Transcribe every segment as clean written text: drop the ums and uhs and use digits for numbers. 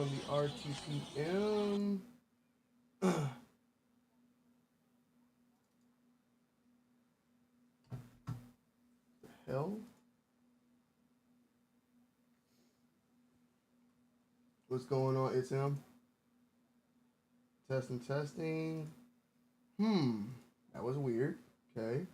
on the RTPM. The hell? What's going on? It's him. Testing. That was weird. Okay.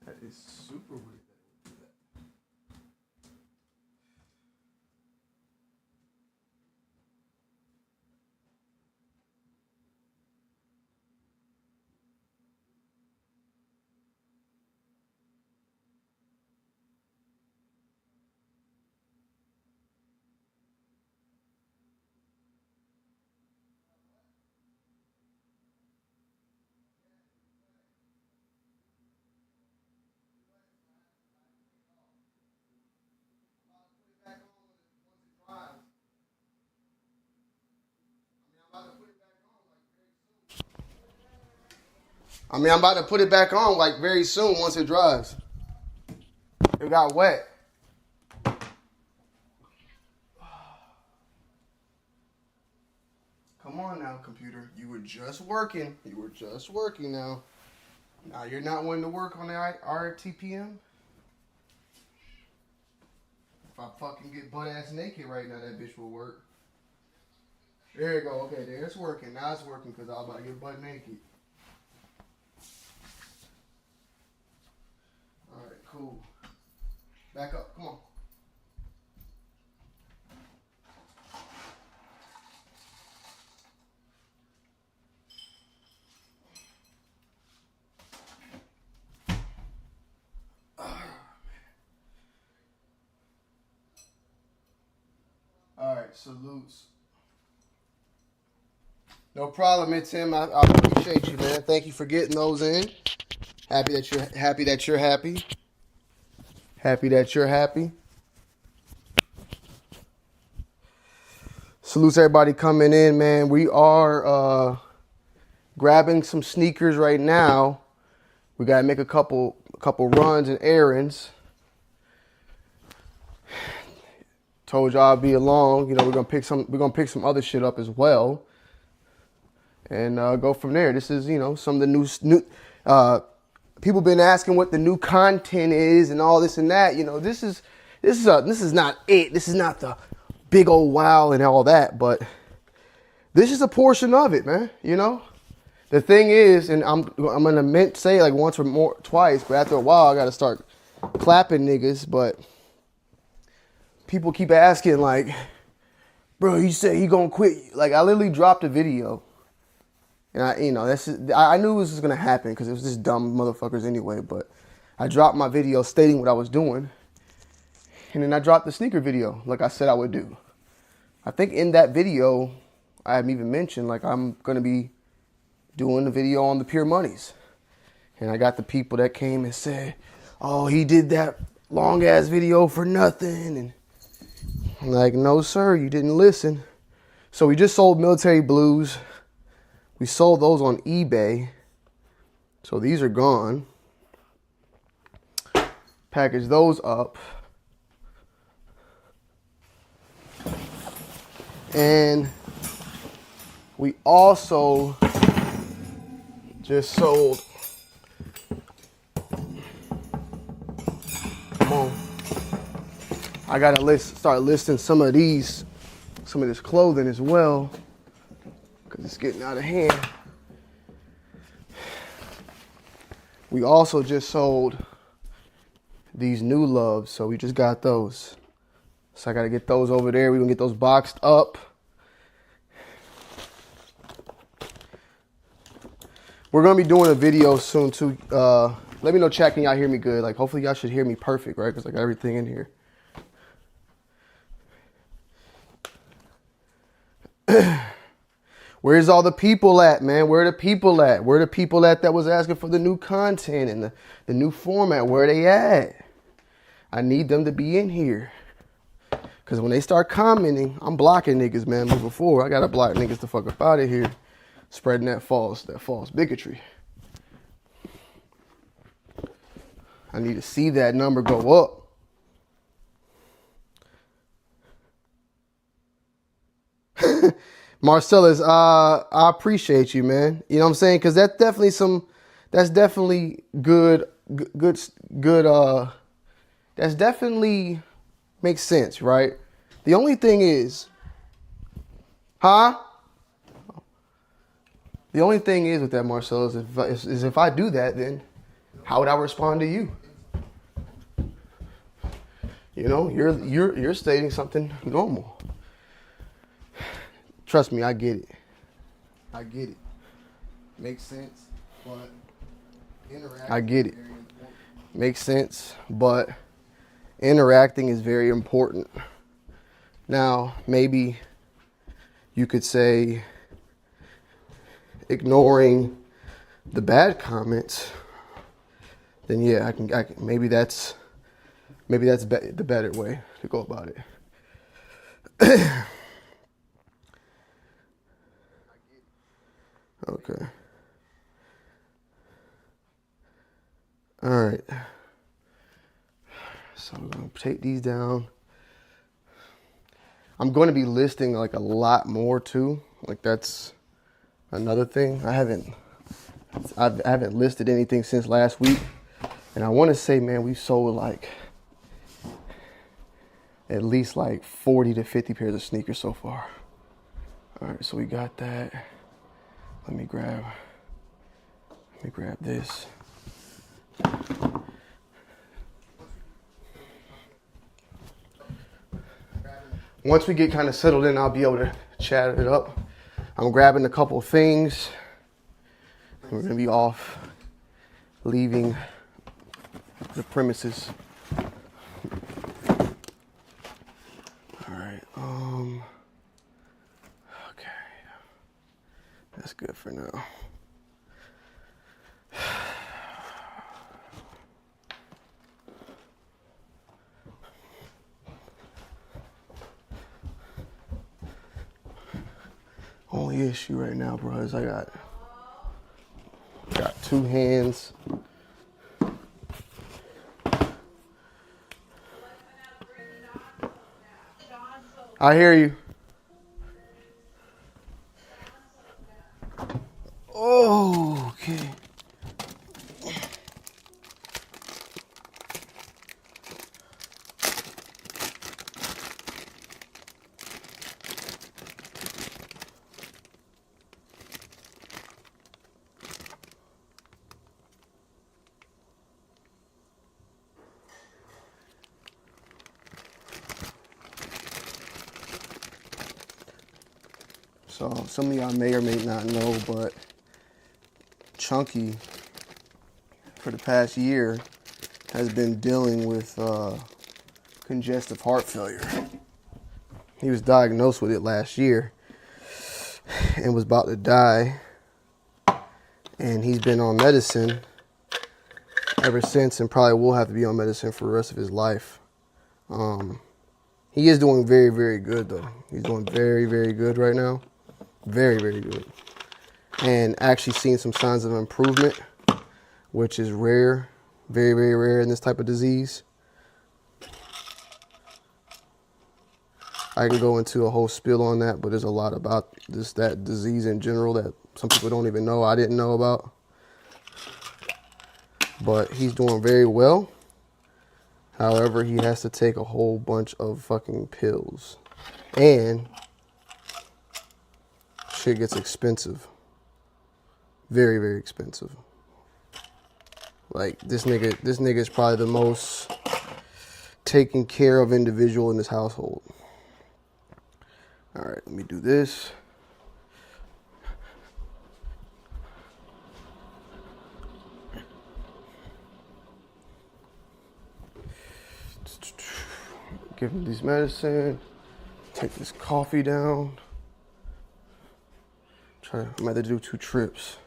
That is super weird. I'm about to put it back on like very soon once it dries. It got wet. Come on now, computer. You were just working. Now. Now you're not wanting to work on the RTPM? If I fucking get butt ass naked right now, that bitch will work. There you go. Okay, there it's working. Now it's working because I was about to get butt naked. Alright, cool. Back up. Come on. Alright, salutes. No problem, it's him. I appreciate you, man. Thank you for getting those in. Happy that you're happy. Happy that you're happy. Salutes everybody coming in, man. We are grabbing some sneakers right now. We gotta make a couple runs and errands. Told y'all I'll be along. You know, we're gonna pick some other shit up as well, and go from there. This is, you know, some of the new people been asking what the new content is and all this and that. You know, this is not it. This is not the big old wow and all that, but this is a portion of it, man. You know, the thing is, and I'm gonna say it like once or twice, but after a while I gotta start clapping niggas, but. People keep asking, like, bro, he said he gonna quit. Like, I literally dropped a video. And I knew this was gonna happen because it was just dumb motherfuckers anyway. But I dropped my video stating what I was doing. And then I dropped the sneaker video like I said I would do. I think in that video, I haven't even mentioned, like, I'm gonna be doing the video on the Pure Monies. And I got the people that came and said, oh, he did that long ass video for nothing. And I'm like, no, sir, you didn't listen. So we just sold Military Blues. We sold those on eBay. So these are gone. Package those up. And we also just sold. Come on. I gotta start listing some of this clothing as well, because it's getting out of hand. We also just sold these new loves, so we just got those. So I gotta get those over there. We're gonna get those boxed up. We're gonna be doing a video soon too. Let me know, chat, can y'all hear me good? Like, hopefully y'all should hear me perfect, right? Because I got everything in here. Where's all the people at, man? Where are the people at? Where are the people at that was asking for the new content and the new format? Where are they at? I need them to be in here. Because when they start commenting, I'm blocking niggas, man. Moving forward, I got to block niggas the fuck up out of here. Spreading that false bigotry. I need to see that number go up. Marcellus, I appreciate you, man. You know what I'm saying? Because that's definitely good, that's definitely makes sense, right? The only thing is, the only thing is with that, Marcellus, is if I do that, then how would I respond to you? You know, you're stating something normal. Trust me, I get it. I get it. Makes sense, but interacting. I get it. Makes sense, but interacting is very important. Now, maybe you could say ignoring the bad comments. Then yeah, I can maybe that's the better way to go about it. Okay. All right. So I'm going to take these down. I'm going to be listing like a lot more too. Like that's another thing. I haven't listed anything since last week. And I want to say, man, we've sold like at least like 40 to 50 pairs of sneakers so far. All right, so we got that. Let me grab this. Once we get kind of settled in, I'll be able to chat it up. I'm grabbing a couple of things. We're gonna be off, leaving the premises. All right. Okay. That's good for now. Only issue right now, bro, is I got two hands. I hear you. Oh, okay. So some of y'all may or may not know, but Chunky, for the past year, has been dealing with congestive heart failure. He was diagnosed with it last year and was about to die. And he's been on medicine ever since and probably will have to be on medicine for the rest of his life. He is doing very, very good, though. He's doing very, very good right now. Very, very good. And actually seeing some signs of improvement, which is rare, very, very rare in this type of disease. I can go into a whole spiel on that, but there's a lot about that disease in general that some people don't even know, I didn't know about. But he's doing very well. However, he has to take a whole bunch of fucking pills. And shit gets expensive. Very, very expensive. Like, this nigga is probably the most taken care of individual in this household. All right, let me do this. Give him this medicine. Take this coffee down. I'm about to do 2 trips.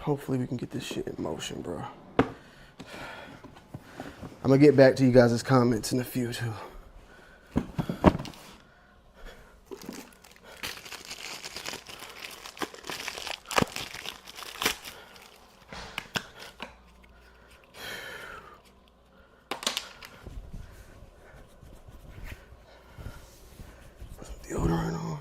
Hopefully we can get this shit in motion, bro. I'm gonna get back to you guys' comments in a few too. Put some deodorant on.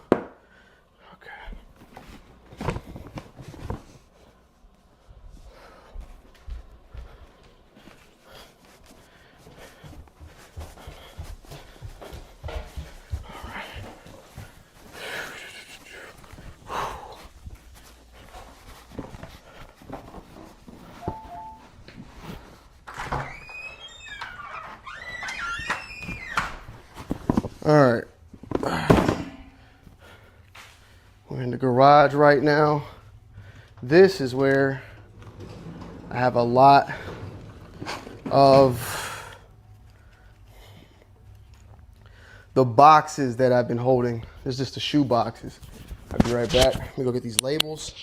All right, we're in the garage right now. This is where I have a lot of the boxes that I've been holding. This is just the shoe boxes. I'll be right back. Let me go get these labels,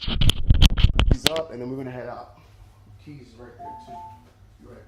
these up, and then we're gonna head out. Keys right there too. Be right back.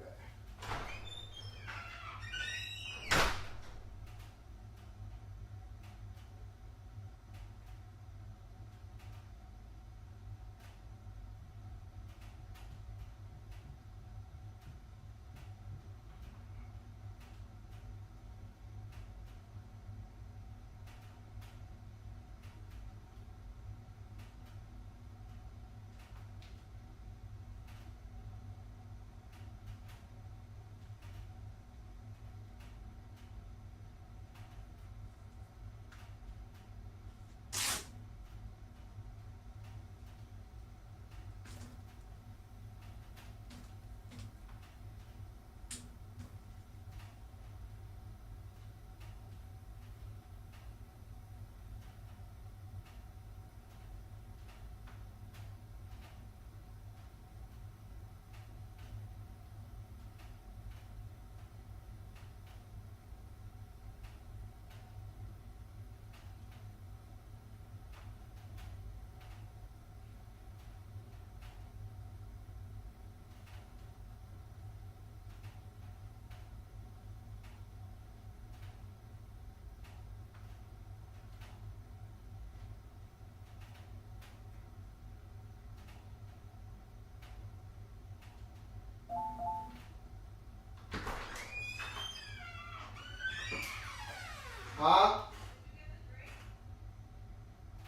Huh?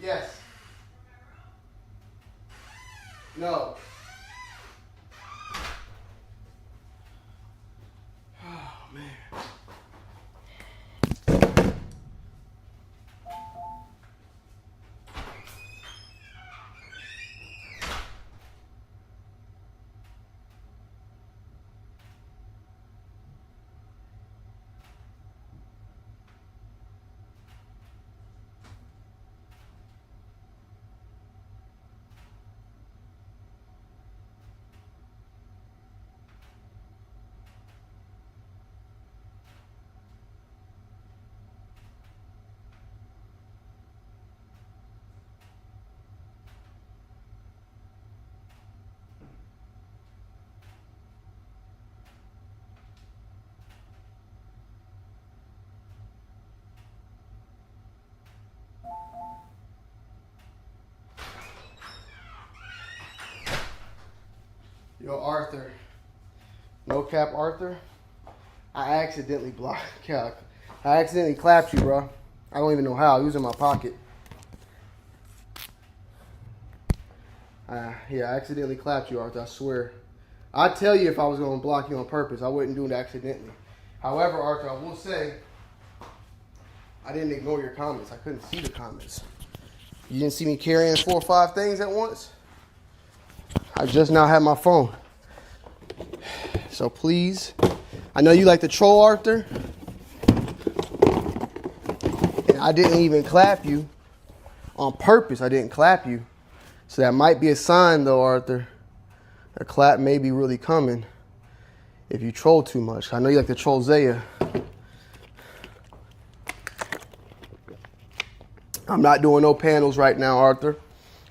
Yes. No. Oh, man. Yo, Arthur. No cap, Arthur. I accidentally blocked. I accidentally clapped you, bro. I don't even know how. It was in my pocket. Yeah, I accidentally clapped you, Arthur. I swear. I'd tell you if I was going to block you on purpose. I wouldn't do it accidentally. However, Arthur, I will say, I didn't ignore your comments. I couldn't see the comments. You didn't see me carrying 4 or 5 things at once? I just now had my phone. So please, I know you like to troll, Arthur. And I didn't even clap you on purpose. I didn't clap you. So that might be a sign, though, Arthur. A clap may be really coming if you troll too much. I know you like to troll Zaya. I'm not doing no panels right now, Arthur.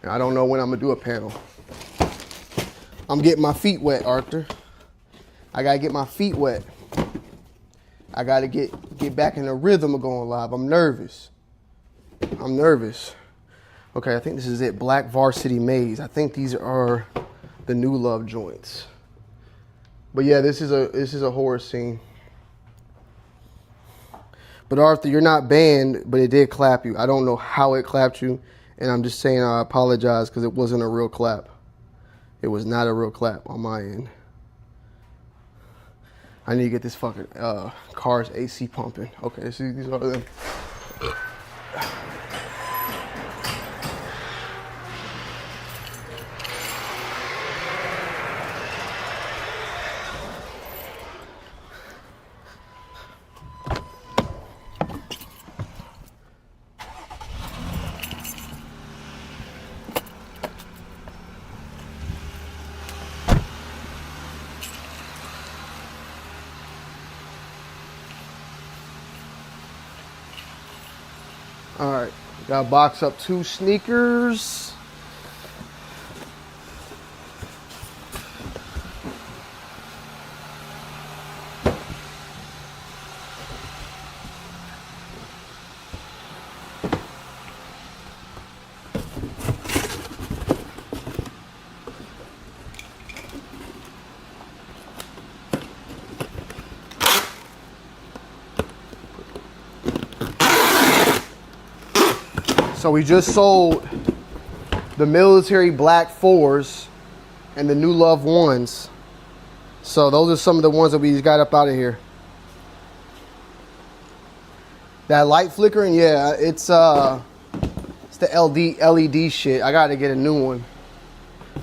And I don't know when I'm going to do a panel. I'm getting my feet wet, Arthur. I gotta get my feet wet. I gotta get back in the rhythm of going live. I'm nervous. Okay, I think this is it. Black Varsity Maze. I think these are the New Love joints. But yeah, this is a horror scene. But Arthur, you're not banned, but it did clap you. I don't know how it clapped you, and I'm just saying I apologize because it wasn't a real clap. It was not a real clap on my end. I need to get this fucking car's AC pumping. Okay, see, these are them. All right, gotta box up 2 sneakers. So we just sold the military black 4s and the New Love 1s. So those are some of the ones that we just got up out of here. That light flickering, yeah, it's the LED shit. I gotta get a new one.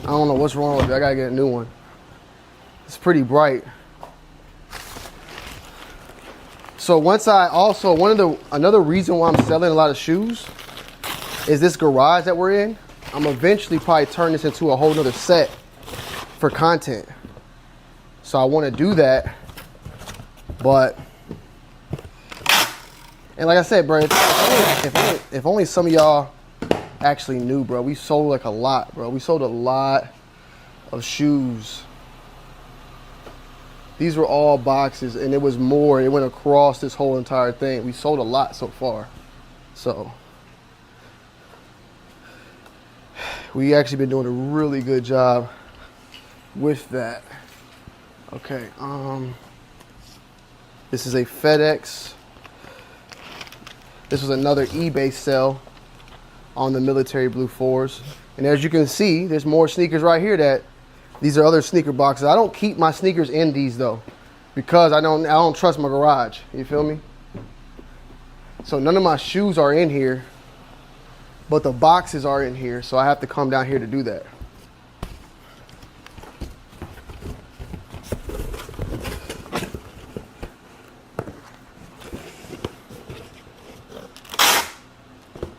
I don't know what's wrong with it. I gotta get a new one. It's pretty bright. So another reason why I'm selling a lot of shoes is this garage that we're in. I'm eventually probably turn this into a whole nother set for content. So I want to do that. But, and like I said, bro, if only some of y'all actually knew, bro. We sold like a lot, bro. We sold a lot of shoes. These were all boxes, and it was more. It went across this whole entire thing. We sold a lot so far. So we actually been doing a really good job with that. Okay, this is a FedEx. This was another eBay sale on the military blue 4s. And as you can see, there's more sneakers right here these are other sneaker boxes. I don't keep my sneakers in these though, because I don't trust my garage. You feel me? So none of my shoes are in here, but the boxes are in here, so I have to come down here to do that.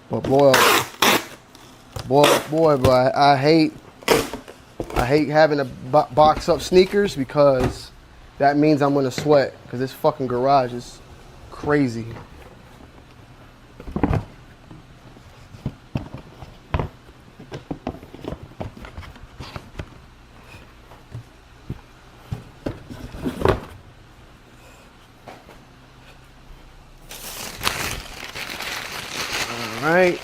But boy, I hate having to box up sneakers, because that means I'm gonna sweat, because this fucking garage is crazy. Right,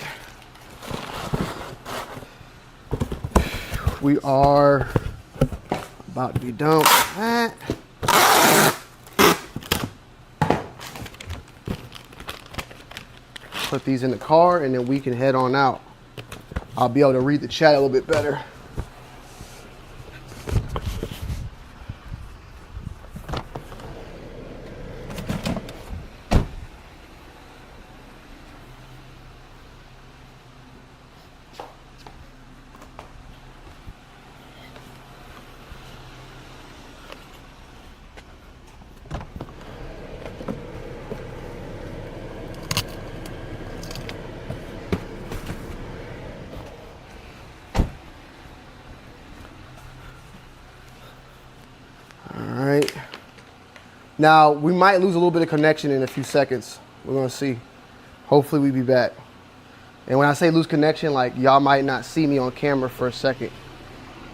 we are about to be done with that. Put these in the car, and then we can head on out. I'll be able to read the chat a little bit better. Now, we might lose a little bit of connection in a few seconds. We're gonna see. Hopefully we be back. And when I say lose connection, like, y'all might not see me on camera for a second.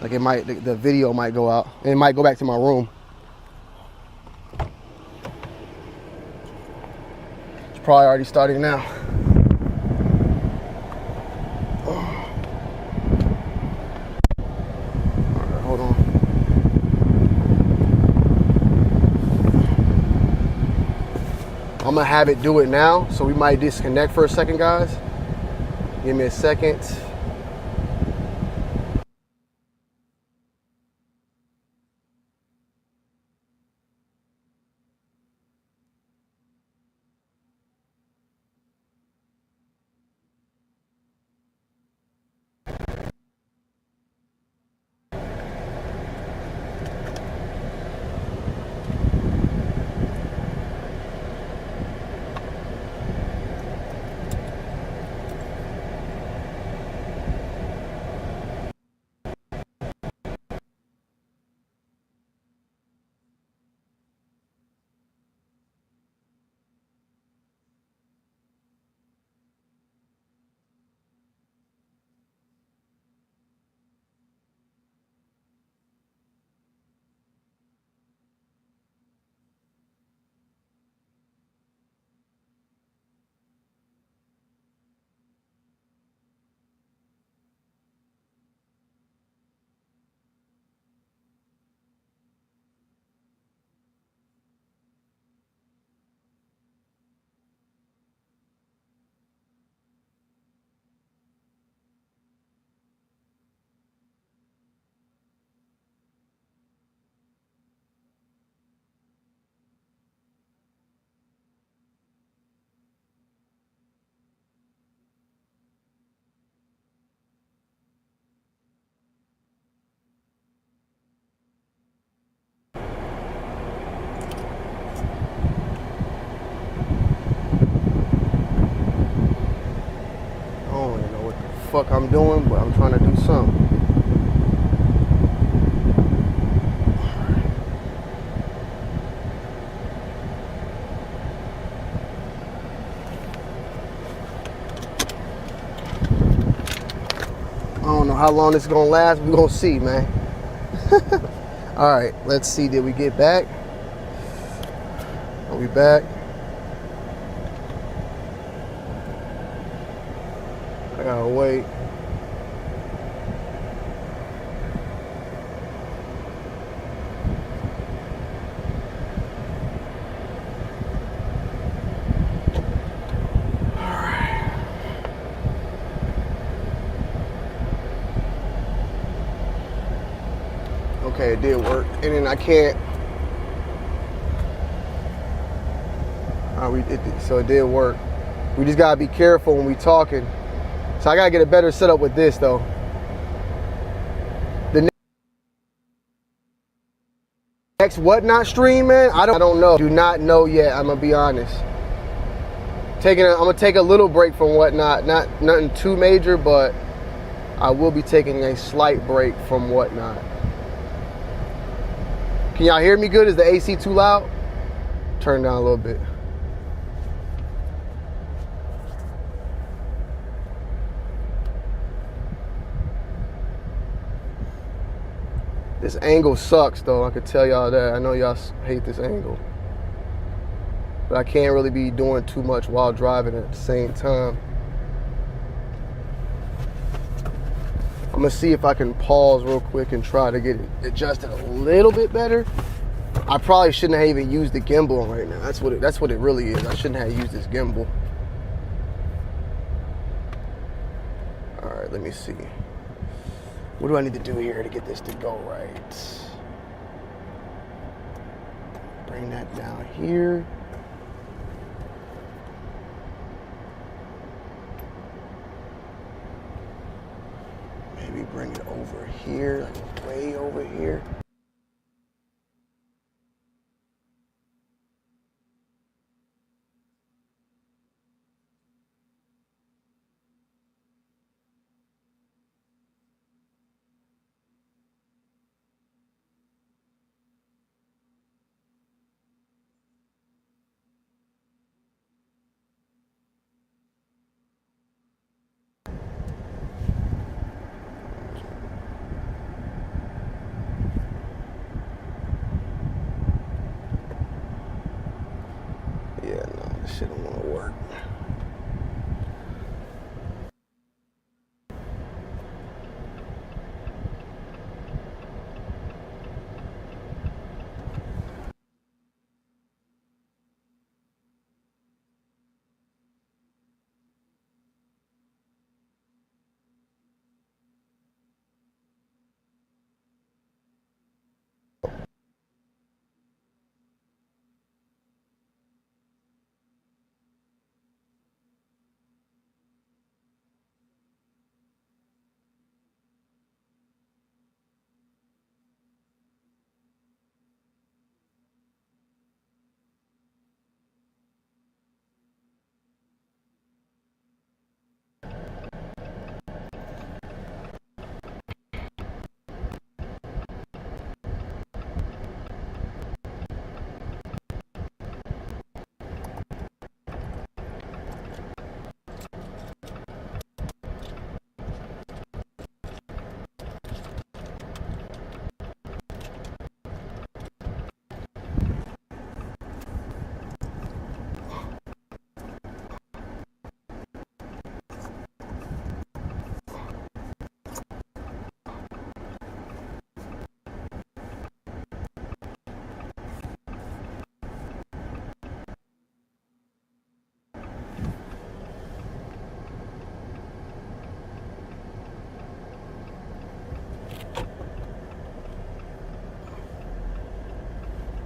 Like it might, the video might go out, and it might go back to my room. It's probably already starting now. Alright, hold on. I'm gonna have it do it now, so we might disconnect for a second, guys. Give me a second. I don't even know what the fuck I'm doing, but I'm trying to do something. I don't know how long this is gonna last. We're gonna see, man. All right, let's see. Did we get back? Are we back? I gotta wait. Okay, it did work. And then I can't. So it did work. We just gotta be careful when we talking. So I gotta get a better setup with this though. The next whatnot stream, man, I don't know. Do not know yet. I'm gonna be honest. I'm gonna take a little break from whatnot. Nothing too major, but I will be taking a slight break from whatnot. Can y'all hear me good? Is the AC too loud? Turn down a little bit. This angle sucks though, I could tell y'all that. I know y'all hate this angle. But I can't really be doing too much while driving at the same time. I'm gonna see if I can pause real quick and try to get it adjusted a little bit better. I probably shouldn't have even used the gimbal right now. That's what it really is. I shouldn't have used this gimbal. All right, let me see. What do I need to do here to get this to go right? Bring that down here. Maybe bring it over here, like way over here. shit don't want to work.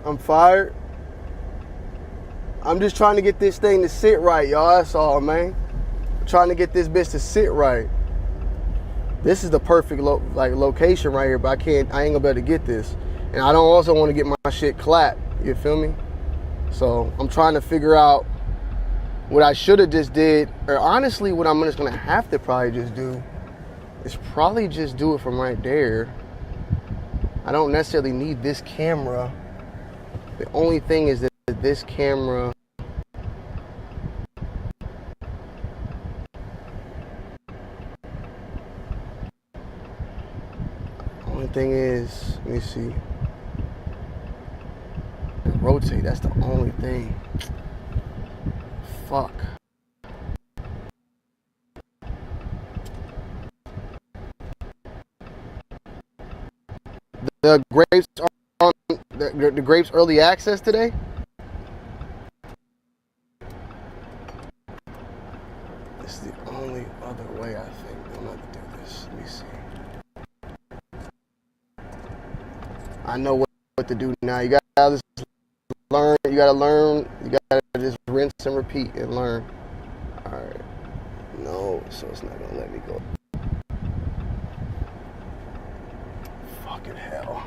I'm fired. I'm just trying to get this thing to sit right, y'all. That's all, man. I'm trying to get this bitch to sit right. This is the perfect location right here, but I ain't gonna be able to get this. And I don't also want to get my shit clapped. You feel me? So I'm trying to figure out what I should have just did, or honestly, what I'm just gonna have to probably just do is probably just do it from right there. I don't necessarily need this camera. The only thing is that this camera, only thing is, let me see, rotate, that's the only thing. Fuck. The grapes are on the grapes early access today. This is the only other way I think I'm gonna do this. Let me see. I know what to do now. You gotta just learn. You gotta learn. You gotta just rinse and repeat and learn. All right. No, so it's not gonna let me go. Fucking hell.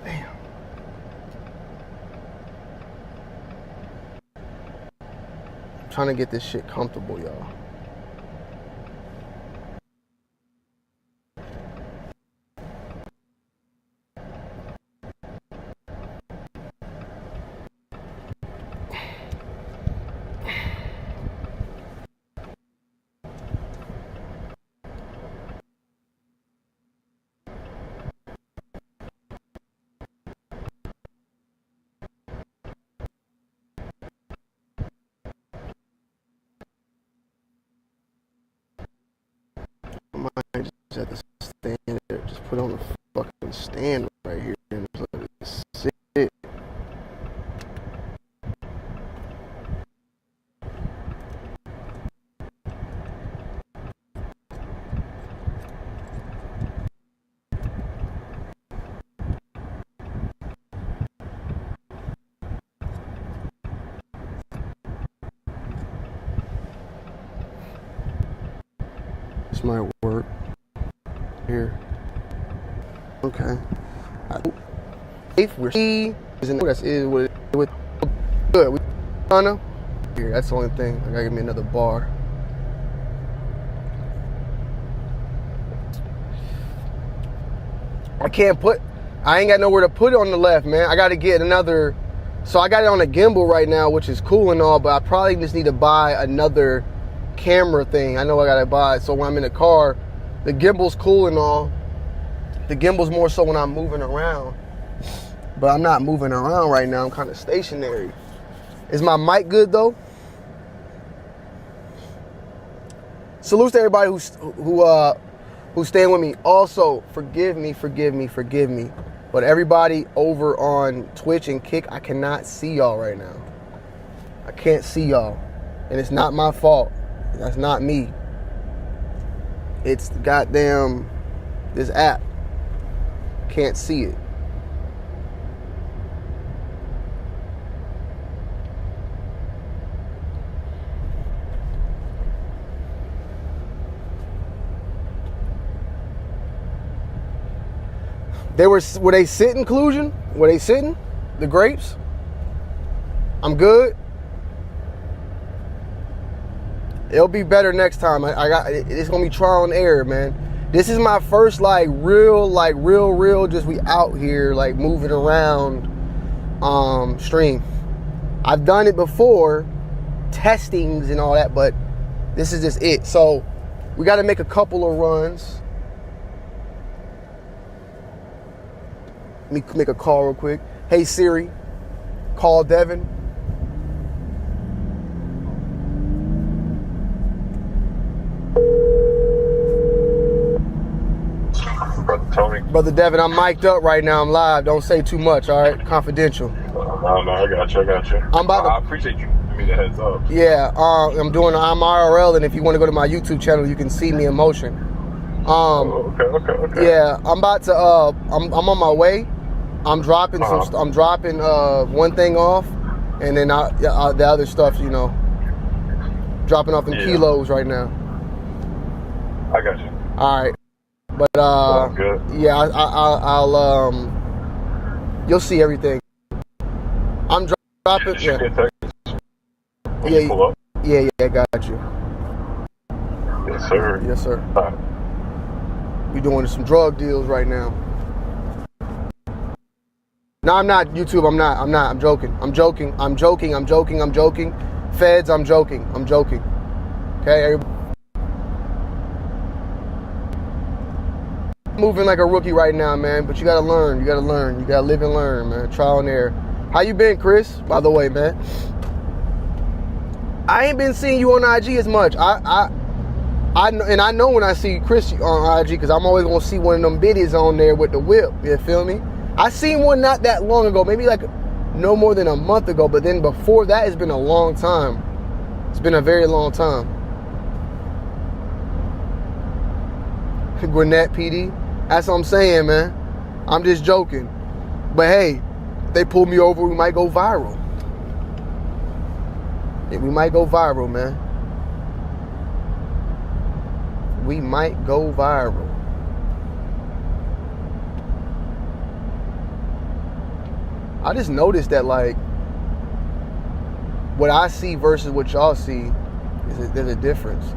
Damn. I'm trying to get this shit comfortable, y'all. I might just have to stand there, just put on a fucking stand right here and just let it sit. This might work here. Okay. If we're that's what it good. We here. That's the only thing. I gotta give me another bar. I ain't got nowhere to put it on the left, man. I gotta get another. So I got it on a gimbal right now, which is cool and all, but I probably just need to buy another camera thing. I know I gotta buy it, so when I'm in the car, the gimbal's cool and all. The gimbal's more so when I'm moving around. but I'm not moving around right now. I'm kind of stationary. Is my mic good though? Salutes to everybody who's staying with me. Also, forgive me. But everybody over on Twitch and Kick, I cannot see y'all right now. I can't see y'all. And it's not my fault. That's not me. It's goddamn this app. Can't see it. Were they sitting, Clusion? Were they sitting? The grapes? I'm good. It'll be better next time. It's gonna be trial and error, man. This is my first real just we out here like moving around stream. I've done it before, testings and all that, but this is just it. So we gotta make a couple of runs. Let me make a call real quick. Hey Siri, call Devin. Brother Tony. Brother Devin, I'm mic'd up right now. I'm live. Don't say too much, all right? Confidential. No, I got you. I appreciate you giving me the heads up. Yeah, I'm doing I'm IRL, and if you want to go to my YouTube channel, you can see me in motion. Okay. Yeah, I'm about to. I'm on my way. I'm dropping I'm dropping one thing off, and then the other stuff, you know, dropping off in kilos right now. I got you. All right, but good. Yeah, I'll you'll see everything. I'm dropping. Yeah. Pull up. Yeah, got you. Yes, sir. Yes, sir. All right. We doing some drug deals right now. No, I'm not. YouTube, I'm not. I'm joking. Feds, I'm joking. Okay, everybody. Moving like a rookie right now, man, but you gotta learn. You gotta live and learn, man. Trial and error. How you been, Chris? By the way, man. I ain't been seeing you on IG as much. I know when I see Chris on IG, because I'm always gonna see one of them biddies on there with the whip. You feel me? I seen one not that long ago, maybe like no more than a month ago, but then before that, it's been a long time. It's been a very long time. Gwinnett PD, that's what I'm saying, man. I'm just joking. But hey, if they pull me over, we might go viral. Yeah, we might go viral, man. We might go viral. I just noticed that, like, what I see versus what y'all see, there's a difference.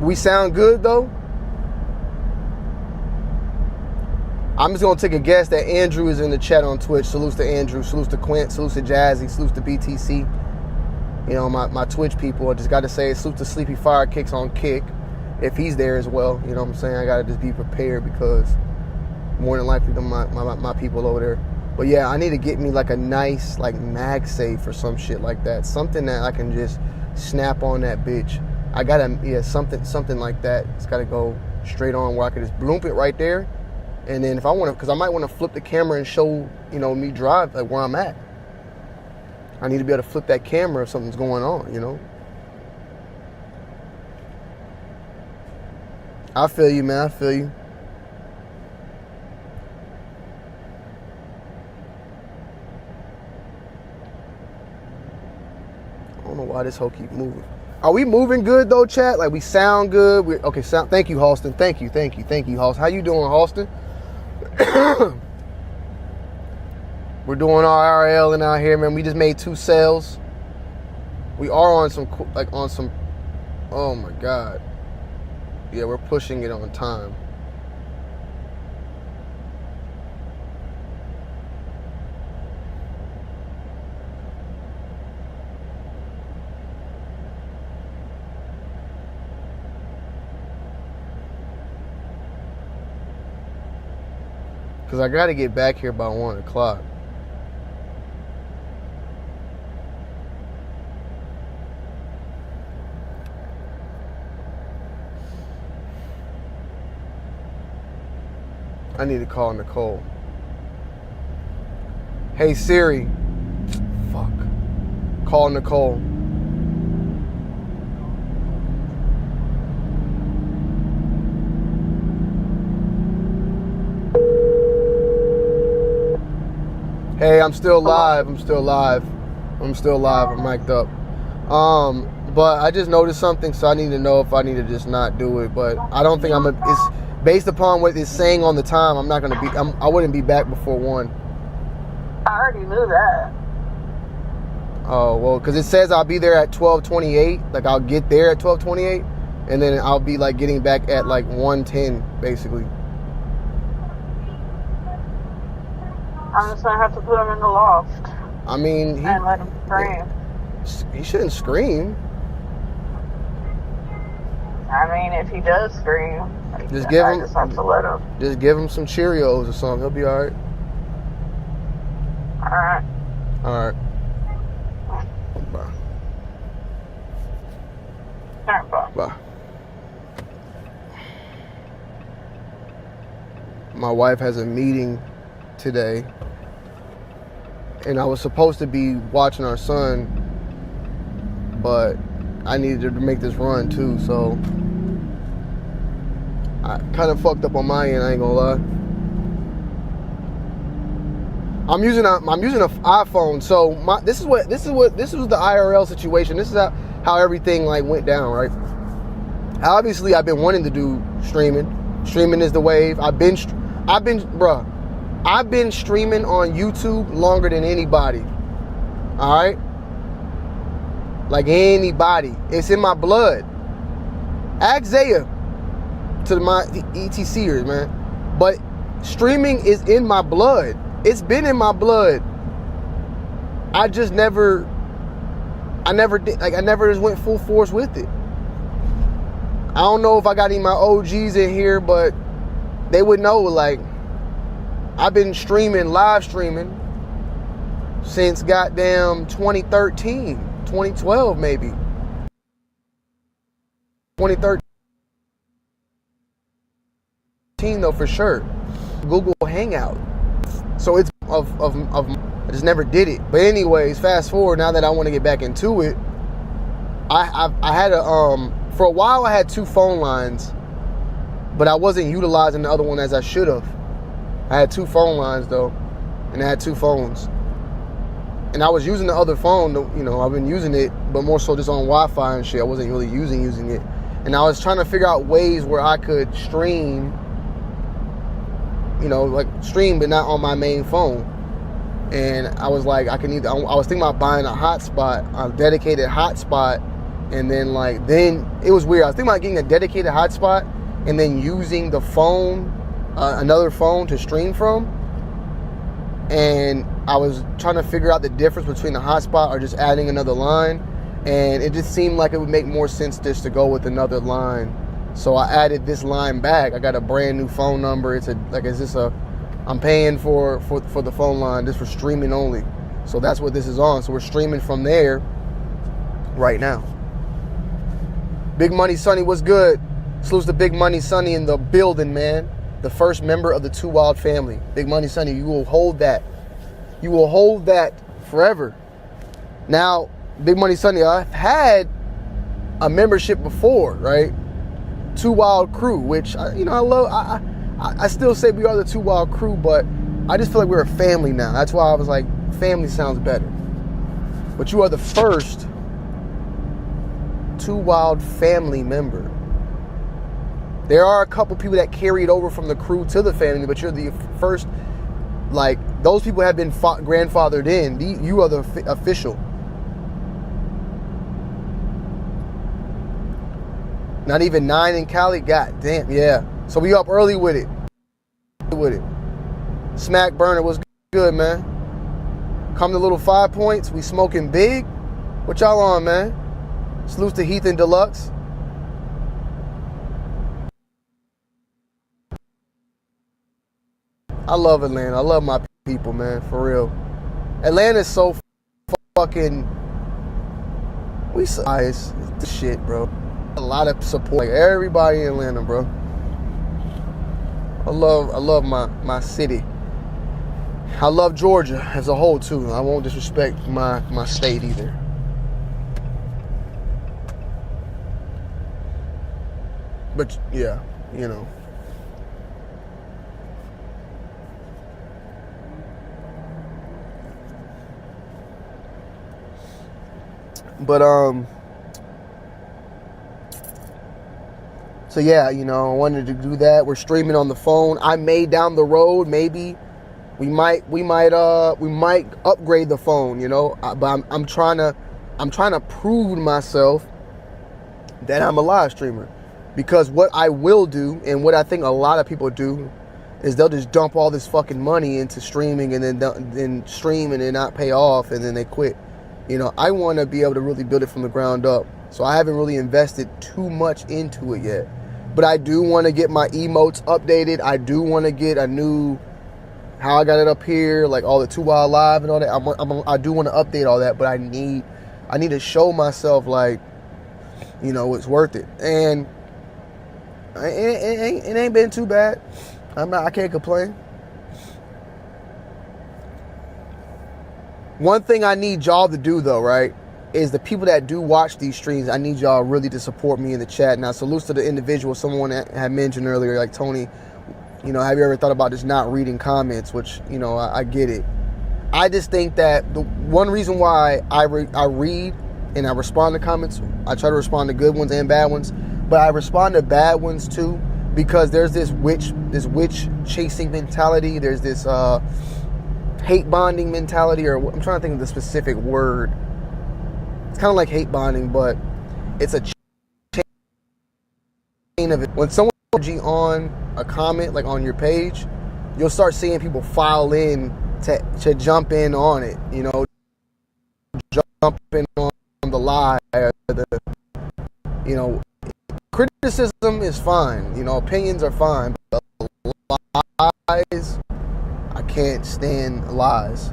We sound good, though? I'm just going to take a guess that Andrew is in the chat on Twitch. Salutes to Andrew. Salutes to Quint. Salutes to Jazzy. Salutes to BTC. You know, my Twitch people. I just got to say, salute to Sleepy Fire Kicks on Kick. If he's there as well. You know what I'm saying? I got to just be prepared, because more than likely my people over there. But yeah, I need to get me like a nice like MagSafe or some shit like that. Something that I can just snap on that bitch. I got to, something like that. It's got to go straight on where I can just bloop it right there. And then if I want to, because I might want to flip the camera and show, you know, me drive like where I'm at. I need to be able to flip that camera if something's going on, you know. I feel you, man. I feel you. I don't know why this hoe keep moving. Are we moving good though, chat? Like we sound good. Okay, sound. Thank you, Halston. Thank you, Halston. How you doing, Halston? We're doing our RL and out here, man. We just made 2 sales. We are on some, oh my God. Yeah, we're pushing it on time. 1 2 Because I got to get back here by 1 o'clock. I need to call Nicole. Hey Siri. Fuck. Call Nicole. Hey, I'm still live. I'm mic'd up. But I just noticed something, so I need to know if I need to just not do it. But I don't think it's based upon what it's saying on the time. I'm not gonna be. I wouldn't be back before 1. I already knew that. Oh well, because it says I'll be there at 12:28. Like I'll get there at 12:28, and then I'll be like getting back at like 1:10, basically. I'm just gonna have to put him in the loft. I mean, and let him scream. He shouldn't scream. I mean, if he does scream, I just have to let him. Just give him some Cheerios or something. He'll be all right. All right. All right. Bye. All right, bye. Bye. My wife has a meeting today, and I was supposed to be watching our son, but I needed to make this run too, so I kind of fucked up on my end, I ain't gonna lie. I'm using an iPhone, so this was the IRL situation. This is how everything like went down, right? Obviously, I've been wanting to do streaming. Streaming is the wave. I've been streaming on YouTube longer than anybody. All right, like anybody. It's in my blood. Ask Zaya to my ETCers, man. But streaming is in my blood. It's been in my blood. I never just went full force with it. I don't know if I got any of my OGs in here, but they would know, like, I've been live streaming since goddamn 2013, 2012 maybe. 2013 though, for sure. Google Hangout. So it's I just never did it. But anyways, fast forward, now that I want to get back into it, I had for a while I had 2 phone lines, but I wasn't utilizing the other one as I should have. I had 2 phone lines though, and I had 2 phones. And I was using the other phone, I've been using it, but more so just on Wi-Fi and shit. I wasn't really using it. And I was trying to figure out ways where I could stream, stream, but not on my main phone. And I was like, I was thinking about buying a hotspot, a dedicated hotspot, and then it was weird. I was thinking about getting a dedicated hotspot and then using the phone, another phone to stream from. And I was trying to figure out the difference between a hotspot or just adding another line. And it just seemed like it would make more sense just to go with another line. So I added this line back. I got a brand new phone number. I'm paying for the phone line just for streaming only. So that's what this is on. So we're streaming from there right now. Big Money Sonny, what's good? Salutes to Big Money Sonny in the building, man. The first member of the 2wild family. Big Money Sonny, you will hold that. You will hold that forever. Now, Big Money Sonny, I've had a membership before, right? 2wild Crew, which I love. I still say we are the 2wild Crew, but I just feel like we're a family now. That's why I was like, family sounds better. But you are the first 2wild family member. There are a couple people that carried over from the crew to the family, but you're the first. Like, those people have been grandfathered in. You are the official. Not even 9 in Cali. God damn, yeah. So we up early with it. Smack Burner was good, man. Come to little 5 points. We smoking big. What y'all on, man? Salutes to Heath and Deluxe. I love Atlanta. I love my people, man, for real. Atlanta's so fucking, we so nice. It's shit, bro. A lot of support, like everybody in Atlanta, bro. I love my city. I love Georgia as a whole too. I won't disrespect my state either. But yeah, you know. But so yeah, you know, I wanted to do that. We're streaming on the phone. I may down the road, maybe we might upgrade the phone, you know. But I'm trying to prove to myself that I'm a live streamer, because what I will do, and what I think a lot of people do, is they'll just dump all this fucking money into streaming and then stream and then not pay off and then they quit. You know, I want to be able to really build it from the ground up. So I haven't really invested too much into it yet. But I do want to get my emotes updated. I do want to get a new, how I got it up here, like all the Tonyd2wild Live and all that. I do want to update all that, but I need to show myself, like, you know, it's worth it. And it ain't been too bad. I can't complain. One thing I need y'all to do, though, right, is the people that do watch these streams, I need y'all really to support me in the chat. Now, salutes to the individual, someone had mentioned earlier, like, Tony, you know, have you ever thought about just not reading comments? Which, you know, I get it. I just think that the one reason why I read and I respond to comments, I try to respond to good ones and bad ones, but I respond to bad ones too, because there's this witch chasing mentality. There's this hate bonding mentality, or I'm trying to think of the specific word. It's kind of like hate bonding, but it's a chain of it. When someone on a comment, like on your page, you'll start seeing people file in to jump in on it, you know, jump in on the lie, you know, criticism is fine, you know, opinions are fine, but lies, I can't stand lies.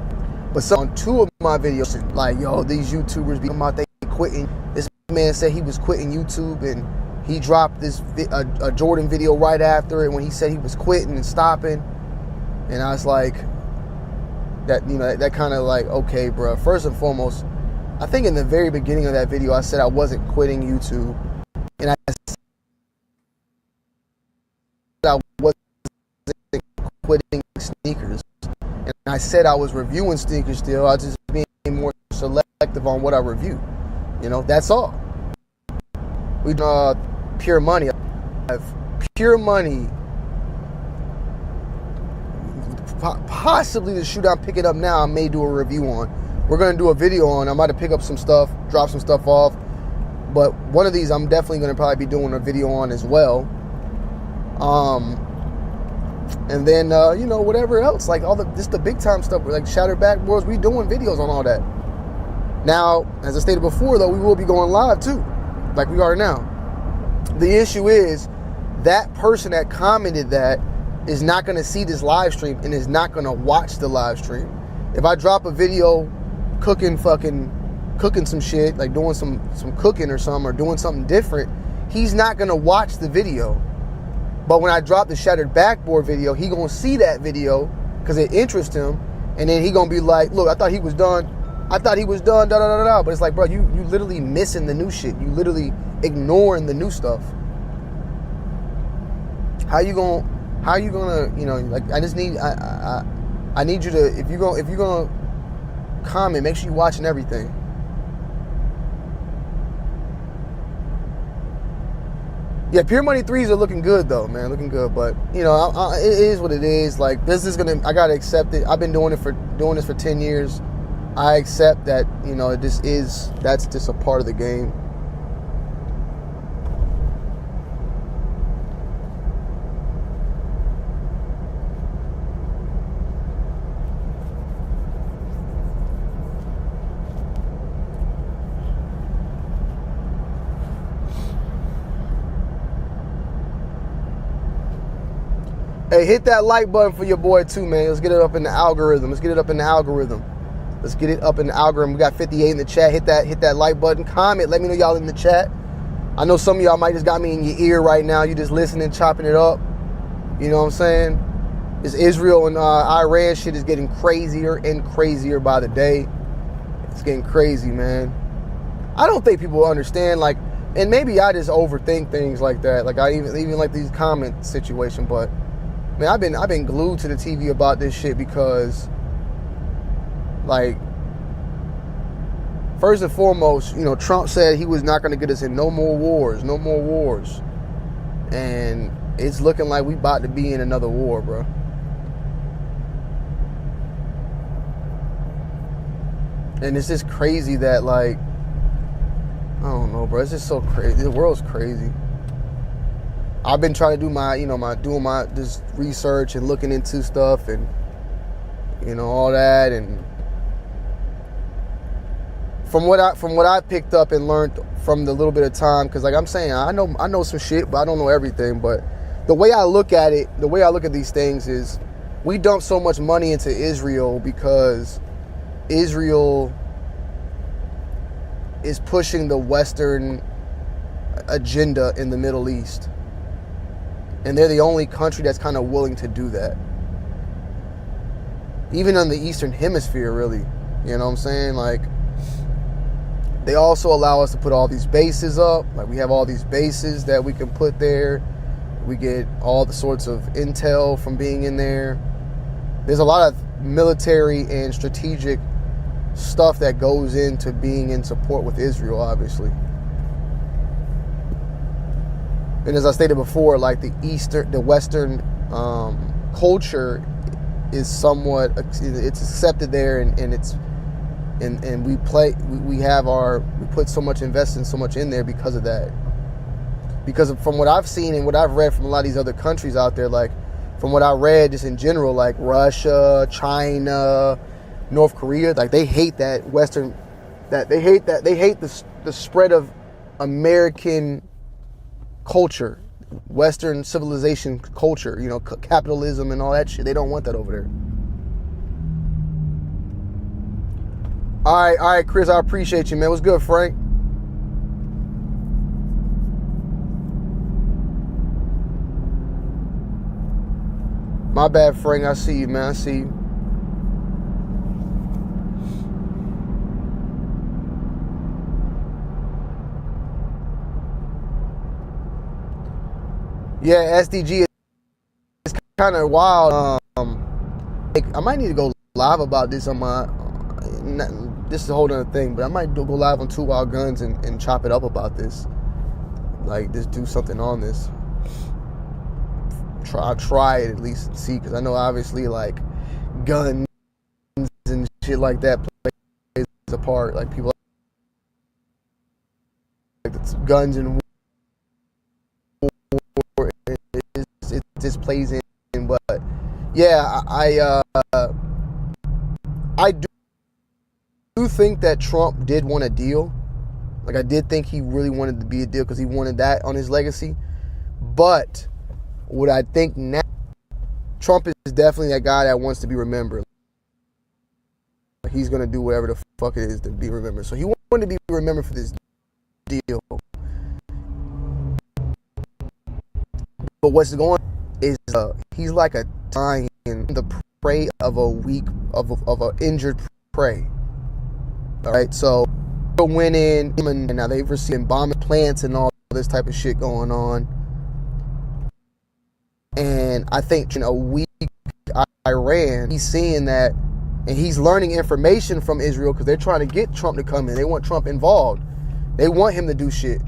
But so on two of my videos, like, yo, these YouTubers be about they quitting. This man said he was quitting YouTube, and he dropped this a Jordan video right after it when he said he was quitting and stopping. And I was like, that, you know, that kind of like, okay, bro. First and foremost, I think in the very beginning of that video, I said I wasn't quitting YouTube, and I said I wasn't quitting sneakers. And I said I was reviewing sneakers still. I was just being more selective on what I review. You know, that's all. We pure money. Pure money. Possibly the shoot I'm picking up now, I may do a review on. We're going to do a video on. I might have picked up some stuff, drop some stuff off. But one of these I'm definitely going to probably be doing a video on as well. And then, you know, whatever else, like all the big time stuff, like Shattered Backboards, we doing videos on all that. Now, as I stated before, though, we will be going live too, like we are now. The issue is that person that commented that is not going to see this live stream and is not going to watch the live stream. If I drop a video cooking some shit, like doing some cooking or something, or doing something different, he's not going to watch the video. But when I drop the Shattered Backboard video, he gonna see that video because it interests him, and then he gonna be like, look, I thought he was done, da da da da. But it's like, bro, you literally missing the new shit. You literally ignoring the new stuff. How you gonna, you know, like, I just need, I need you to, if you're gonna comment, make sure you're watching everything. Yeah, Pure Money 3s are looking good though, man, looking good. But you know, it is what it is. Like, this is gonna, I gotta accept it. I've been doing this for 10 years. I accept that, you know, that's just a part of the game. Hey, hit that like button for your boy too, man. Let's get it up in the algorithm. Let's get it up in the algorithm. We got 58 in the chat. Hit that like button. Comment. Let me know y'all in the chat. I know some of y'all might just got me in your ear right now. You just listening, chopping it up. You know what I'm saying? This Israel and Iran shit is getting crazier and crazier by the day. It's getting crazy, man. I don't think people understand, like, and maybe I just overthink things like that. Like I even like these comment situation, but man, I've been glued to the TV about this shit because, like, first and foremost, you know, Trump said he was not going to get us in no more wars. And it's looking like we about to be in another war, bro. And it's just crazy that, like, I don't know, bro. It's just so crazy. The world's crazy. I've been trying to do doing my this research and looking into stuff and, you know, all that. And from what I picked up and learned from the little bit of time, because like I'm saying, I know some shit, but I don't know everything. But the way I look at it, the way I look at these things is, we dump so much money into Israel because Israel is pushing the Western agenda in the Middle East. And they're the only country that's kind of willing to do that. Even on the Eastern Hemisphere, really. You know what I'm saying? Like, they also allow us to put all these bases up. Like, we have all these bases that we can put there. We get all the sorts of intel from being in there. There's a lot of military and strategic stuff that goes into being in support with Israel, obviously. And as I stated before, like the Western culture is somewhat, it's accepted there, and it's and we put so much investment, so much in there because of that. Because from what I've seen and what I've read from a lot of these other countries out there, like from what I read just in general, like Russia, China, North Korea, like they hate that Western, they hate the spread of American culture, Western civilization culture, you know, capitalism and all that shit. They don't want that over there. All right, Chris, I appreciate you, man. What's good, Frank? My bad, Frank. I see you, man. I see you. Yeah, SDG is kind of wild. I might need to go live about this on my. This is a whole other thing, but I might go live on 2 Wild Guns and chop it up about this. Like, just do something on this. Try it at least and see, because I know obviously like guns and shit like that plays a part. Like people like guns and war, it just plays in. But yeah, I do think that Trump did want a deal. Like, I did think he really wanted to be a deal because he wanted that on his legacy. But what I think now, Trump is definitely that guy that wants to be remembered. He's going to do whatever the fuck it is to be remembered. So he wanted to be remembered for this deal. But what's going on is he's like a lion, the prey of an injured prey. All right, so went in, and now they've received bombing plants and all this type of shit going on. And I think in a week, Iran, he's seeing that, and he's learning information from Israel because they're trying to get Trump to come in. They want Trump involved. They want him to do shit.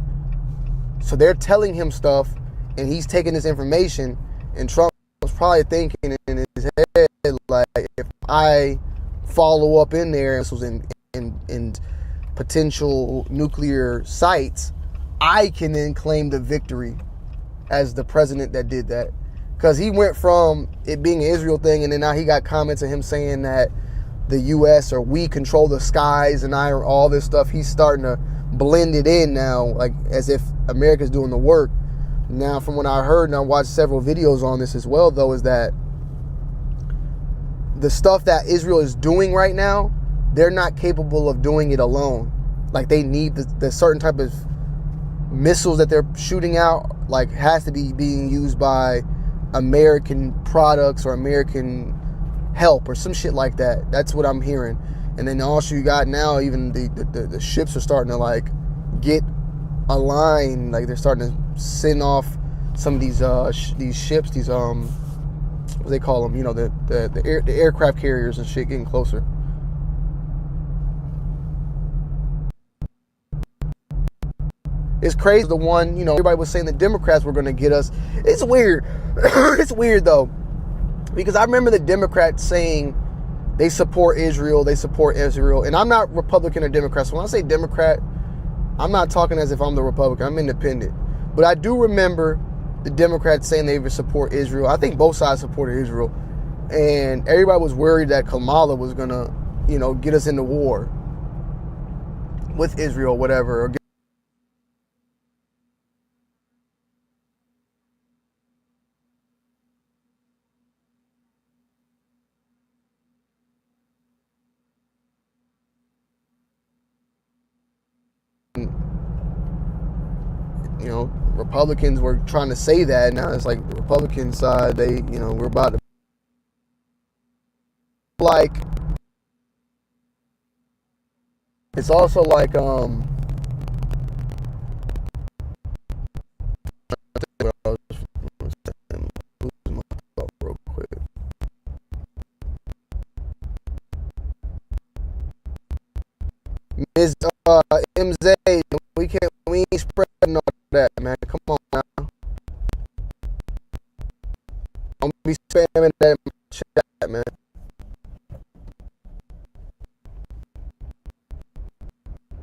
So they're telling him stuff, and he's taking this information, and Trump was probably thinking in his head, like, if I follow up in there, this was in potential nuclear sites, I can then claim the victory as the president that did that. Because he went from it being an Israel thing, and then now he got comments of him saying that the U.S. or we control the skies and all this stuff. He's starting to blend it in now, like as if America's doing the work. Now, from what I heard, and I watched several videos on this as well, though, is that the stuff that Israel is doing right now, they're not capable of doing it alone. Like, they need the certain type of missiles that they're shooting out, like, has to be being used by American products or American help or some shit like that. That's what I'm hearing. And then also you got now even the ships are starting to like get aligned. Like, they're starting to send off some of these ships, these what do they call them? You know, the aircraft carriers and shit getting closer. It's crazy. The one, you know, everybody was saying the Democrats were going to get us. It's weird. It's weird, though, because I remember the Democrats saying they support Israel. And I'm not Republican or Democrat. So when I say Democrat, I'm not talking as if I'm the Republican. I'm independent. But I do remember the Democrats saying they would support Israel. I think both sides supported Israel. And everybody was worried that Kamala was going to, you know, get us into war with Israel, whatever, or you know, Republicans were trying to say that. Now it's like the Republican side, they, you know, we're about to, like, it's also like, Ms. MZ, we ain't spreading all that, man. Come on now. Don't be spamming that in my chat, man.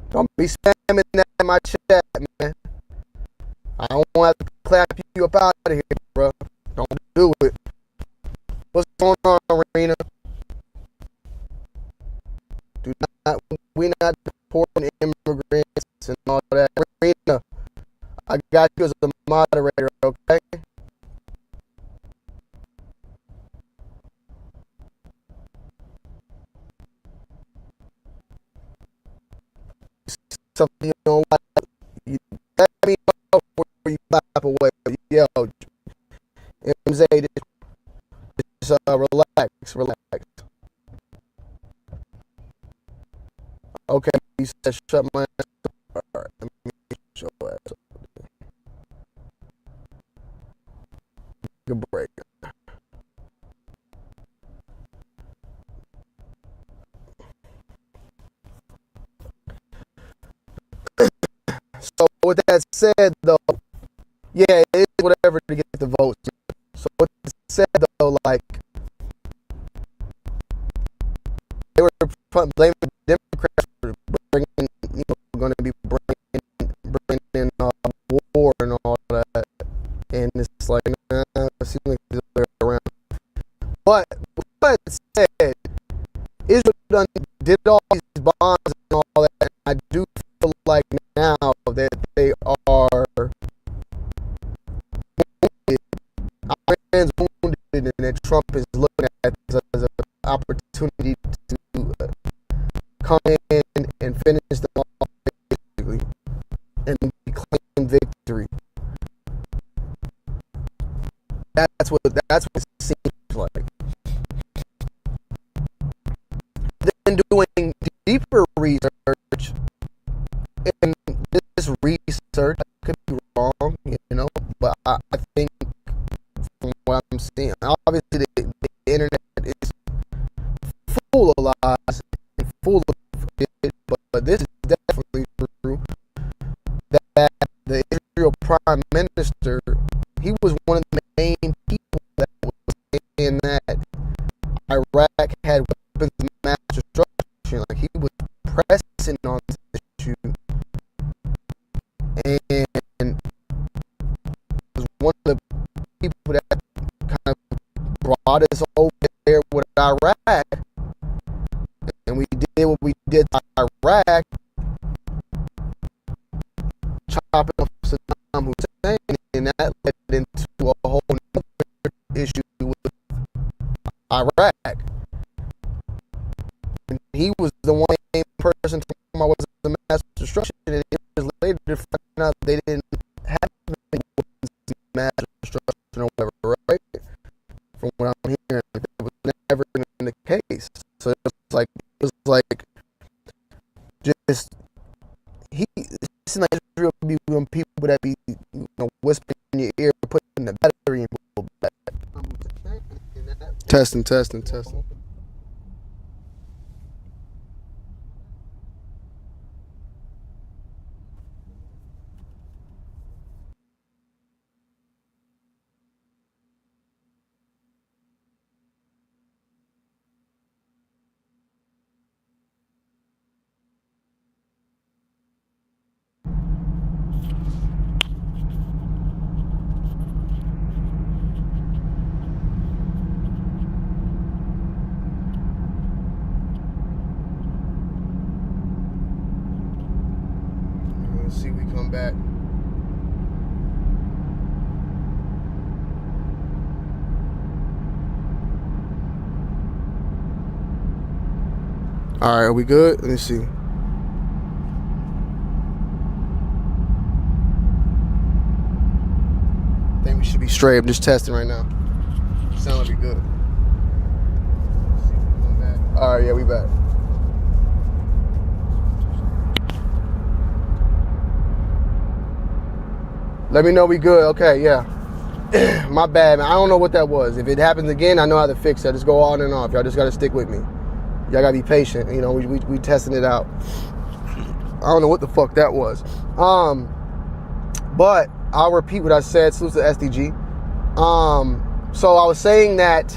Don't be spamming that in my chat, man. I don't want to have to clap you up out of here, bro. Don't do it. What's going on, Arena? We're not deporting immigrants and all that. Arena, I got you as a moderator, okay? Something you don't like, you let me know before you clap away. Yo, MZ, just relax. Okay, you said shut my ass up. Alright, let me show your ass up. Good break. So with that said, though, yeah, it is whatever to get the votes. So with that said, though, like, they were blaming the Democrats for bringing, you know, going to be bringing in war and all that, and it's like, nah, it seems like it's the other way around. But with that said, Israel did all these bombs and all that, and I do feel like now that they are wounded, our fans wounded, and that Trump is looking at this as an opportunity to come in and finish them off, basically, and claim victory. That's what it seems like. Then doing deeper research, and this research, I could be wrong, you know, but I think from what I'm seeing, obviously the internet is full of lies and full of it, but this is definitely true, that the Israel Prime Minister, he was one of the main people that was saying that Iraq had weapons of mass destruction. Like, he was pressing on this issue, and was one of the people that kind of brought us over there with Iraq, and we did what we did to Iraq, chopping off Saddam Hussein, and that Iraq. And he was the one person talking about was the mass destruction, and years later they found out they didn't have any mass destruction or whatever, right? From what I'm hearing, it was never in the case. So it was like just he seemed like Israel would be one people that be whispering in your ear, putting the battery in people back. Testing. Let's see, we come back. All right, are we good? Let me see. I think we should be straight. I'm just testing right now. Sound like we good. All right, yeah, we back. Let me know we good. Okay, yeah. My bad, man. I don't know what that was. If it happens again, I know how to fix it. I just go on and off. Y'all just got to stick with me. Y'all got to be patient. You know, we testing it out. I don't know what the fuck that was. But I'll repeat what I said. Salute to SDG. So I was saying that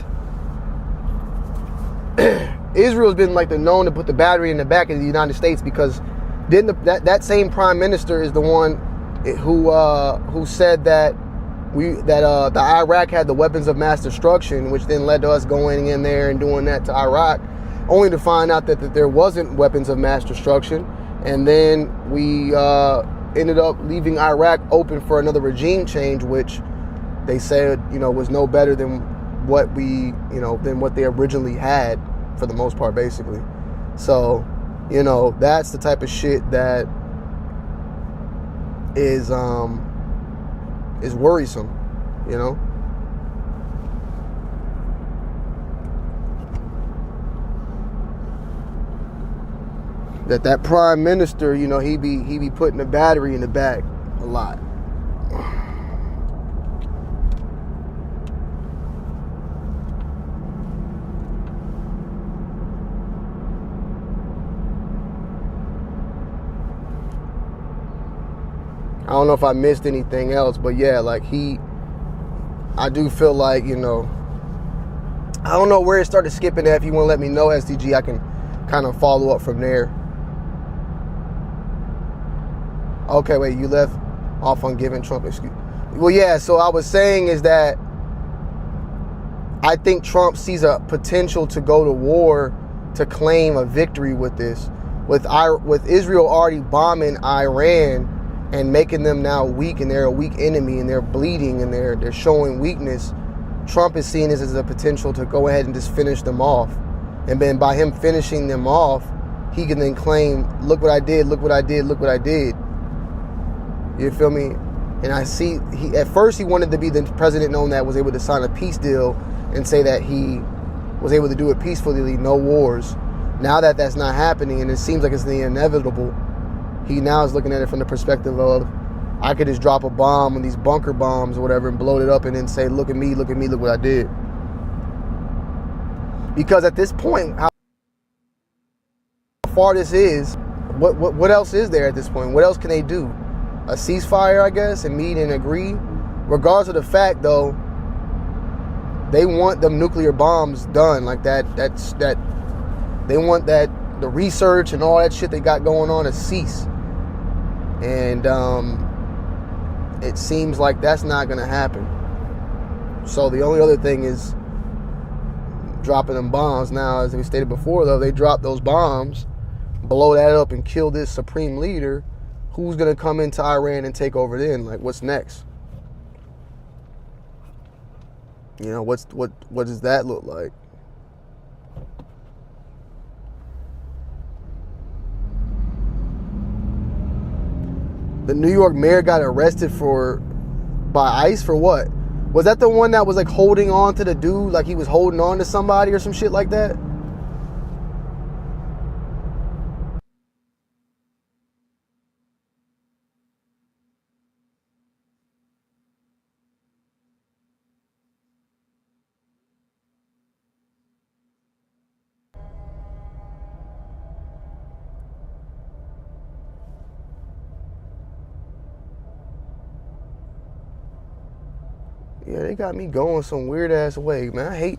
Israel's been like the known to put the battery in the back of the United States, because didn't that same prime minister is the one who said that the Iraq had the weapons of mass destruction, which then led to us going in there and doing that to Iraq, only to find out that there wasn't weapons of mass destruction, and then we ended up leaving Iraq open for another regime change, which they said was no better than what they originally had, for the most part, basically. So that's the type of shit that is worrisome, that prime minister, he be putting the battery in the back a lot. I don't know if I missed anything else, but yeah, I do feel like, I don't know where it started skipping at. If you want to let me know, SDG, I can kind of follow up from there. Okay, wait, you left off on giving Trump excuse. Well, yeah, so I was saying is that I think Trump sees a potential to go to war to claim a victory with this. With Israel already bombing Iran and making them now weak, and they're a weak enemy, and they're bleeding, and they're showing weakness, Trump is seeing this as a potential to go ahead and just finish them off. And then by him finishing them off, he can then claim, look what I did, look what I did, look what I did. You feel me? And I see, at first he wanted to be the president known that was able to sign a peace deal and say that he was able to do it peacefully, no wars. Now that that's not happening, and it seems like it's the inevitable, he now is looking at it from the perspective of, I could just drop a bomb on these bunker bombs or whatever and blow it up and then say, look at me, look what I did. Because at this point, how far this is, what else is there at this point? What else can they do? A ceasefire, I guess, and meet and agree? Regardless of the fact, though, they want them nuclear bombs done. Like that they want that, the research and all that shit they got going on to cease. And it seems like that's not going to happen. So the only other thing is dropping them bombs. Now, as we stated before, though, they drop those bombs, blow that up, and kill this supreme leader. Who's going to come into Iran and take over then? Like, what's next? What does that look like? The New York mayor got arrested by ICE for what? Was that the one that was like holding on to the dude, like he was holding on to somebody or some shit like that? Yeah, they got me going some weird ass way, man. I hate.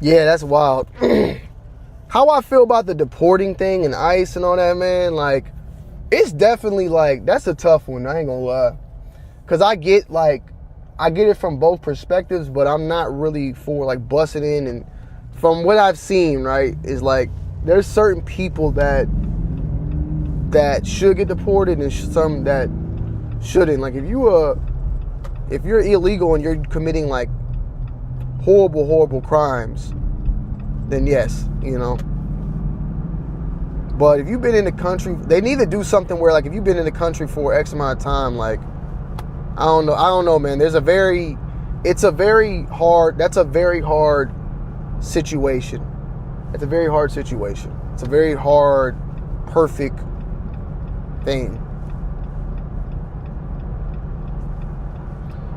Yeah, that's wild. How I feel about the deporting thing and ICE and all that, man, like, it's definitely like, that's a tough one, I ain't gonna lie. Cause I get it from both perspectives, but I'm not really for like busting in. And from what I've seen, right, is like, there's certain people that should get deported and some that shouldn't. Like if you're illegal and you're committing like horrible crimes, then yes, you know. But if you've been in the country, they need to do something where like if you've been in the country for X amount of time, like I don't know, man. That's a very hard situation. It's a very hard situation. It's a very hard, perfect thing.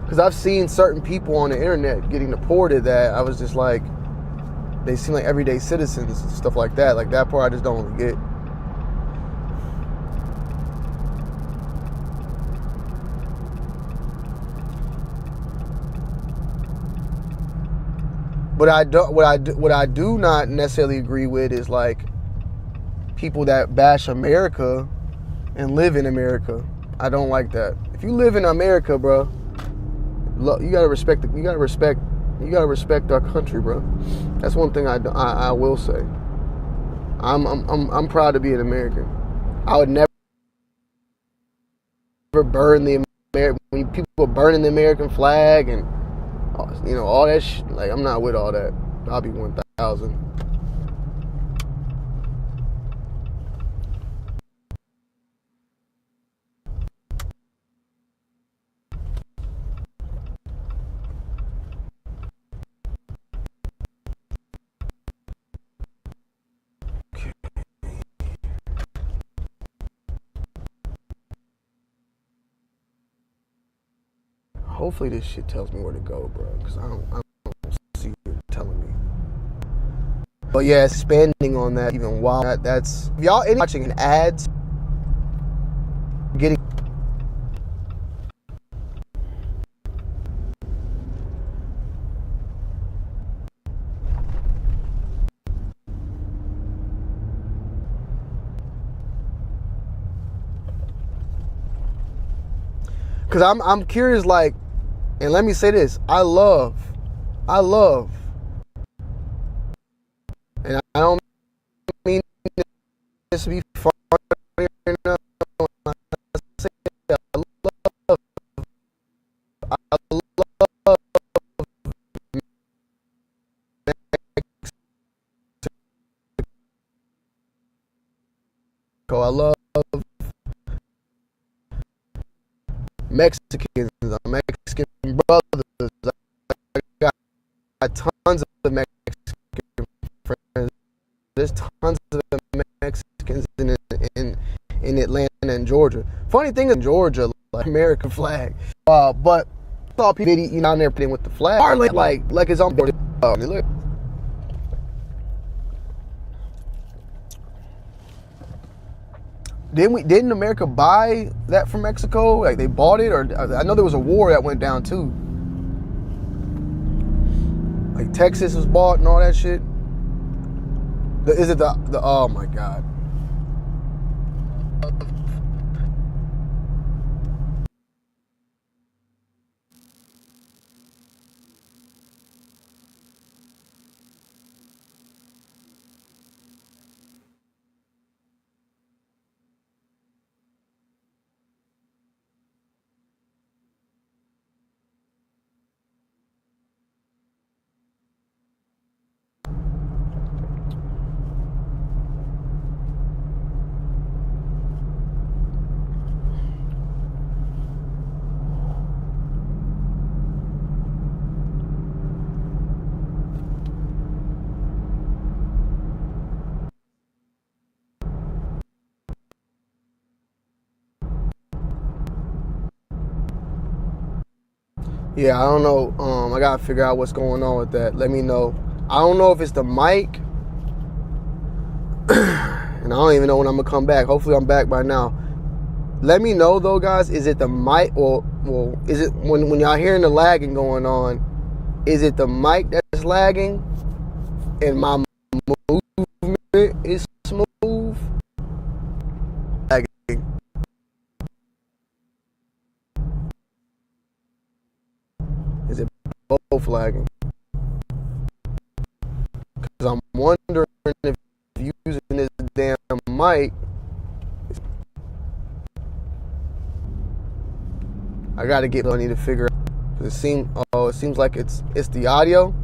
Because I've seen certain people on the internet getting deported that I was just like, they seem like everyday citizens and stuff like that. Like that part I just don't really get. But what I do not necessarily agree with is like people that bash America and live in America. I don't like that. If you live in America, bro, you gotta respect our country, bro. That's one thing I will say. I'm proud to be an American. I would never burn the American. When people are burning the American flag and all that shit, like I'm not with all that. I'll be 1,000. Hopefully this shit tells me where to go, bro, because I don't see it telling me. But yeah, expanding on that even while that's if y'all watching ads, getting because I'm curious, like, and let me say this, I love, and I don't mean this to be funny or no, I say I love Mexico. I love Mexicans, Mexican brothers. I got tons of Mexican friends. There's tons of Mexicans in Atlanta and Georgia. Funny thing is, in Georgia, like American flag. But I saw people down there putting with the flag, like it's on. Look. Didn't America buy that from Mexico? Like they bought it, or I know there was a war that went down too. Like Texas was bought and all that shit. Is it the oh my God. Yeah, I don't know. I gotta figure out what's going on with that. Let me know. I don't know if it's the mic, and I don't even know when I'm gonna come back. Hopefully, I'm back by now. Let me know though, guys. Is it the mic, or well, is it when y'all hearing the lagging going on? Is it the mic that's lagging, and my movement is smooth? Lagging. Is it both lagging? Because I'm wondering if using this damn mic, I gotta get. I need to figure out. It seems like it's the audio.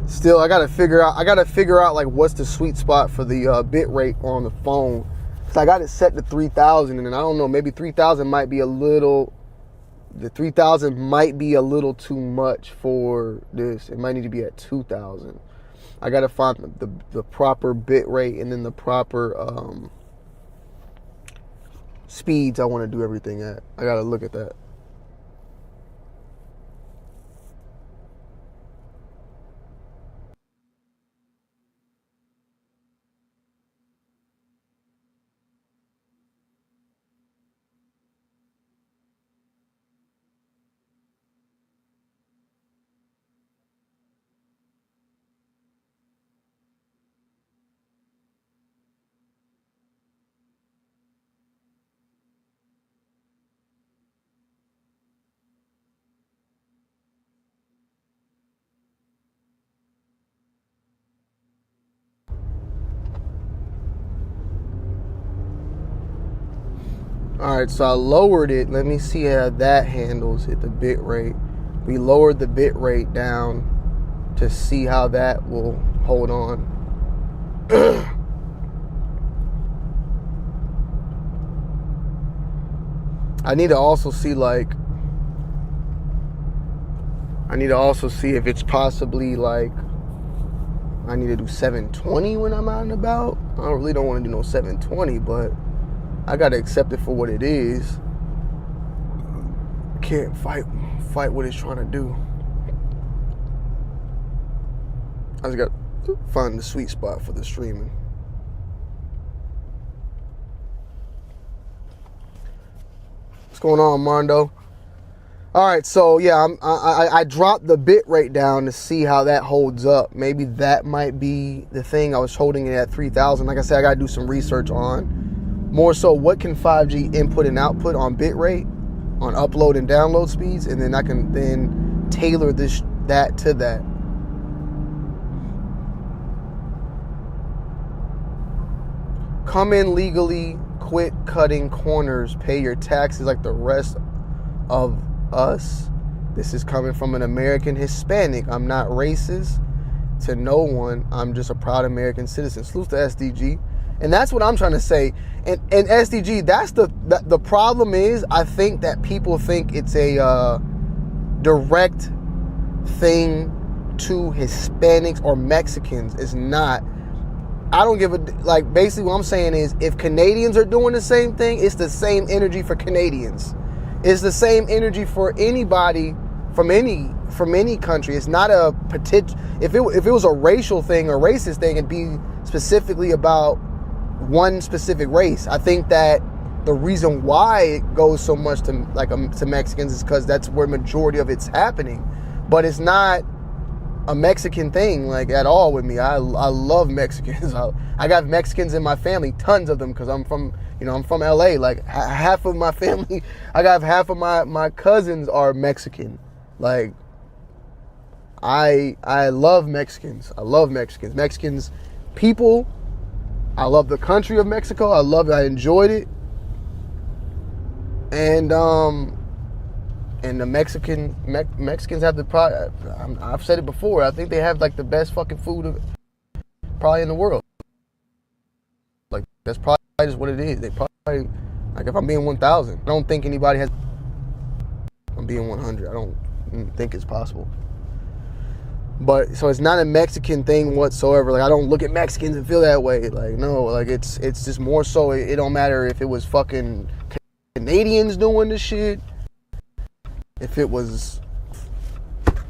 Still, I gotta figure out like what's the sweet spot for the bit rate on the phone. Cause I got it set to 3,000, and I don't know, maybe 3,000 might be a little. The 3,000 might be a little too much for this. It might need to be at 2,000. I gotta find the proper bit rate and then the proper speeds I want to do everything at. I gotta look at that. Alright, so I lowered it. Let me see how that handles it, the bit rate. We lowered the bit rate down to see how that will hold on. I need to also see if it's possibly like I need to do 720 when I'm out and about. I really don't want to do no 720, but I gotta accept it for what it is. Can't fight what it's trying to do. I just gotta find the sweet spot for the streaming. What's going on, Mondo? All right, so yeah, I dropped the bit rate down to see how that holds up. Maybe that might be the thing. I was holding it at 3,000. Like I said, I gotta do some research on. More so, what can 5G input and output on bit rate, on upload and download speeds, and then I can then tailor that to that. Come in legally, quit cutting corners, pay your taxes like the rest of us. This is coming from an American Hispanic. I'm not racist to no one. I'm just a proud American citizen. Salute to SDG. And that's what I'm trying to say. And SDG, that's the problem is, I think that people think it's a direct thing to Hispanics or Mexicans. It's not. I don't give a, like, basically what I'm saying is, if Canadians are doing the same thing, it's the same energy for Canadians. It's the same energy for anybody from any country. It's not a potential. If it was a racial thing or racist thing, it'd be specifically about one specific race. I think that the reason why it goes so much to Mexicans is because that's where majority of it's happening. But it's not a Mexican thing like at all with me. I love Mexicans. I got Mexicans in my family, tons of them, because I'm from LA. Like half of my family, I got half of my cousins are Mexican. Like I love Mexicans. I love Mexicans. Mexicans people. I love the country of Mexico. I enjoyed it. And the Mexicans have the I've said it before. I think they have like the best fucking food probably in the world. Like that's probably just what it is. They probably, like, if I'm being 1,000, I don't think anybody has. I'm being 100. I don't think it's possible. But so it's not a Mexican thing whatsoever. Like I don't look at Mexicans and feel that way. Like no, like it's just more so. It don't matter if it was fucking Canadians doing this shit, if it was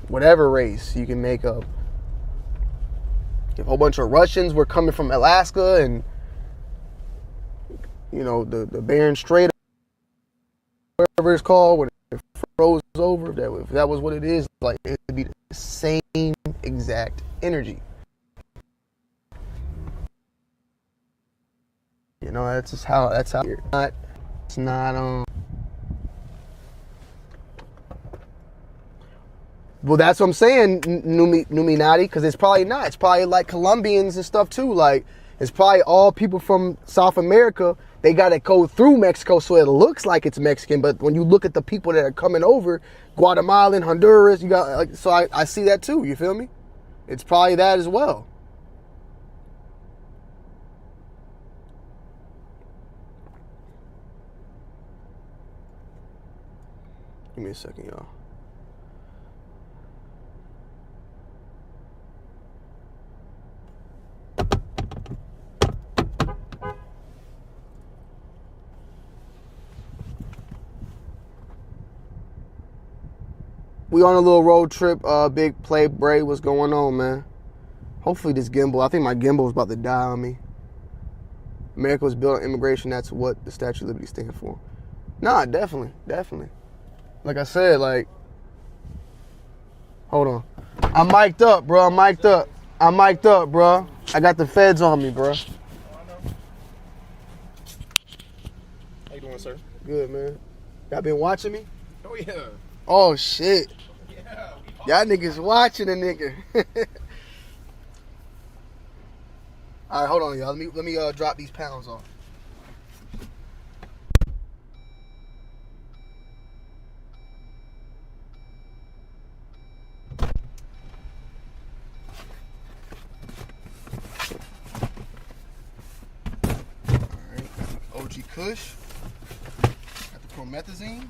whatever race you can make up. If a whole bunch of Russians were coming from Alaska and, you know, the Bering Strait, whatever it's called, when it froze over, if that was what it is, like, it'd be the same exact energy. You know, that's how it's not well, that's what I'm saying, Numinati, because it's probably not. It's probably like Colombians and stuff too. Like, it's probably all people from South America. They got to go through Mexico, so it looks like it's Mexican. But when you look at the people that are coming over, Guatemalan, Honduras, you got, like, so I see that too. You feel me? It's probably that as well. Give me a second, y'all. We on a little road trip, big play, Bray. What's going on, man? Hopefully this gimbal, I think my gimbal is about to die on me. America was built on immigration, that's what the Statue of Liberty stands for. Nah, definitely. Like I said, like, hold on. I'm mic'd up, bro, bro. I got the feds on me, bro. How you doing, sir? Good, man. Y'all been watching me? Oh, yeah. Oh, shit. Yeah. Y'all niggas watching a nigga. All right, hold on, y'all. Let me drop these pounds off. All right, OG Kush. Got the promethazine.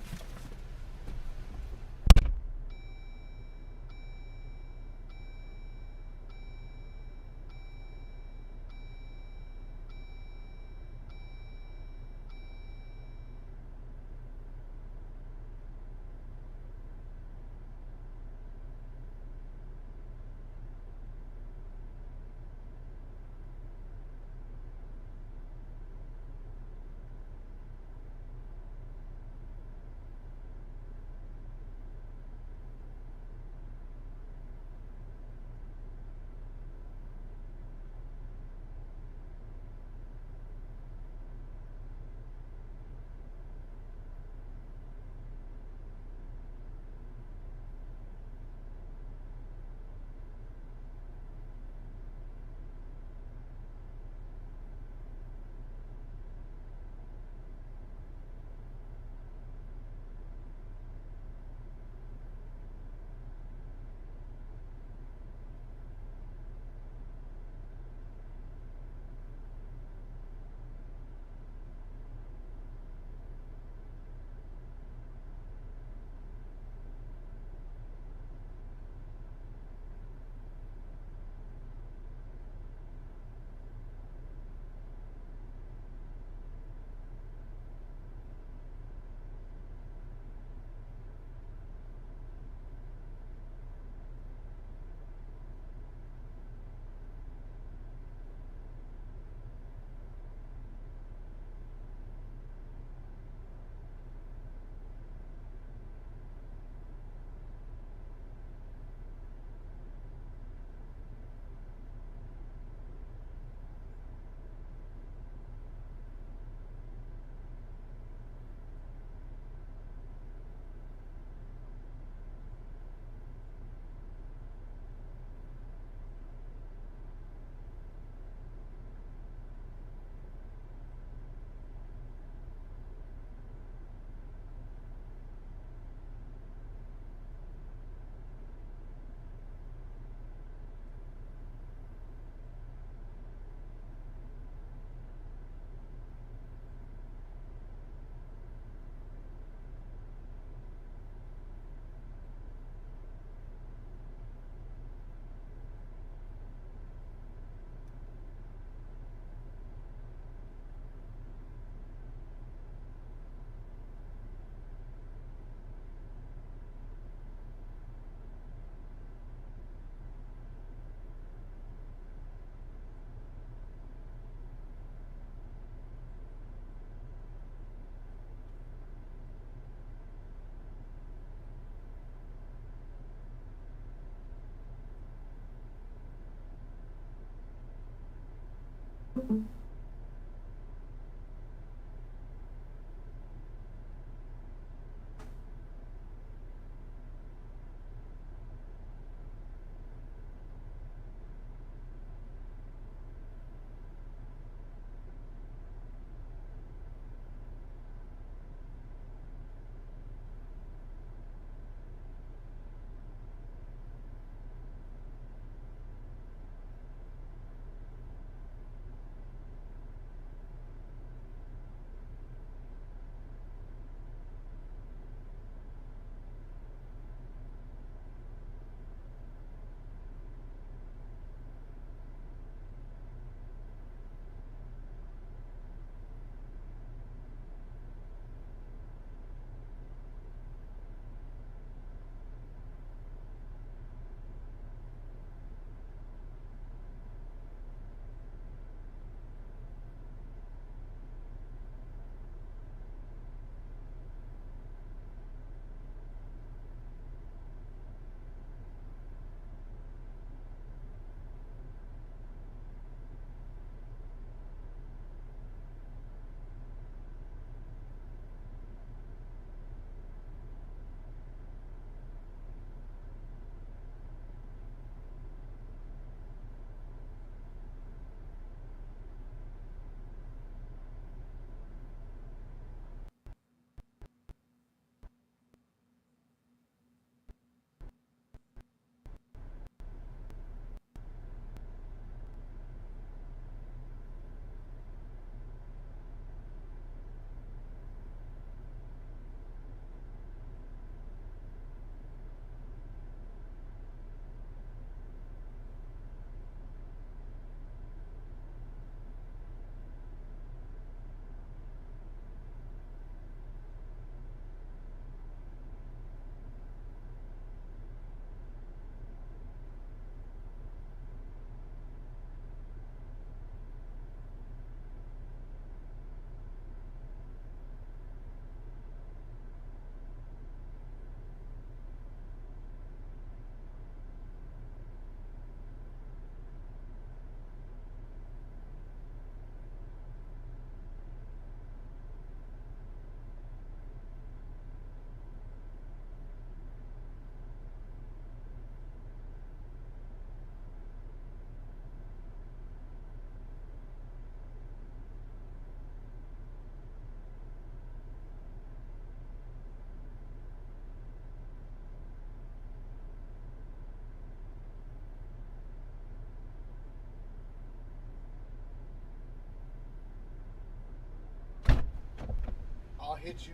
I'll hit you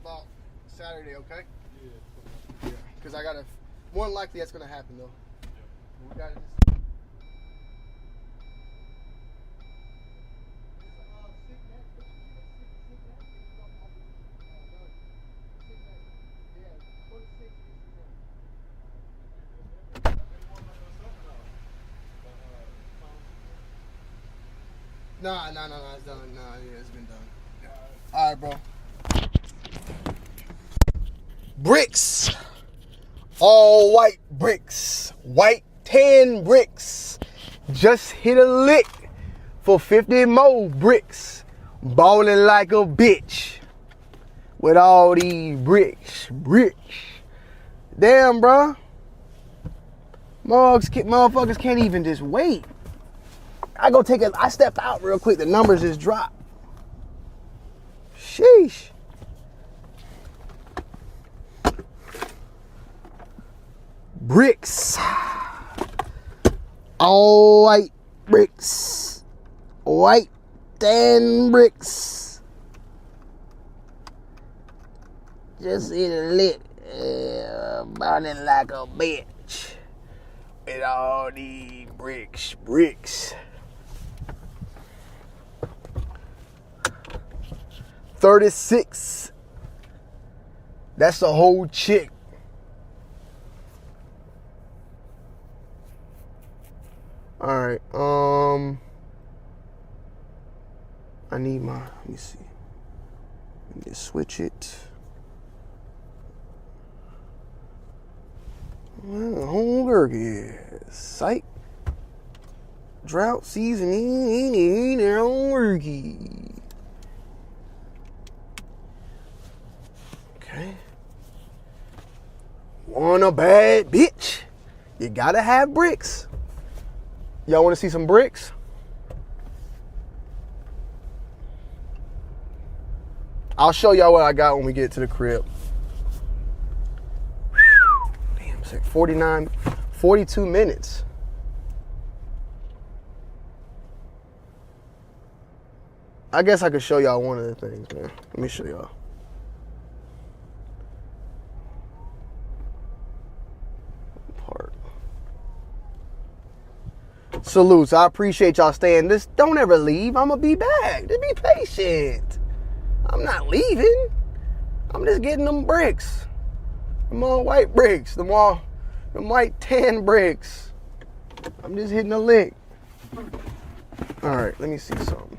about Saturday, okay? Yeah. Because I gotta. More than likely, that's gonna happen though. Yeah. We gotta just. Nah, it's done. Nah, yeah, it's been done. Yeah. All right, bro. Bricks. All white bricks. White tan bricks. Just hit a lick for 50 more bricks. Balling like a bitch. With all these bricks. Damn, bro. Motherfuckers can't even just wait. I stepped out real quick. The numbers just dropped. Sheesh. Bricks. All white bricks. White tan bricks. Just hit a lick. Burning like a bitch. With all these bricks. 36. That's the whole chick. All right. I need my. Let me see. Let me just switch it. Well, homegirl, yeah. Psych. Drought season ain't worky. Okay. Want a bad bitch? You gotta have bricks. Y'all want to see some bricks? I'll show y'all what I got when we get to the crib. Damn, it's like 42 minutes. I guess I could show y'all one of the things, man. Let me show y'all. Part. Salutes. I appreciate y'all staying. This don't ever leave. I'ma be back. Just be patient. I'm not leaving. I'm just getting them bricks. Them all white bricks. Them white tan bricks. I'm just hitting a lick. All right, let me see something.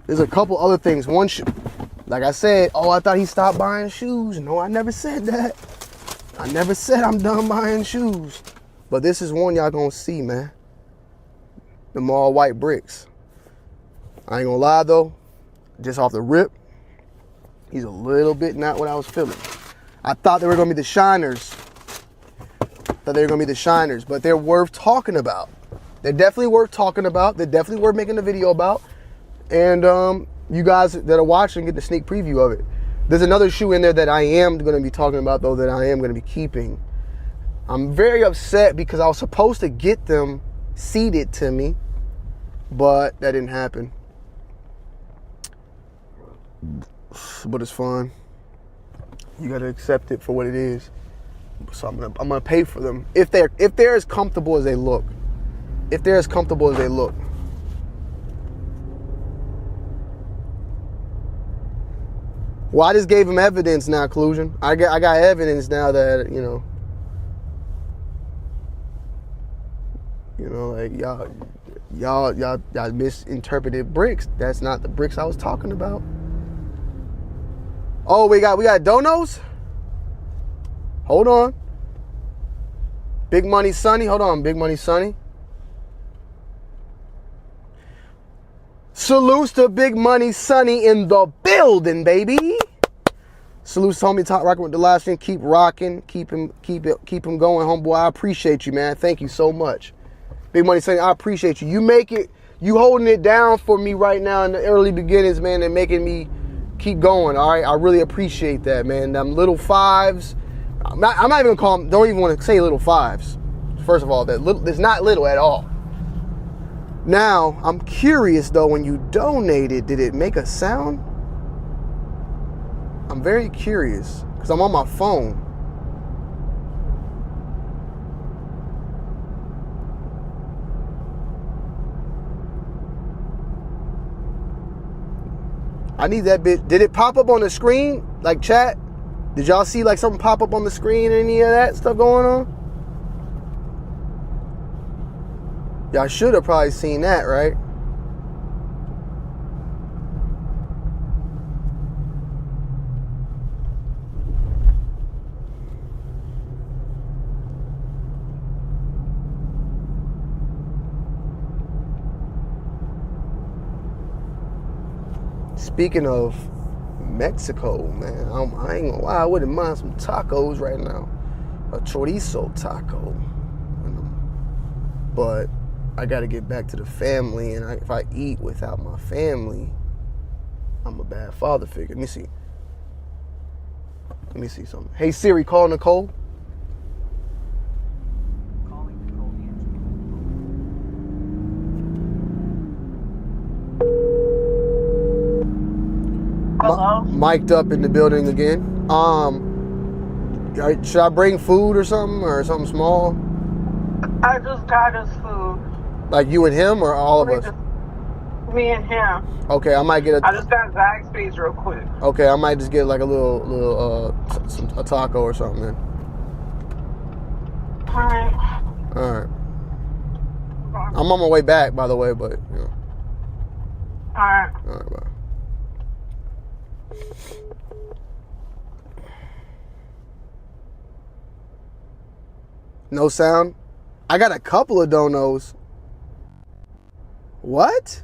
There's a couple other things. One, like I said, oh, I thought he stopped buying shoes. No, I never said that. I never said I'm done buying shoes. But this is one y'all gonna see, man. Them all white bricks. I ain't gonna lie though, just off the rip, he's a little bit not what I was feeling. I thought they were gonna be the shiners. But they're worth talking about. They're definitely worth talking about. They're definitely worth making a video about. And you guys that are watching get the sneak preview of it. There's another shoe in there that I am going to be talking about, though, that I am going to be keeping. I'm very upset because I was supposed to get them seeded to me, but that didn't happen. But it's fine. You got to accept it for what it is. So I'm gonna pay for them if they're as comfortable as they look. If they're as comfortable as they look. Well, I just gave him evidence now, Collusion. I got evidence now that, you know, like y'all misinterpreted bricks. That's not the bricks I was talking about. Oh, we got donos? Hold on. Big Money Sonny. Hold on, Big Money Sonny. Salutes to Big Money Sonny in the building, baby. Salutes to homie Top rocking with the live stream. Keep rocking. Keep him going, homeboy. I appreciate you, man. Thank you so much. Big Money Sonny, I appreciate you. You holding it down for me right now in the early beginnings, man, and making me keep going, all right? I really appreciate that, man. Them little fives. I'm not even gonna call them, don't even want to say little fives. First of all, it's not little at all. Now, I'm curious though, when you donated, did it make a sound? I'm very curious because I'm on my phone. I need that bit. Did it pop up on the screen? Like chat? Did y'all see like something pop up on the screen? Any of that stuff going on? Y'all should have probably seen that, right? Speaking of Mexico, man, I ain't gonna lie, I wouldn't mind some tacos right now. A chorizo taco. But I gotta get back to the family, and if I eat without my family, I'm a bad father figure. Let me see something. Hey Siri, call Nicole. Hello? Mic'd up in the building again. Should I bring food or something small? I just got us food. Like you and him or all of us? Me and him. Okay, I might get I just got Zaxby's real quick. Okay, I might just get like a a taco or something then. Alright. Alright. I'm on my way back, by the way, but you know. Alright. Alright, bye. No sound? I got a couple of don't knows. What?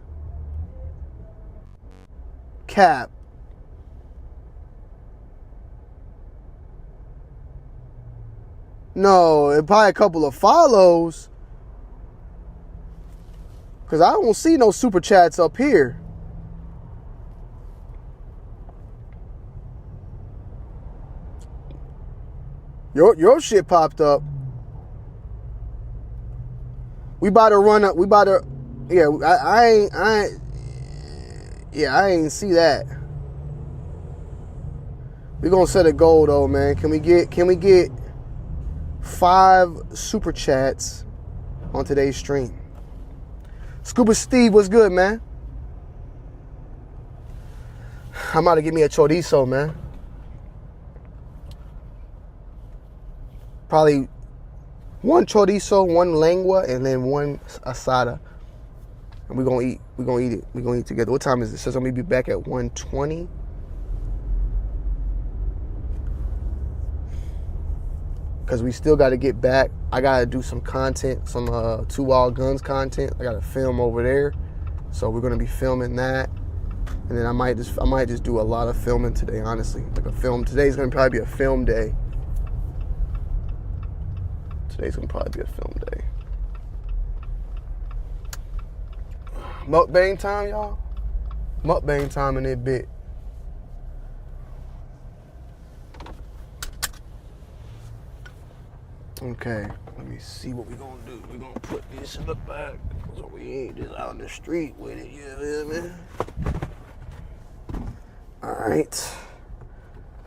Cap. No, it probably a couple of follows. Because I don't see no super chats up here. Your shit popped up. We about to run up. We about to. Yeah, I ain't see that. We gonna set a goal though, man. Can we get 5 super chats on today's stream? Scuba Steve, what's good, man? I'm about to get me a chorizo, man. Probably 1 chorizo, 1 lengua, and then 1 asada. And we're gonna eat. We're gonna eat it. We're gonna eat together. What time is it? It says I'm gonna be back at 1:20. Because we still got to get back. I got to do some content, some Two Wild Guns content. I got to film over there. So we're going to be filming that. And then I might just do a lot of filming today, honestly. Like a film. Today's going to probably be a film day. Today's going to probably be a film day. Mukbang time, y'all. Mukbang time in that bit. Okay, let me see what we're gonna do. We're gonna put this in the back so we ain't just out in the street with it, you feel me? Alright.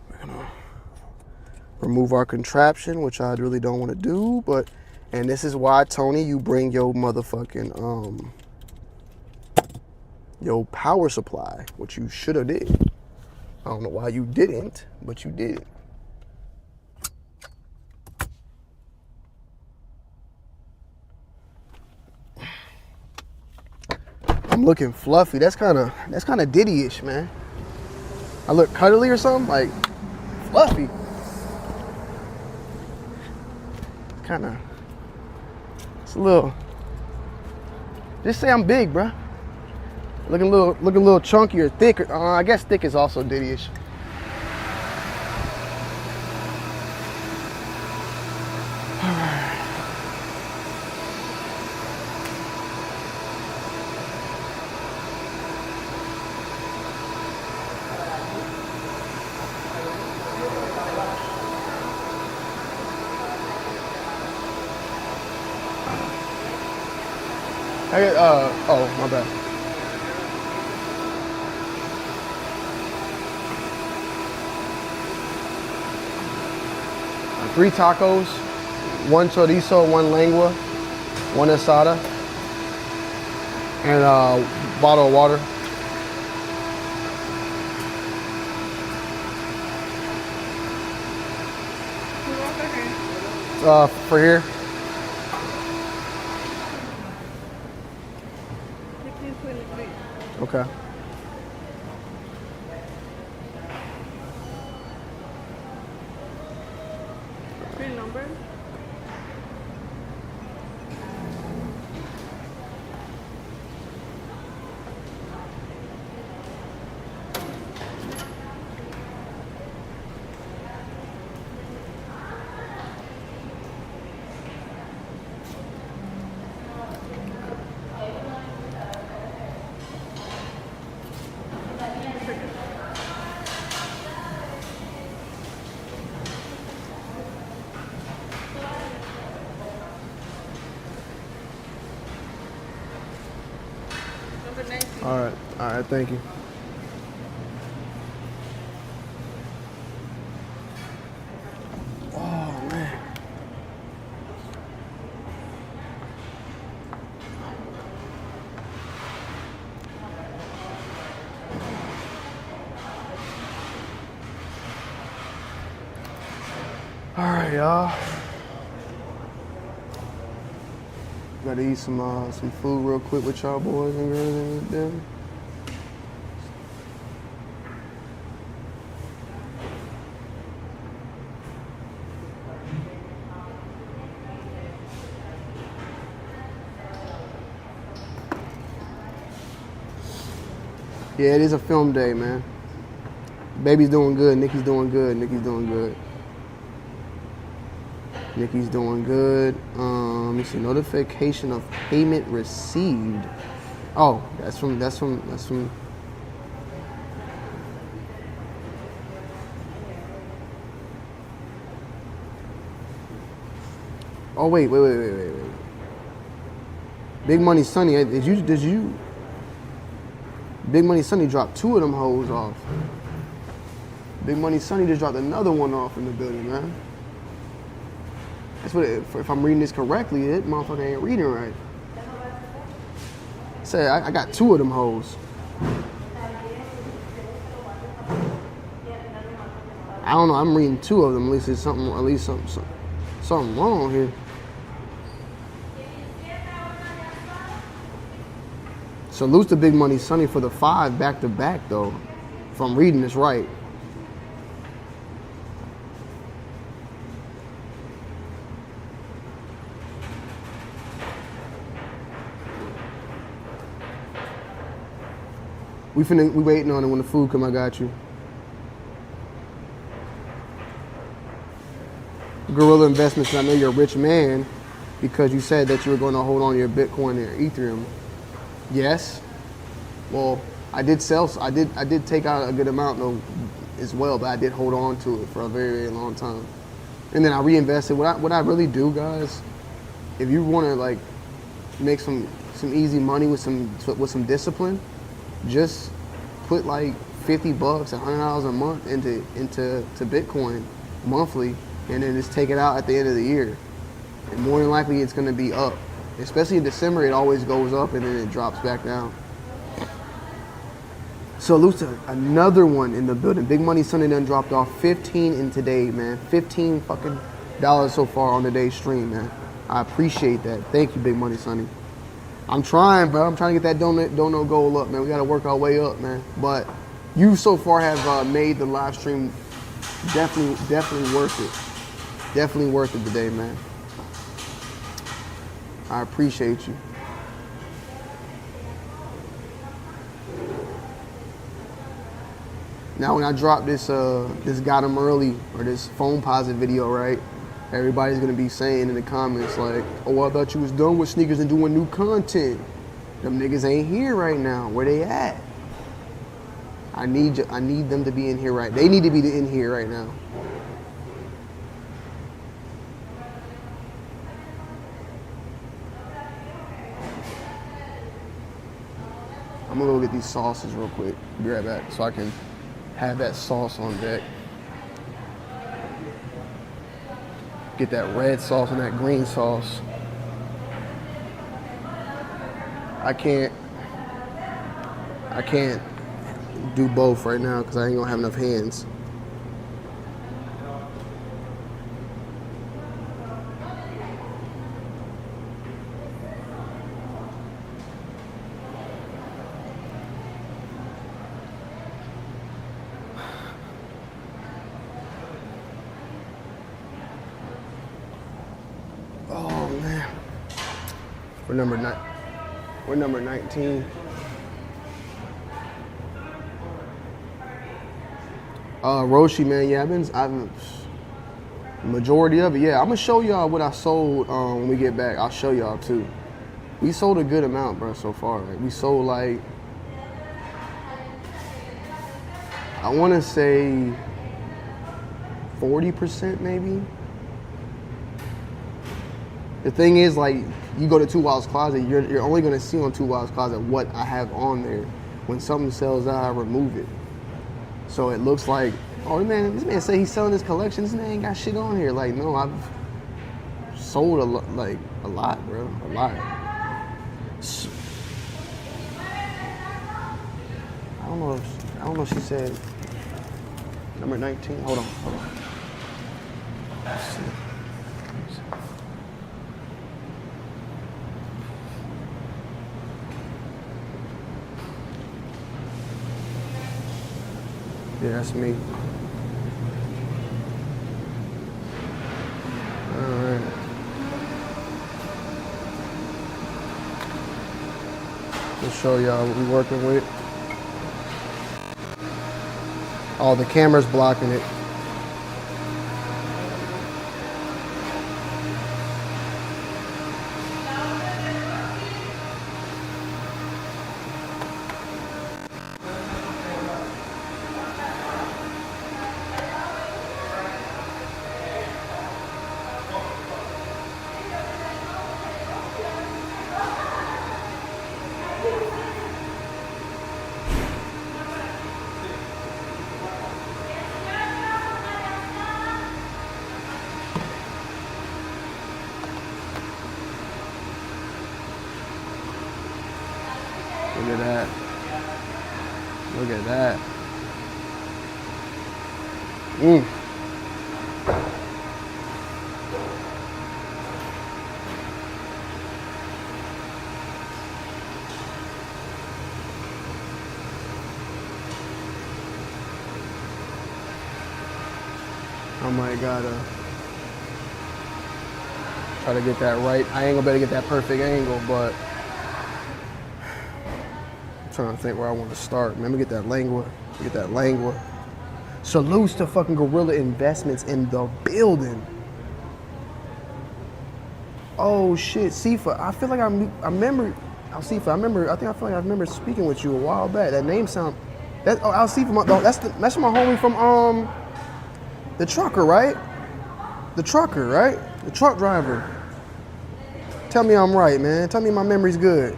We're gonna remove our contraption, which I really don't want to do, but, and this is why, Tony, you bring your motherfucking, your power supply, which you should have did. I don't know why you didn't, but you did. I'm looking fluffy. That's kind of Diddy-ish, man. I look cuddly or something, like fluffy. Kind of. It's a little. Just say I'm big, bruh. Looking a little chunkier, thicker. I guess thick is also Diddy-ish. Oh, my bad. Three tacos, 1 chorizo, 1 lengua, 1 asada, and a bottle of water. For here. Okay. Your number? All right, thank you. Oh, man. All right, y'all. Gotta eat some food real quick with y'all boys and girls and them. Yeah, it is a film day, man. Baby's doing good. Nikki's doing good. Nikki's doing good. Nikki's doing good. Let me see. Notification of payment received. Oh, that's from. Oh wait. Big Money Sonny, did you? Big Money Sonny dropped 2 of them hoes off. Big Money Sonny just dropped another one off in the building, man. That's what. If I'm reading this correctly, it motherfucker ain't reading right. Say I got 2 of them hoes. I don't know. I'm reading 2 of them. At least there's something. At least something wrong here. Salute to Big Money Sonny for the 5 back to back though. If I'm reading this right. We waiting on it. When the food come, I got you. Gorilla Investments, I know you're a rich man because you said that you were going to hold on to your Bitcoin and your Ethereum. Yes. Well, I did take out a good amount though as well, but I did hold on to it for a very, very long time. And then I reinvested. What I really do, guys, if you want to like make some easy money with some discipline, just put like $50, $100 a month into Bitcoin monthly, and then just take it out at the end of the year. And more than likely, it's going to be up. Especially in December, it always goes up and then it drops back down. So Luca, another one in the building. Big Money Sunday done dropped off 15 in today, man. 15 fucking dollars so far on today's stream, man. I appreciate that. Thank you, Big Money Sunday. I'm trying, bro. I'm trying to get that donut goal up, man. We got to work our way up, man. But you so far have made the live stream definitely worth it. Definitely worth it today, man. I appreciate you. Now, when I drop this got 'em early or this phone posit video, right? Everybody's gonna be saying in the comments like, "Oh, I thought you was done with sneakers and doing new content. Them niggas ain't here right now. Where they at?" I need them to be in here right. They need to be in here right now. I'm gonna go get these sauces real quick. Be right back so I can have that sauce on deck. Get that red sauce and that green sauce. I can't do both right now because I ain't gonna have enough hands. We're number 19. Roshi, man, yeah, I've majority of it, yeah. I'm gonna show y'all what I sold when we get back. I'll show y'all too. We sold a good amount, bro, so far. Like, we sold like, I want to say 40% maybe. The thing is, like, you go to 2wild's Closet, you're only gonna see on 2wild's Closet what I have on there. When something sells out, I remove it. So it looks like, oh man, this man say he's selling his collection. This man ain't got shit on here. Like, no, I've sold a lot, bro, a lot. I don't know if she said number 19. Hold on. Let's see. Yeah, that's me. All right. Let's show y'all what we're working with. Oh, the camera's blocking it. Look at that. Look at that. I might gotta try to get that right. I ain't gonna be able to get that perfect angle, but I'm trying to think where I want to start. Man, let me get that lengua. Get that lengua. Salutes to fucking Gorilla Investments in the building. Oh shit, Sifa. I feel like I remember. Al Sifa. I feel like I remember speaking with you a while back. That name sound. That Al Sifa. That's my homie from the trucker, right? The trucker, right? The truck driver. Tell me I'm right, man. Tell me my memory's good.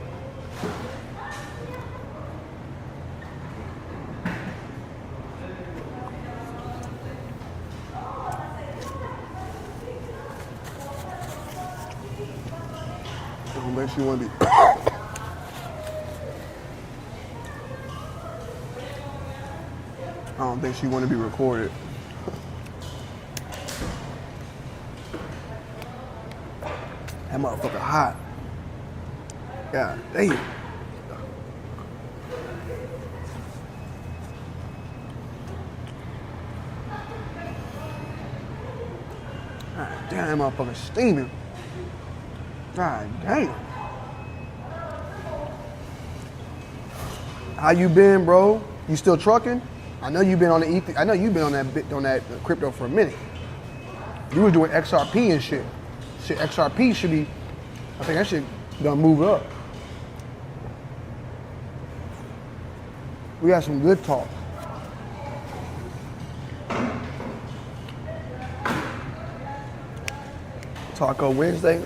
I don't think she want to be. I don't think she want to be recorded. That motherfucker hot. God damn. God damn, that motherfucker steaming. God damn. How you been, bro? You still trucking? I know you've been on the I know you've been on that crypto for a minute. You was doing XRP and shit. Shit, XRP should be, I think that shit done move up. We got some good talk. Taco Wednesday.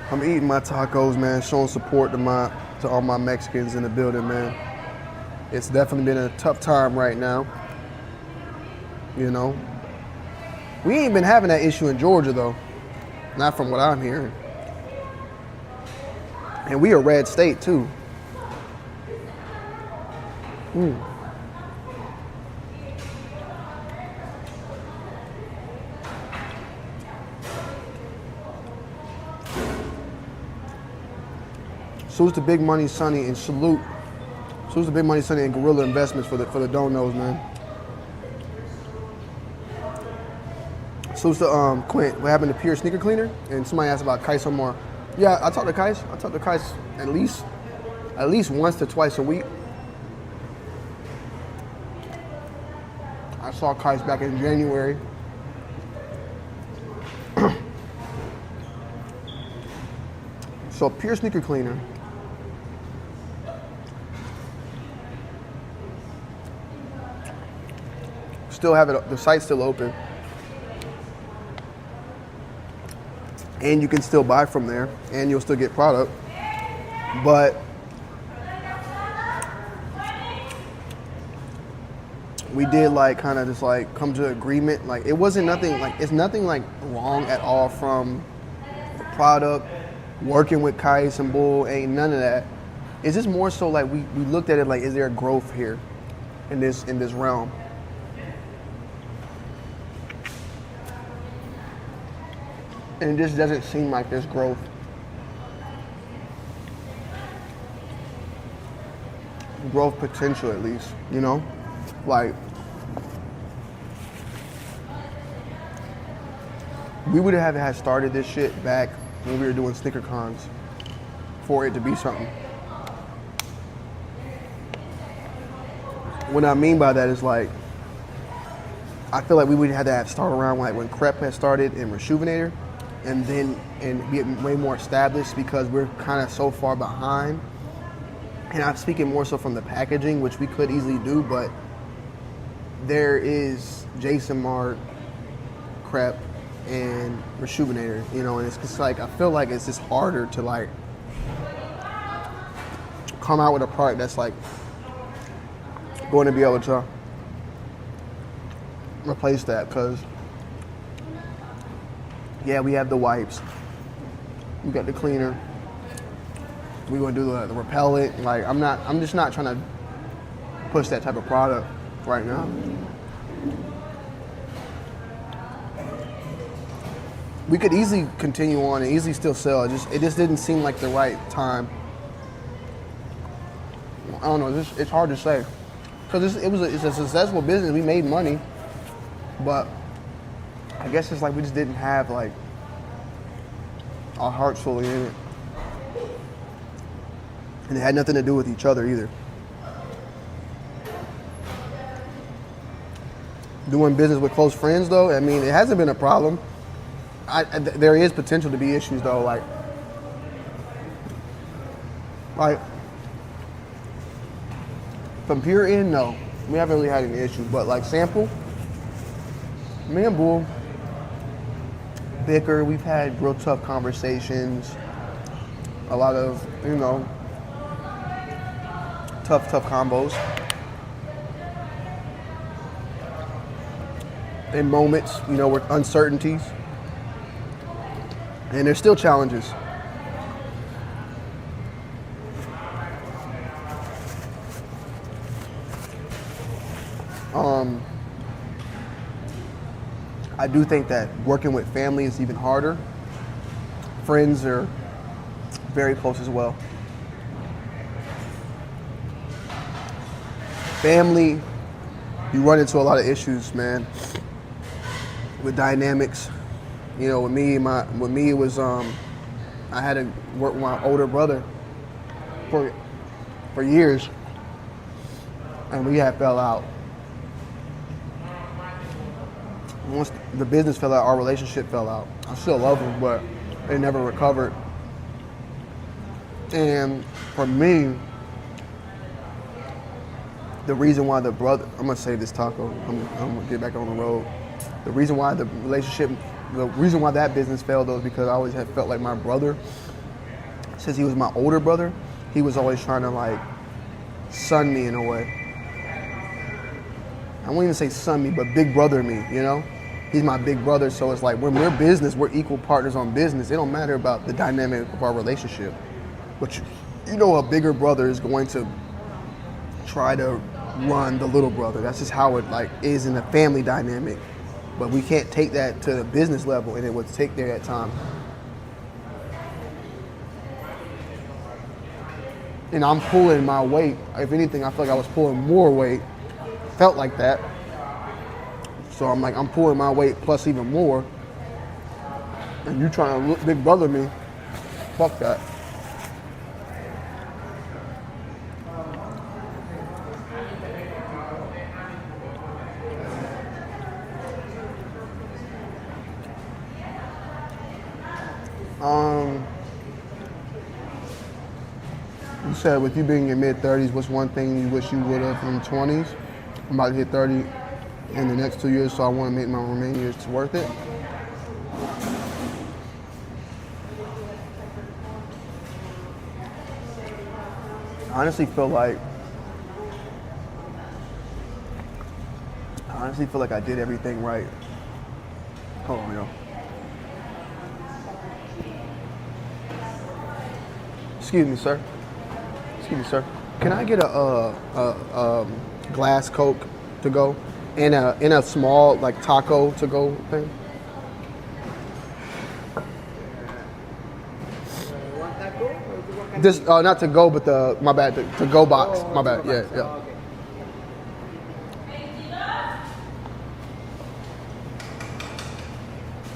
I'm eating my tacos, man, showing support to all my Mexicans in the building, man. It's definitely been a tough time right now. You know, we ain't been having that issue in Georgia though, not from what I'm hearing. And we a red state too. Salute to Big Money Sonny and salute to Big Money Sonny and Gorilla Investments for the don't knows, man. Salute to Quint. What happened to Pure Sneaker Cleaner? And somebody asked about Kais Omar. Yeah, I talk to Kais. I talk to Kais at least once to twice a week. I saw Kais back in January. So Pure Sneaker Cleaner. Still have it. The site's still open. And you can still buy from there, and you'll still get product. But we did like kind of just like come to agreement. Like it wasn't nothing like it's nothing like wrong at all from the product. Working with Kais and Bull ain't none of that. It's just more so like we looked at it like, is there a growth here in this realm? And it just doesn't seem like there's growth. Growth potential, at least, you know? Like, we would have had started this shit back when we were doing sneaker cons for it to be something. what I mean by that is like, I feel like we would have to have start around like when Crep had started in Rejuvenator, and then get way more established because we're kind of so far behind. And I'm speaking more so from the packaging, which we could easily do, but there is Jason Mart, Crep, and Rejuvenator, you know, and it's just like, I feel like it's just harder to like come out with a product that's like going to be able to replace that, because yeah, we have the wipes, we got the cleaner, we're gonna do the repellent. Like I'm just not trying to push that type of product right now. We could easily continue on and easily still sell. It just didn't seem like the right time. I don't know. It's hard to say because it's a successful business. We made money, but I guess it's like we just didn't have like our hearts fully in it, and it had nothing to do with each other either. Doing business with close friends, though, I mean, it hasn't been a problem. There is potential to be issues, though, like from pure end, no, we haven't really had any issues. But like sample, me and Bull bicker. We've had real tough conversations. A lot of, you know, tough combos. In moments, you know, with uncertainties. And there's still challenges. I do think that working with family is even harder. Friends are very close as well. Family, you run into a lot of issues, man, with dynamics. You know, with me it was I had to work with my older brother for years, and we had fell out. Once the business fell out, our relationship fell out. I still love him, but it never recovered. And for me, the reason why I'm gonna save this taco. I'm gonna get back on the road. The reason why that business failed, though, is because I always had felt like my brother, since he was my older brother, he was always trying to like son me in a way. I won't even say son me, but big brother me, you know? He's my big brother, so it's like when we're business, we're equal partners on business. It don't matter about the dynamic of our relationship. But you know, a bigger brother is going to try to run the little brother. That's just how it like is in the family dynamic. But we can't take that to the business level, and it would take there at time. And I'm pulling my weight. If anything, I feel like I was pulling more weight. Felt like that. So I'm like, I'm pulling my weight plus even more. And you trying to look big brother me. Fuck that. You said with you being in your mid-30s, what's one thing you wish you would have in your 20s? I'm about to hit 30 in the next 2 years, so I want to make my remaining years worth it. I honestly feel like I did everything right. Hold on, yo. Excuse me, sir. Can I get a glass Coke to go and a small like taco to go thing? Want taco or do you want This not to go, but the to go box. My bad. Yeah. Okay.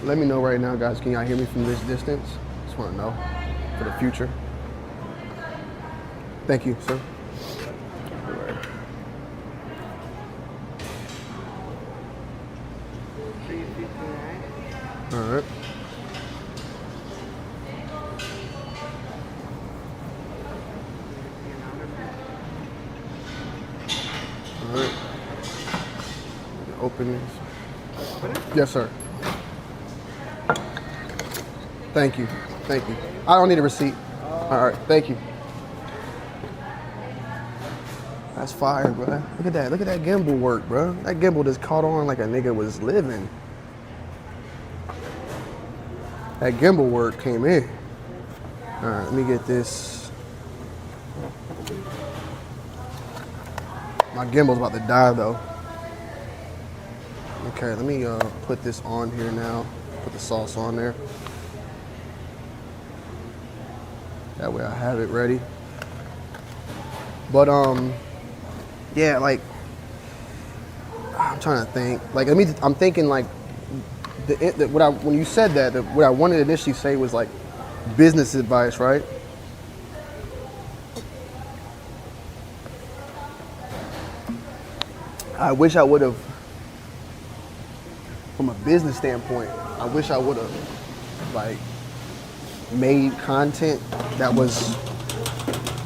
Let me know right now, guys. Can y'all hear me from this distance? Just want to know for the future. Thank you, sir. $3.59. All right. All right. Open this. Yes, sir. Thank you. Thank you. I don't need a receipt. All right. Thank you. That's fire, bro. Look at that. Look at that gimbal work, bro. That gimbal just caught on like a nigga was living. That gimbal work came in. All right, let me get this. My gimbal's about to die, though. Okay, let me put this on here now. Put the sauce on there. That way I have it ready. But yeah, like I'm trying to think. Like I'm thinking like when you said that, what I wanted to initially say was like business advice, right? I wish I would have, from a business standpoint, I wish I would have like made content that was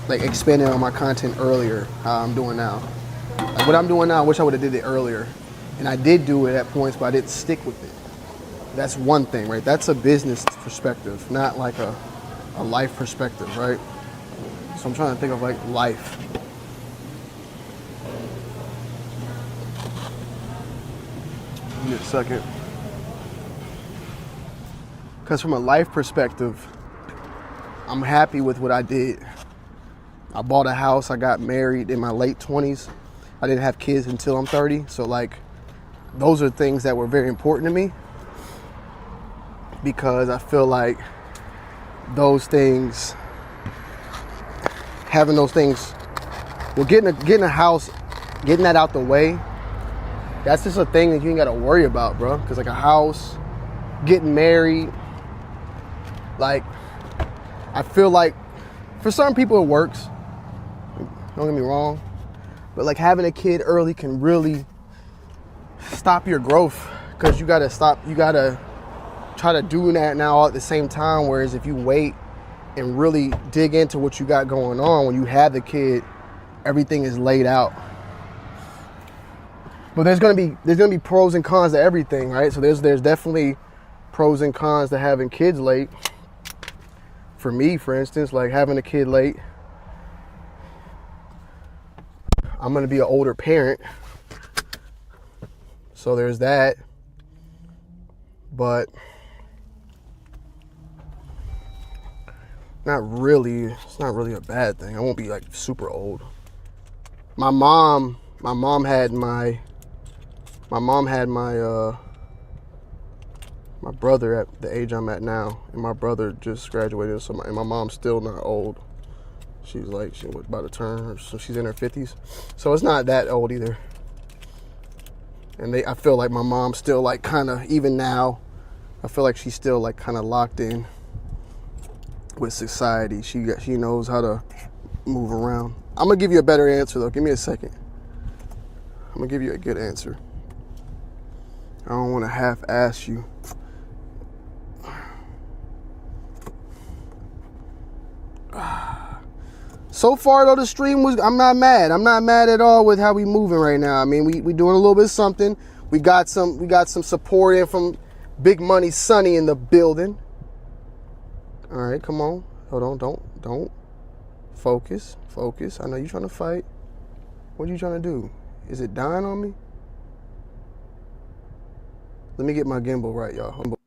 like expanding on my content earlier, how I'm doing now. Like what I'm doing now, I wish I would have did it earlier. And I did do it at points, but I didn't stick with it. That's one thing, right? That's a business perspective, not like a life perspective, right? So I'm trying to think of like life. Give me a second. Because from a life perspective, I'm happy with what I did. I bought a house, I got married in my late 20s. I didn't have kids until I'm 30. So like, those are things that were very important to me, because I feel like those things, having those things, well, getting a house, getting that out the way, that's just a thing that you ain't gotta worry about, bro. Cause like a house, getting married, like, I feel like for some people it works. Don't get me wrong. But like having a kid early can really stop your growth, because you gotta try to do that now all at the same time. Whereas if you wait and really dig into what you got going on, when you have the kid, everything is laid out. But there's gonna be pros and cons to everything, right? So there's definitely pros and cons to having kids late. For me, for instance, like having a kid late, I'm gonna be an older parent, so there's that. But it's not really a bad thing. I won't be like super old. My mom had my brother at the age I'm at now, and my brother just graduated, and my mom's still not old. She's about to turn, so she's in her 50s. So it's not that old either. And I feel like my mom's still like kind of, even now, I feel like she's still like kind of locked in with society. She knows how to move around. I'm gonna give you a better answer though. Give me a second. I'm gonna give you a good answer. I don't want to half-ass you. So far though, the stream I'm not mad. I'm not mad at all with how we moving right now. I mean, we doing a little bit of something. We got some support in from Big Money Sonny in the building. All right, come on. Hold on, don't. Focus. I know you're trying to fight. What are you trying to do? Is it dying on me? Let me get my gimbal right, y'all.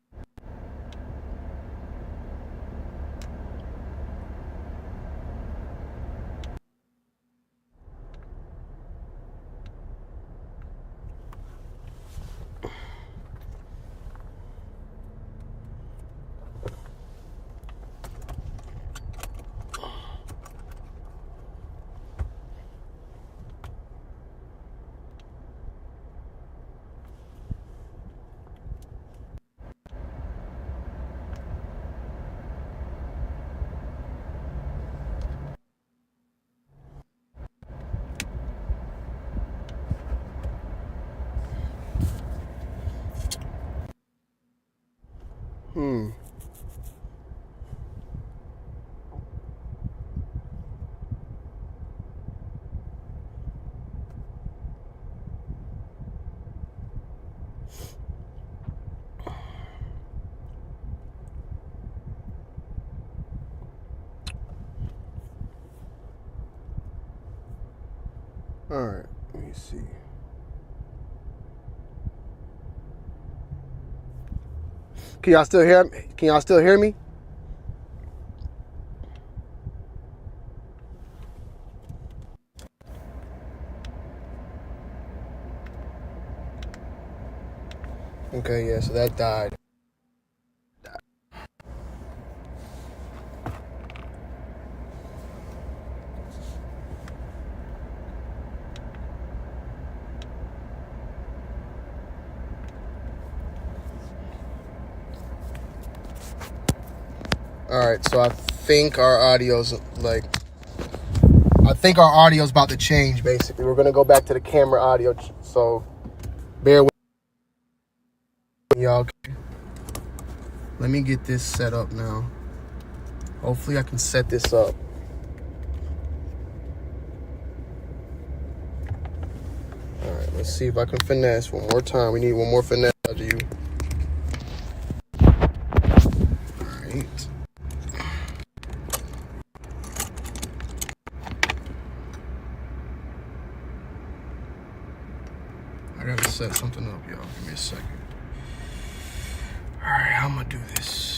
All right, let me see. Can y'all still hear me? Can y'all still hear me? Okay, yeah, so that died. All right, so I think our audio's about to change, basically. We're going to go back to the camera audio, so bear with me, y'all. Let me get this set up now. Hopefully I can set this up. All right, let's see if I can finesse one more time. We need one more finesse out of you. All right. I gotta set something up, y'all. Give me a second. All right, how am I gonna do this?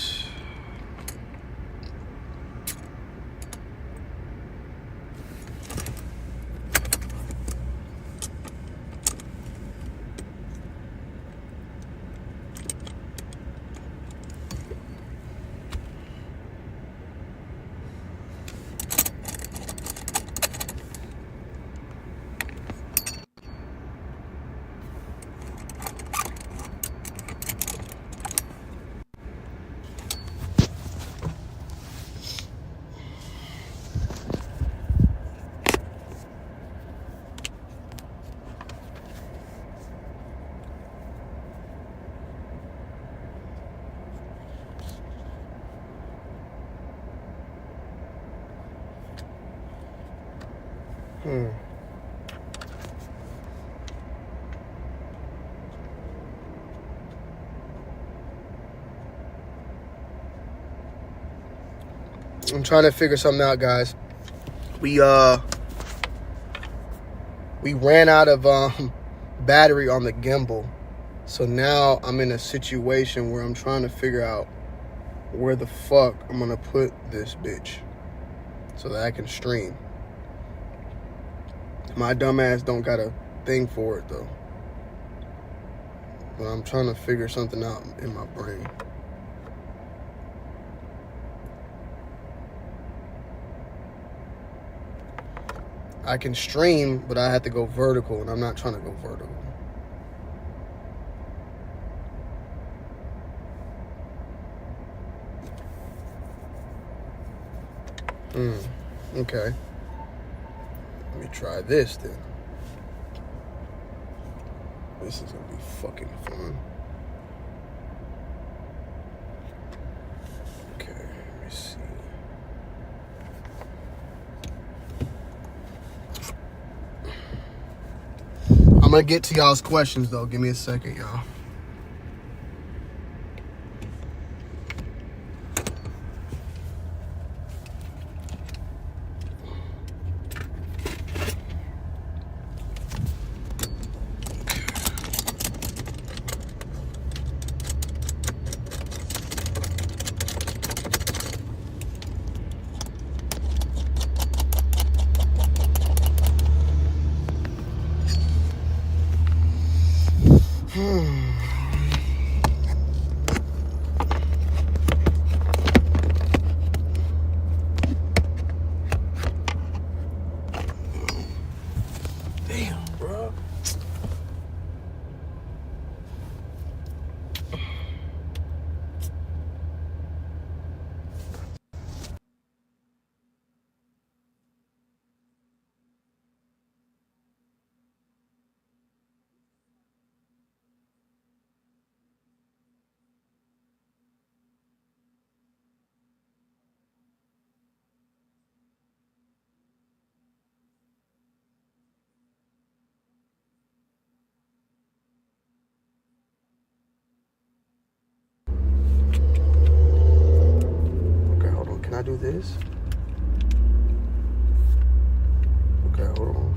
I'm trying to figure something out, guys. We ran out of battery on the gimbal. So now I'm in a situation where I'm trying to figure out where the fuck I'm gonna put this bitch so that I can stream. My dumb ass don't got a thing for it though. But I'm trying to figure something out in my brain. I can stream, but I have to go vertical, and I'm not trying to go vertical. Okay. Let me try this then. This is gonna be fucking fun. Okay, let me see. I'm gonna get to y'all's questions though. Give me a second, y'all. this. Okay, hold on.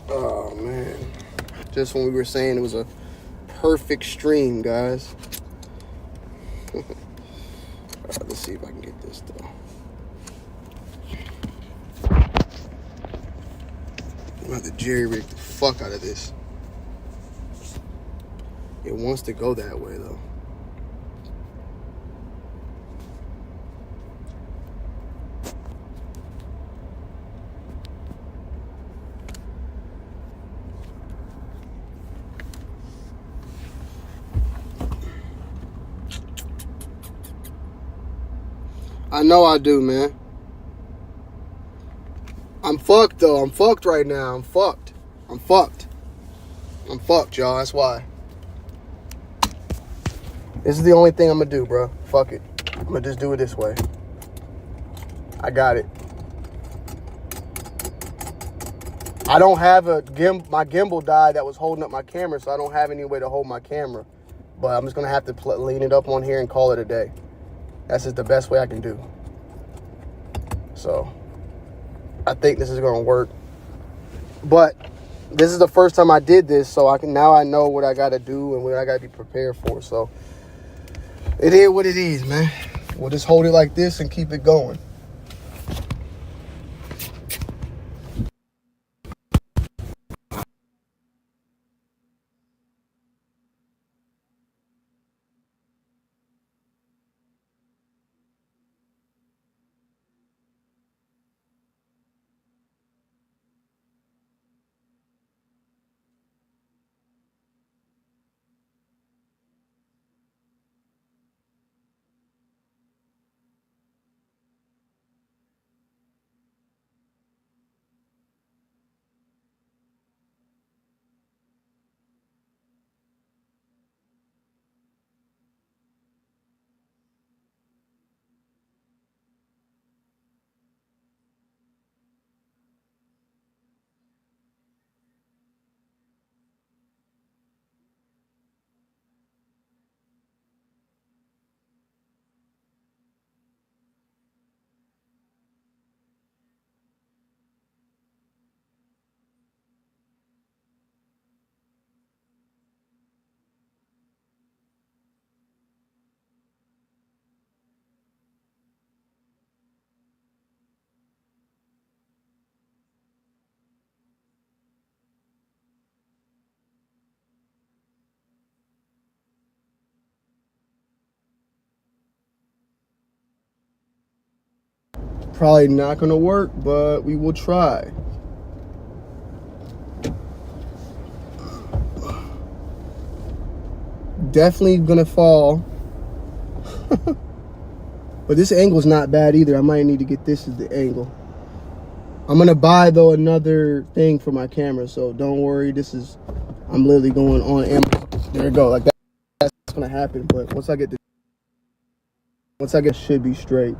Oh man, just when we were saying it was a perfect stream, guys. All right, let's see if I can get this though. I'm gonna have to jerry-rig the fuck out of this. It wants to go that way though. I know I do, man. I'm fucked though. I'm fucked right now. I'm fucked. I'm fucked. I'm fucked, y'all. That's why. This is the only thing I'm gonna do, bro. Fuck it. I'm gonna just do it this way. I got it. I don't have my gimbal died that was holding up my camera, so I don't have any way to hold my camera. But I'm just gonna have to lean it up on here and call it a day. That's just the best way I can do. So, I think this is gonna work. But this is the first time I did this, so now I know what I gotta do and what I gotta be prepared for. So, it is what it is, man. We'll just hold it like this and keep it going. Probably not gonna work, but we will try. Definitely gonna fall. But this angle's not bad either. I might need to get this as the angle. I'm gonna buy though another thing for my camera, so don't worry. I'm literally going on Amazon. There you go, like that. That's gonna happen. But once I get should be straight.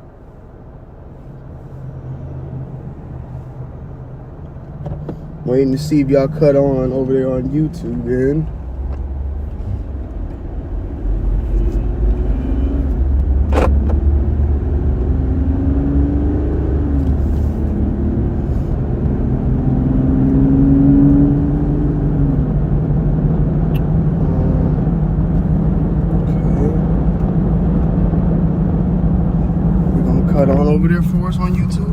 Waiting to see if y'all cut on over there on YouTube, then. We're gonna cut on over there for us on YouTube.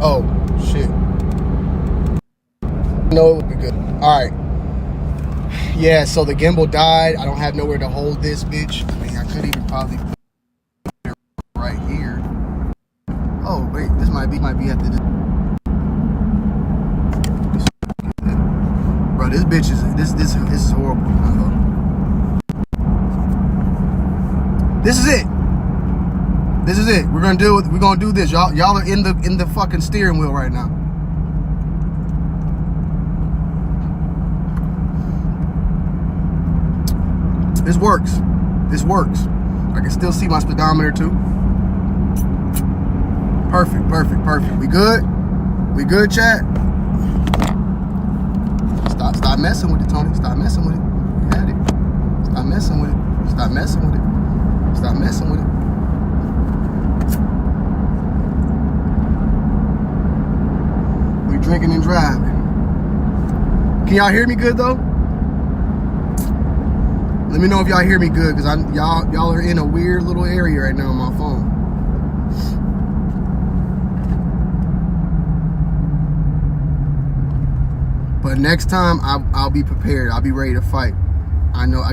Oh, shit. know it would be good. All right. Yeah, so the gimbal died. I don't have nowhere to hold this bitch. I mean, I could even probably put it right here. Oh, wait, this might be at the... Bro, this bitch is... This is horrible. This is it. This is it. We're gonna do this. Y'all are in the fucking steering wheel right now. This works. This works. I can still see my speedometer too. Perfect, perfect, perfect. We good? We good, chat? Stop messing with it, Tony. Stop messing with it. You had it. Stop messing with it. Stop messing with it. Stop messing with it. We drinking and driving. Can y'all hear me good though? Let me know if y'all hear me good, because y'all are in a weird little area right now on my phone. But next time I'll be prepared. I'll be ready to fight. I know I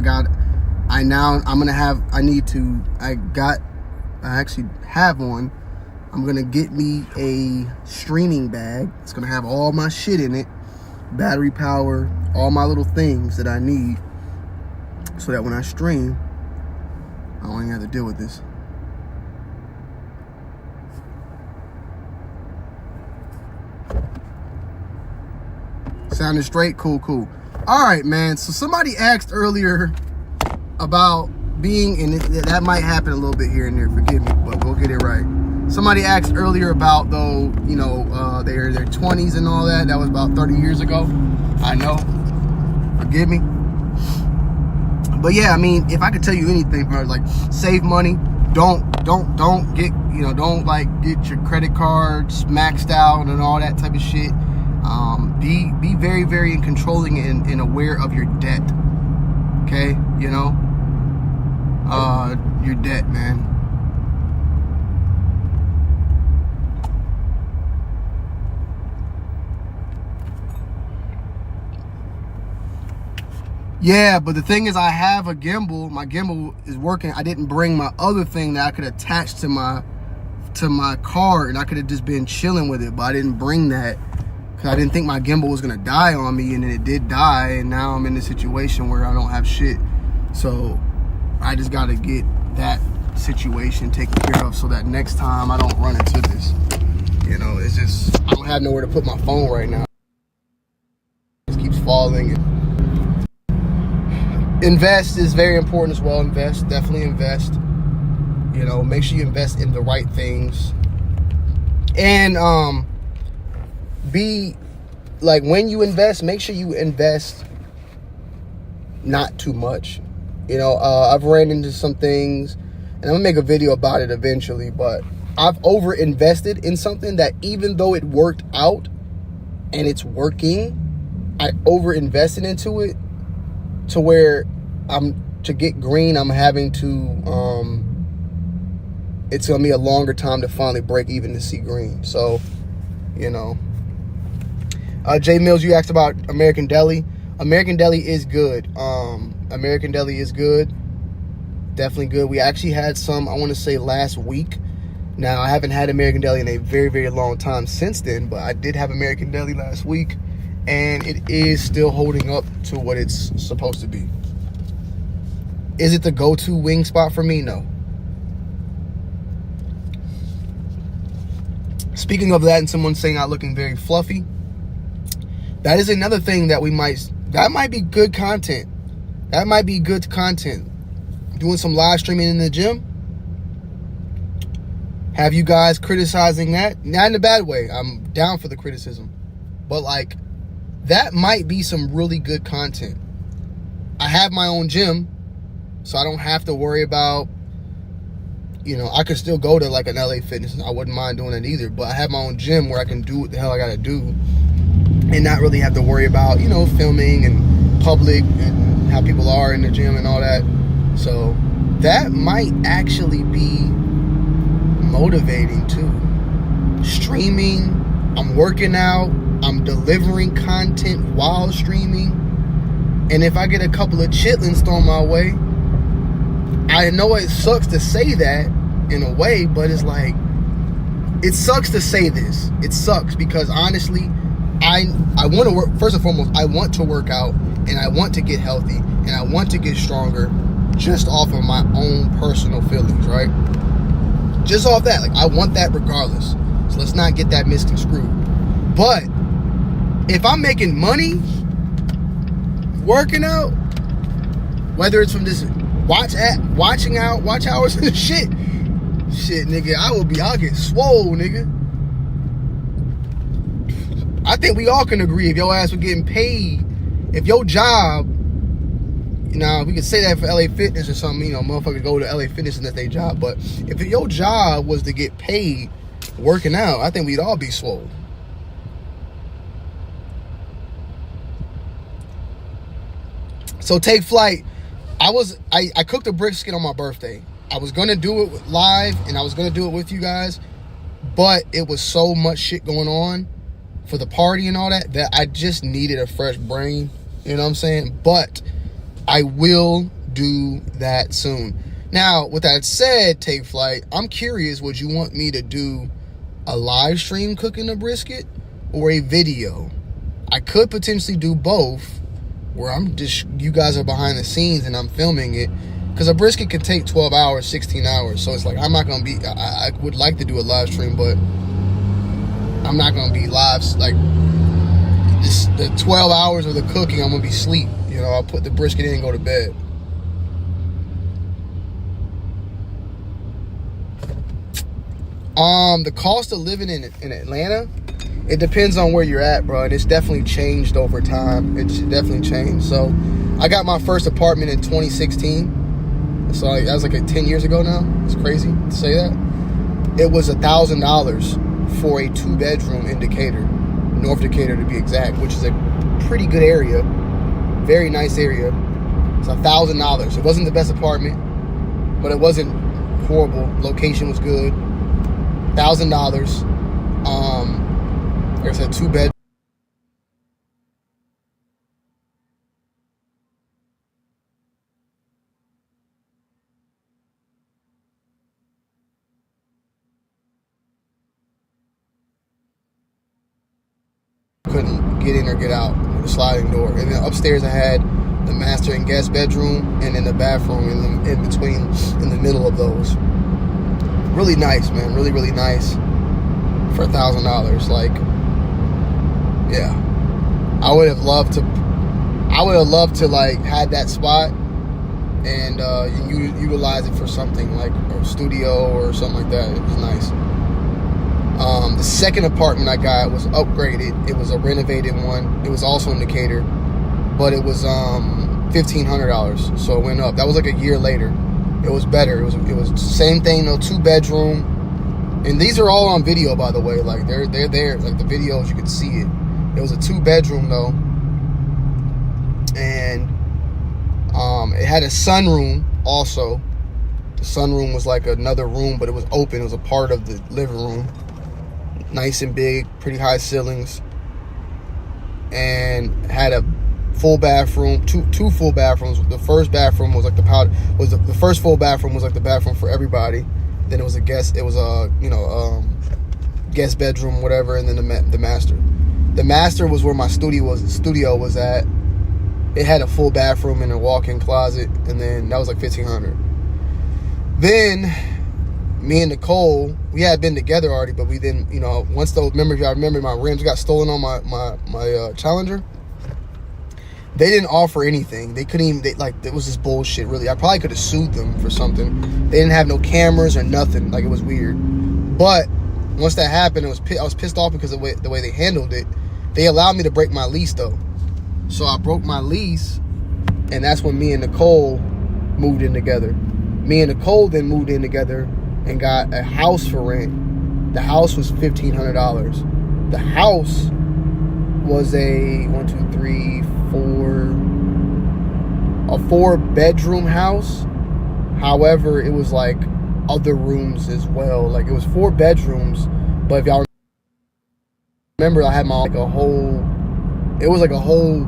actually have one. I'm gonna get me a streaming bag. It's gonna have all my shit in it, battery power, all my little things that I need, so that when I stream, I don't even have to deal with this. Sounding straight? Cool, cool. All right, man. So somebody asked earlier about being, and that might happen a little bit here and there, forgive me, but we'll get it right. Somebody asked earlier about, though, you know, their 20s and all that. That was about 30 years ago. I know. Forgive me. But yeah, I mean, if I could tell you anything, bro, like, save money. Don't get, you know, don't like get your credit cards maxed out and all that type of shit. Be very, very controlling and aware of your debt. Okay, you know, your debt, man. Yeah, but the thing is, I have a gimbal. My gimbal is working. I didn't bring my other thing that I could attach to my car, and I could have just been chilling with it, but I didn't bring that because I didn't think my gimbal was gonna die on me, and then it did die, and now I'm in a situation where I don't have shit. So I just gotta get that situation taken care of so that next time I don't run into this. You know, it's just, I don't have nowhere to put my phone right now. It just keeps falling. Invest is very important as well. Invest, definitely invest. You know, make sure you invest in the right things. And be like, when you invest, make sure you invest not too much. You know, I've ran into some things, and I'm gonna make a video about it eventually, but I've over invested in something that, even though it worked out and it's working, I over invested into it to where to get green, I'm having to, it's gonna be a longer time to finally break even to see green. So, you know. Jay Mills, you asked about American Deli. American Deli is good. American Deli is good. Definitely good. We actually had some, I want to say, last week. Now, I haven't had American Deli in a very, very long time since then, but I did have American Deli last week, and it is still holding up to what it's supposed to be. Is it the go-to wing spot for me? No. Speaking of that, and someone saying I'm looking very fluffy, that is another thing that that might be good content. That might be good content. Doing some live streaming in the gym. Have you guys criticizing that? Not in a bad way. I'm down for the criticism. But like, that might be some really good content. I have my own gym, so I don't have to worry about, you know, I could still go to like an LA Fitness. I wouldn't mind doing that either. But I have my own gym where I can do what the hell I gotta do and not really have to worry about, you know, filming and public and how people are in the gym and all that. So that might actually be motivating too. Streaming, I'm working out, I'm delivering content while streaming. And if I get a couple of chitlins thrown my way, I know it sucks to say that in a way, but it's like, it sucks to say this. It sucks because honestly, I want to work. First and foremost, I want to work out and I want to get healthy and I want to get stronger just off of my own personal feelings, right? Just off that. Like, I want that regardless. So let's not get that misconstrued. But if I'm making money working out, whether it's from this watch hours and shit, nigga, I'll get swole, nigga. I think we all can agree if your ass was getting paid, if your job, now we could say that for LA Fitness or something, you know, motherfuckers go to LA Fitness and that's their job, but if your job was to get paid working out, I think we'd all be swole. So take flight. I cooked a brisket on my birthday. I was gonna do it live and I was gonna do it with you guys, but it was so much shit going on for the party and all that I just needed a fresh brain. You know what I'm saying? But I will do that soon. Now, with that said, take flight, I'm curious, would you want me to do a live stream cooking a brisket or a video? I could potentially do both, where I'm just, you guys are behind the scenes and I'm filming it, because a brisket can take 12 hours, 16 hours. So it's like, I'm not going to be, I would like to do a live stream, but I'm not going to be live, like, the 12 hours of the cooking, I'm going to be asleep. You know, I'll put the brisket in and go to bed. The cost of living in Atlanta, it depends on where you're at, bro. And it's definitely changed over time. It's definitely changed. So I got my first apartment in 2016. So that was like 10 years ago now. It's crazy to say that. It was $1,000 for a 2-bedroom in Decatur, North Decatur to be exact, which is a pretty good area. Very nice area. It's $1,000. It wasn't the best apartment, but it wasn't horrible. Location was good. $1,000. There's a 2-bed. Couldn't get in or get out with a sliding door. And then upstairs I had the master and guest bedroom, and then the bathroom in between, in the middle of those. Really nice, man. Really, really nice for $1,000. Like, yeah, I would have loved to like had that spot and utilize it for something like a studio or something like that. It was nice. The second apartment I got was upgraded. It was a renovated one. It was also in Decatur, but it was $1,500, so it went up. That was like a year later. It was better. It was the same thing though, 2-bedroom, and these are all on video, by the way. Like they're there, like the videos, you could see it. It was a 2-bedroom though, and it had a sunroom also. The sunroom was like another room, but it was open. It was a part of the living room. Nice and big, pretty high ceilings, and had a full bathroom, two full bathrooms. The first bathroom was like the first full bathroom was like the bathroom for everybody. Then it was a guest bedroom, whatever, and then the master. The master was where my studio was at. It had a full bathroom and a walk-in closet, and then that was like $1,500. Then me and Nicole, we had been together already, but we didn't, once those, I remember my rims got stolen on my Challenger. They didn't offer anything. They couldn't even, it was just bullshit, really. I probably could have sued them for something. They didn't have no cameras or nothing. Like, it was weird. But once that happened, I was pissed off because of the way they handled it. They allowed me to break my lease, though. So I broke my lease, and that's when me and Nicole moved in together. Me and Nicole then moved in together and got a house for rent. The house was $1,500. The house was a 4-bedroom house. However, it was like other rooms as well. Like, it was 4 bedrooms, but if y'all remember I had my like a whole. It was like a whole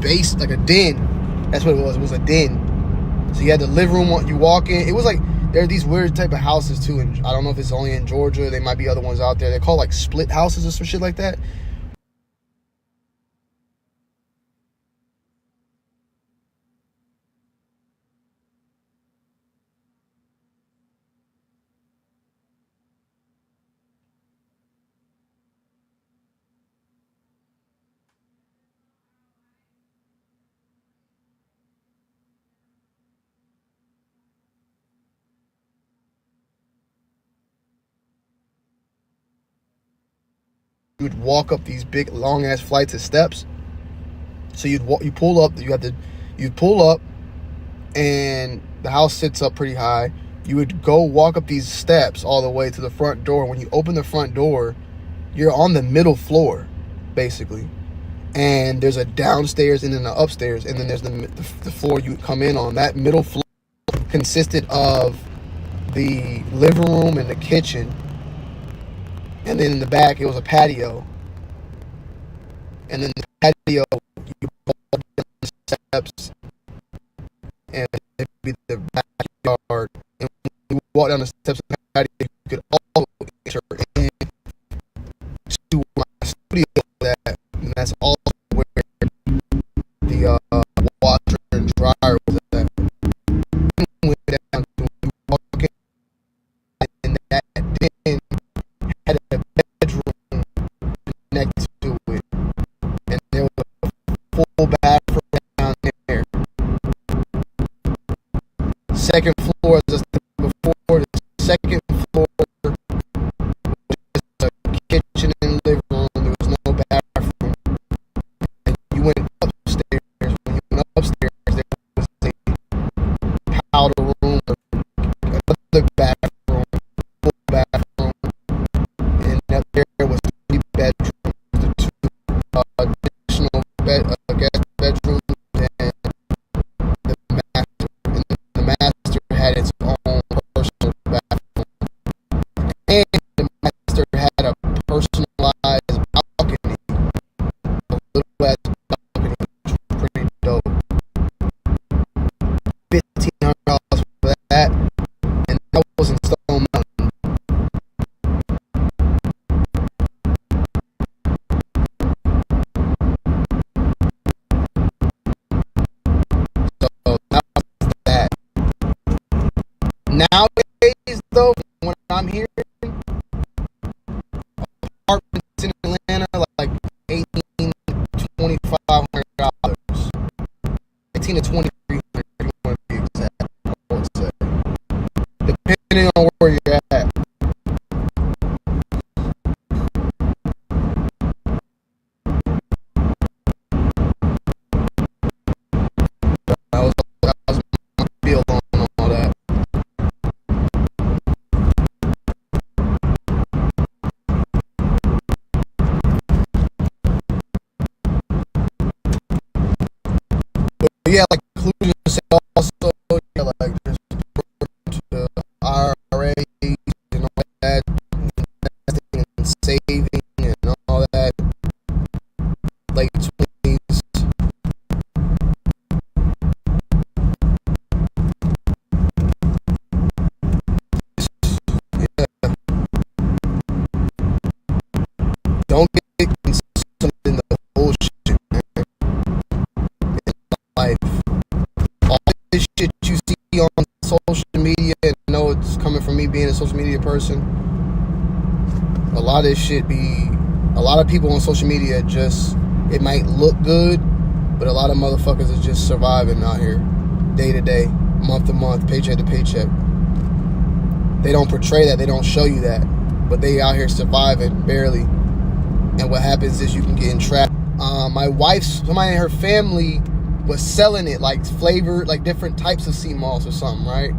base, like a den. That's what it was. It was a den. So you had the living room. You walk in. It was like there are these weird type of houses too. And I don't know if it's only in Georgia. There might be other ones out there. They're called like split houses or some shit like that. You would walk up these big long ass flights of steps. So you pull up. You'd pull up, and the house sits up pretty high. You would go walk up these steps all the way to the front door. When you open the front door, you're on the middle floor, basically. And there's a downstairs and then an upstairs, and then there's the floor you come in on. That middle floor consisted of the living room and the kitchen. And then in the back, it was a patio. And then the patio, you walk down the steps, and it'd be the backyard. And when you walk down the steps of the patio, you could also enter into my studio. And that's also where the washer and dryer was at. Went down to walk in that den. Had a bedroom next to it, and there was a full bathroom down there. Second floor, as I said before, the second floor was just a kitchen and living room. There was no bathroom. And you went upstairs. When you went upstairs, there was a powder room, another bathroom, full bathroom. There was 3 bedrooms, the 2 additional guest bedrooms, and the master. And the master had its own personal bathroom, and the master had a personalized balcony, a little ass balcony, which was pretty dope. $1,500 for that, and that was in Stone Mountain. Nowadays, though, when I'm here, apartments in Atlanta are like $1,800 to $2,500, $1,800 to $2,300, if you want to be exact. I would say, depending on where you're at. That was my feel on all that. Yeah, like inclusion also, yeah, like just to the IRA and all that, investing and saving and all that, late 20s. Yeah. Don't get consumed in the bullshit, man. Life. All this shit you see on social media, and I know it's coming from me being a social media person, a lot of this shit a lot of people on social media just, it might look good, but a lot of motherfuckers are just surviving out here, day to day, month to month, paycheck to paycheck. They don't portray that, they don't show you that, but they out here surviving, barely. And what happens is you can get entrapped. My wife's, somebody in her family was selling it like flavored, like different types of sea moss or something, right?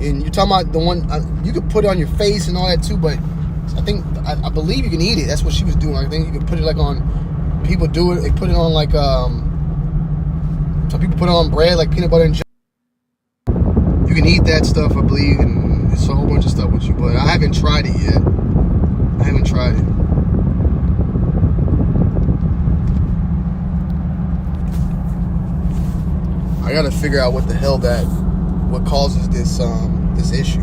And you're talking about the one, you could put it on your face and all that too, but I believe you can eat it. That's what she was doing. I think you could put it like on, people do it, they put it on like, some people put it on bread, like peanut butter and jelly. You can eat that stuff, I believe, and it's a whole bunch of stuff with you, but I haven't tried it yet. I haven't tried it. I gotta figure out what the hell what causes this this issue.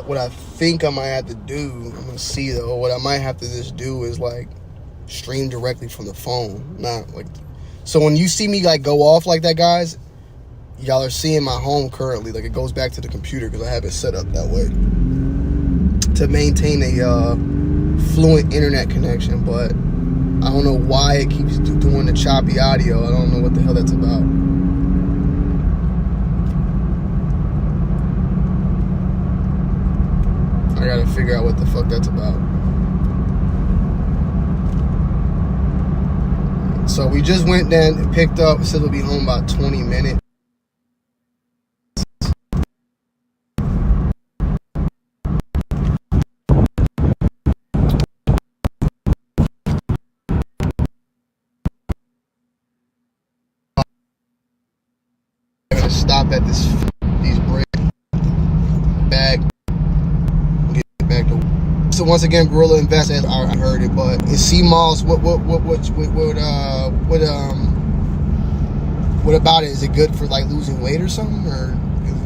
What I think I might have to do, I'm gonna see though, what I might have to just do is like stream directly from the phone. Not like, so when you see me like go off like that, guys, y'all are seeing my home currently. Like it goes back to the computer because I have it set up that way to maintain a fluent internet connection. But I don't know why it keeps doing the choppy audio. I don't know what the hell that's about. I gotta figure out what the fuck that's about. So we just went down and picked up. Said we'll be home about 20 minutes. I'm gonna stop at these brick bag. So once again, Gorilla Investment. I heard it, but in C-Malls, what about it? Is it good for like losing weight or something, or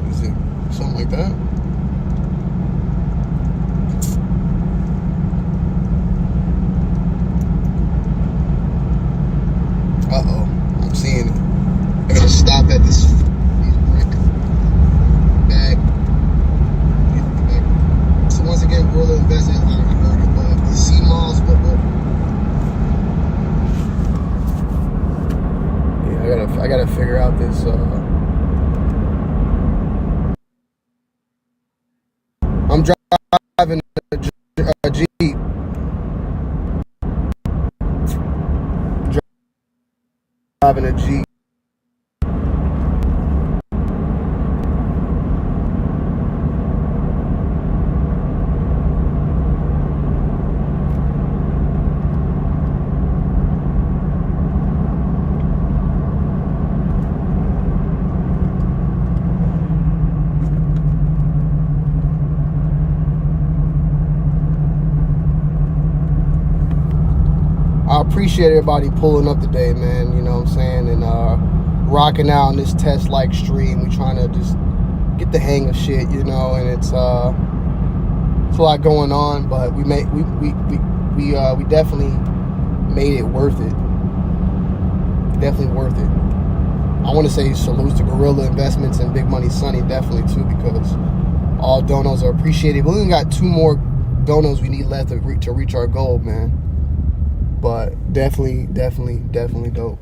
is it something like that? I'm seeing it. I'm gonna stop at these brick bag. So once again, Gorilla Investment. I heard it, but in C-Malls, I gotta figure out this. I'm driving a Jeep. Driving a Jeep. I appreciate everybody pulling up today, man, you know what I'm saying, and rocking out on this test-like stream. We trying to just get the hang of shit, you know, and it's a lot going on, but we definitely made it worth it. Definitely worth it. I want to say salutes to Gorilla Investments and Big Money Sonny, definitely too, because all donos are appreciated. We only got 2 more donos we need left to reach our goal, man. But definitely dope.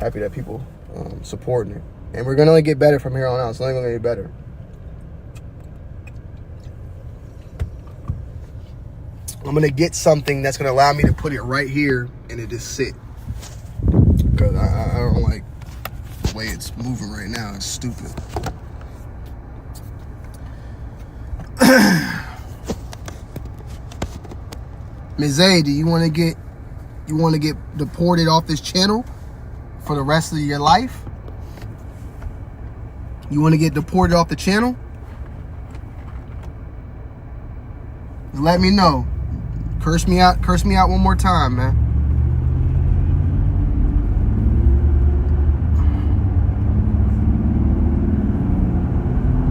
Happy that people supporting it. And we're going to only get better from here on out. It's only going to get better. I'm going to get something that's going to allow me to put it right here and it just sit. Because I don't like the way it's moving right now. It's stupid. Ms. A, do you want to get deported off this channel for the rest of your life? You want to get deported off the channel? Just let me know. Curse me out one more time, man.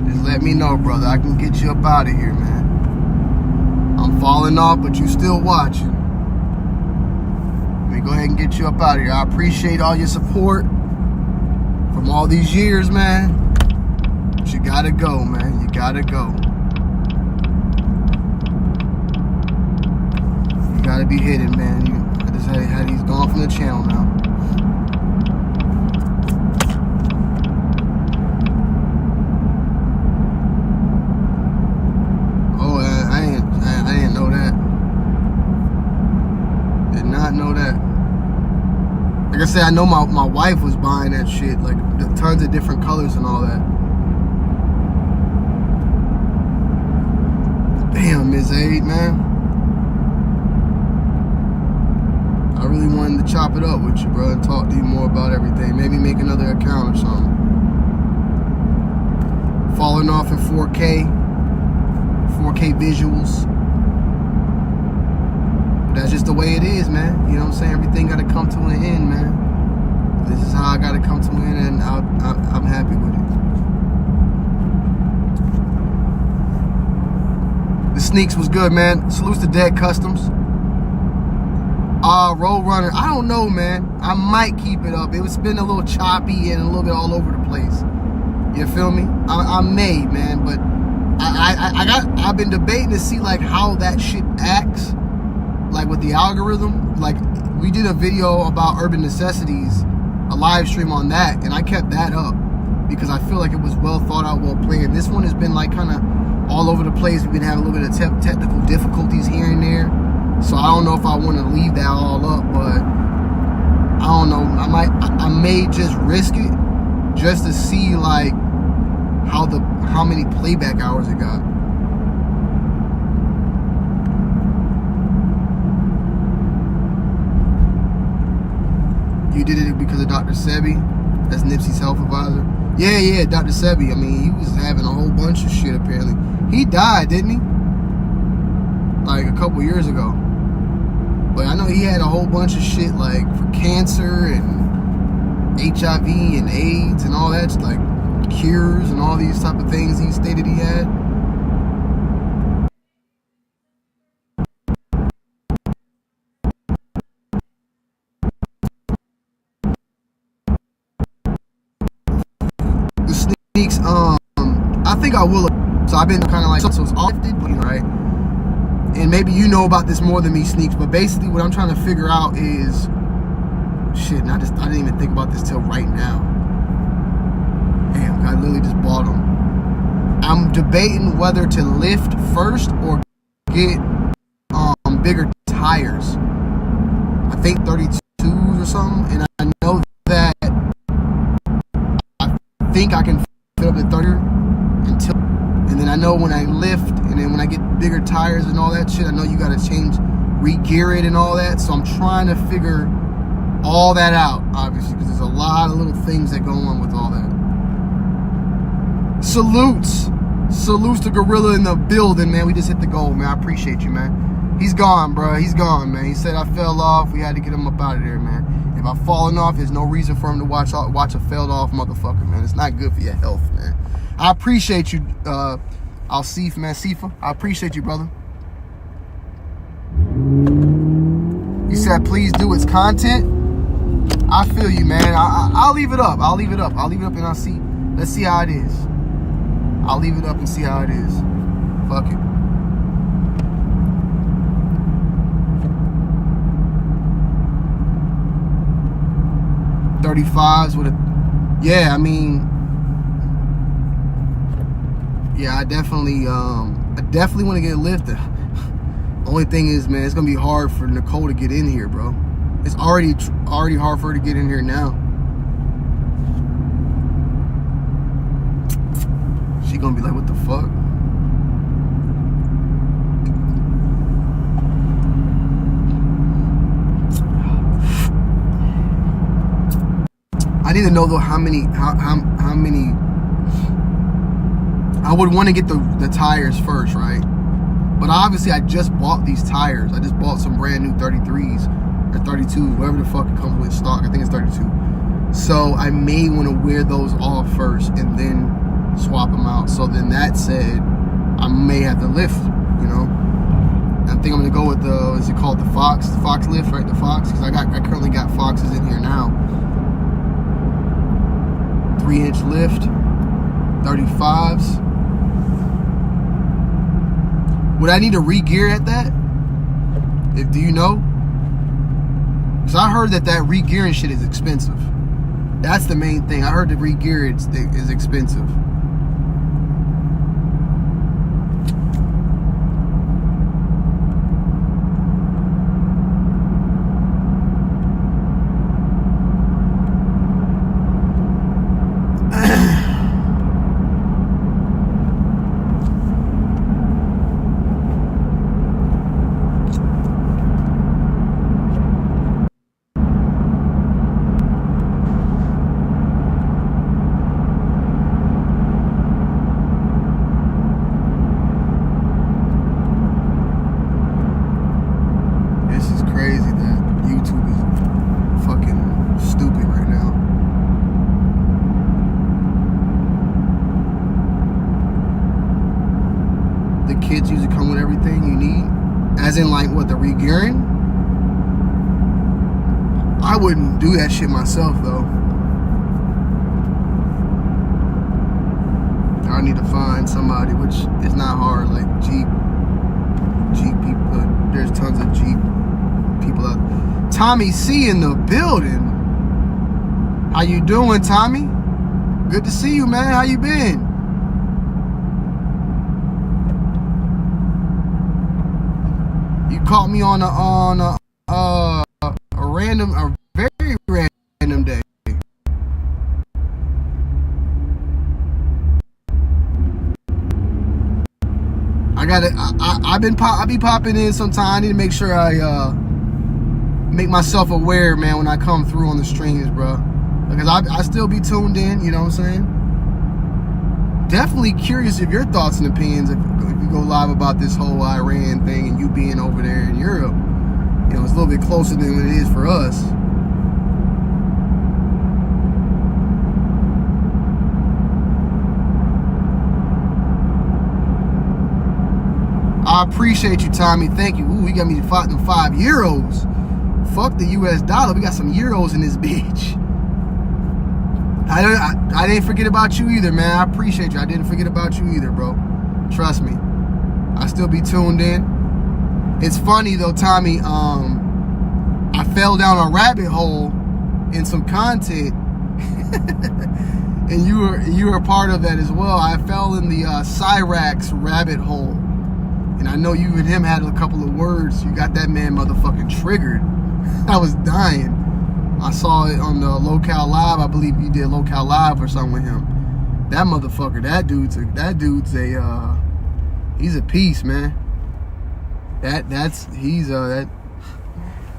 Just let me know, brother. I can get you up out of here, man. I'm falling off, but you still watching. Let me go ahead and get you up out of here. I appreciate all your support from all these years, man. But you gotta go, man. You gotta go. You gotta be hidden, man. I just had he's gone from the channel now. Oh, I didn't know that. Did not know that. Like I said, I know my wife was buying that shit, like tons of different colors and all that. Damn, Ms. Aid, man. I really wanted to chop it up with you, bro, and talk to you more about everything. Maybe make another account or something. falling off in 4K visuals. But that's just the way it is, man. You know what I'm saying? Everything got to come to an end, man. This is how I got to come to an end, and I'm happy with it. The sneaks was good, man. Salutes to Dead Customs. Roadrunner, I don't know, man. I might keep it up. It's been a little choppy and a little bit all over the place. You feel me? I may, man, but I've been debating to see like how that shit acts, like with the algorithm. Like we did a video about urban necessities, a live stream on that, and I kept that up because I feel like it was well thought out, well planned. This one has been like kind of all over the place. We've been having a little bit of technical difficulties here and there. So I don't know if I want to leave that all up, but I don't know. I may just risk it just to see like how many playback hours it got. You did it because of Dr. Sebi? That's Nipsey's health advisor. Yeah, Dr. Sebi. I mean, he was having a whole bunch of shit apparently. He died, didn't he? Like a couple years ago. But I know he had a whole bunch of shit like for cancer and HIV and AIDS and all that, like cures and all these type of things he stated he had. The sneaks, I think I will. So I've been kind of like, so it's all right? And maybe you know about this more than me, Sneaks, but basically what I'm trying to figure out is, shit, and I didn't even think about this till right now. Damn, I literally just bought them. I'm debating whether to lift first or get bigger tires. I think 32s or something, and I know that I think I can fit up to 30 until. And then I know when I lift, and then when I get bigger tires and all that shit, I know you gotta re-gear it and all that. So I'm trying to figure all that out, obviously, because there's a lot of little things that go on with all that. Salutes to Gorilla in the building, man. We just hit the goal, man. I appreciate you, man. He's gone, bro. He's gone, man. He said I fell off. We had to get him up out of there, man. If I'm falling off, there's no reason for him to watch a failed off motherfucker, man. It's not good for your health, man. I appreciate you, Al-Sif, man. Sifa, I appreciate you, brother. You said, please do its content. I feel you, man. I'll leave it up. I'll leave it up and I'll see. Let's see how it is. I'll leave it up and see how it is. Fuck it. .35s with a, yeah, I mean, yeah, I definitely want to get lifted. Only thing is, man, it's gonna be hard for Nicole to get in here, bro. It's already hard for her to get in here now. She gonna be like, what the fuck? I need to know though how many I would want to get the tires first, right? But obviously I just bought these tires. I just bought some brand new 33s or 32s, whatever the fuck it comes with stock. I think it's 32. So I may want to wear those off first and then swap them out. So then that said, I may have to lift, you know. I think I'm gonna go with the, is it called the Fox lift, right? The Fox, because I currently got Foxes in here now. 3-inch lift, 35s. Would I need to re-gear at that? Do you know? Because I heard that re-gearing shit is expensive. That's the main thing. I heard the re-gear is expensive. As in, like, what, the re-gearing? I wouldn't do that shit myself, though. I need to find somebody, which is not hard, like Jeep people. There's tons of Jeep people out. Tommy C in the building. How you doing, Tommy? Good to see you, man. How you been? You caught me on a very random day. I be popping in sometime. I need to make sure I make myself aware, man, when I come through on the streams, bro. Because I still be tuned in, you know what I'm saying? Definitely curious of your thoughts and opinions if you go live about this whole Iran thing and you being over there in Europe. You know, it's a little bit closer than what it is for us. I appreciate you, Tommy. Thank you. Ooh, you got me fighting 5 euros. Fuck the US dollar. We got some euros in this bitch. I didn't forget about you either, man. I appreciate you. I didn't forget about you either, bro. Trust me. I still be tuned in. It's funny though, Tommy. I fell down a rabbit hole in some content, and you were a part of that as well. I fell in the Cyrax rabbit hole, and I know you and him had a couple of words. You got that man motherfucking triggered. I was dying. I saw it on the Local Live. I believe you did Local Live or something with him. That motherfucker, he's a piece, man. The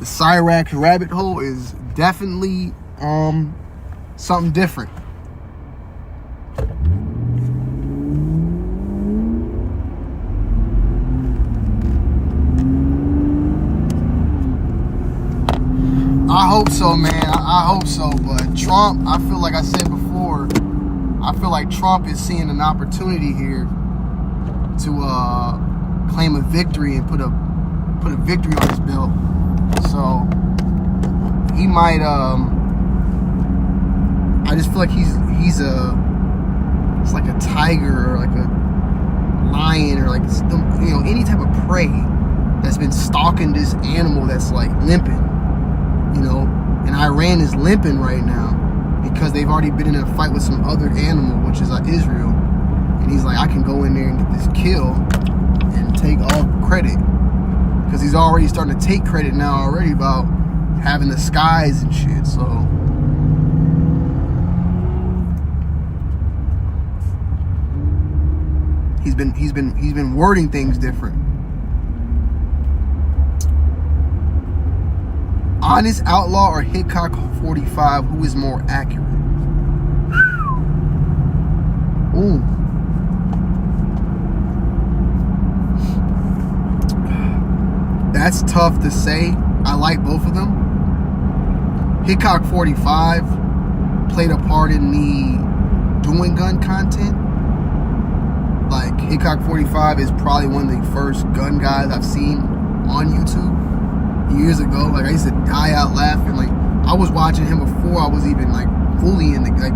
Cyrax rabbit hole is definitely something different. I hope so, man. I hope so. But Trump, I feel like I said before, I feel like Trump is seeing an opportunity here to claim a victory and put a victory on his belt. So he might. I just feel like it's like a tiger or like a lion or like, you know, any type of prey that's been stalking this animal that's like limping. You know, and Iran is limping right now because they've already been in a fight with some other animal, which is Israel. And he's like, I can go in there and get this kill and take all credit, because he's already starting to take credit now already about having the skies and shit. So he's been wording things different. Honest Outlaw or Hickok 45, who is more accurate? Ooh. That's tough to say. I like both of them. Hickok 45 played a part in me doing gun content. Like, Hickok 45 is probably one of the first gun guys I've seen on YouTube. Years ago, like, I used to die out laughing. Like, I was watching him before I was even like fully in the, like,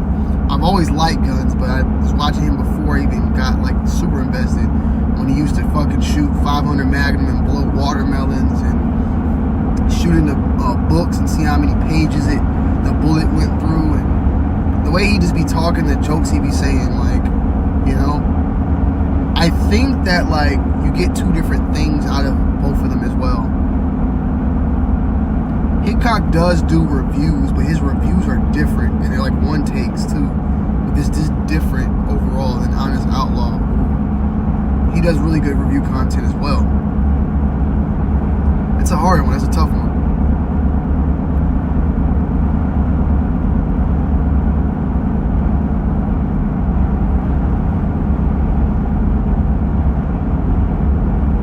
I've always liked guns, but I was watching him before I even got like super invested, when he used to fucking shoot 500 Magnum and blow watermelons and shoot into books and see how many pages the bullet went through, and the way he just be talking, the jokes he be saying, like, you know, I think that like you get two different things out of both of them as well. Hickok does do reviews, but his reviews are different, and they're like one takes too. But this is different overall than Honest Outlaw. He does really good review content as well. It's a hard one. That's a tough one.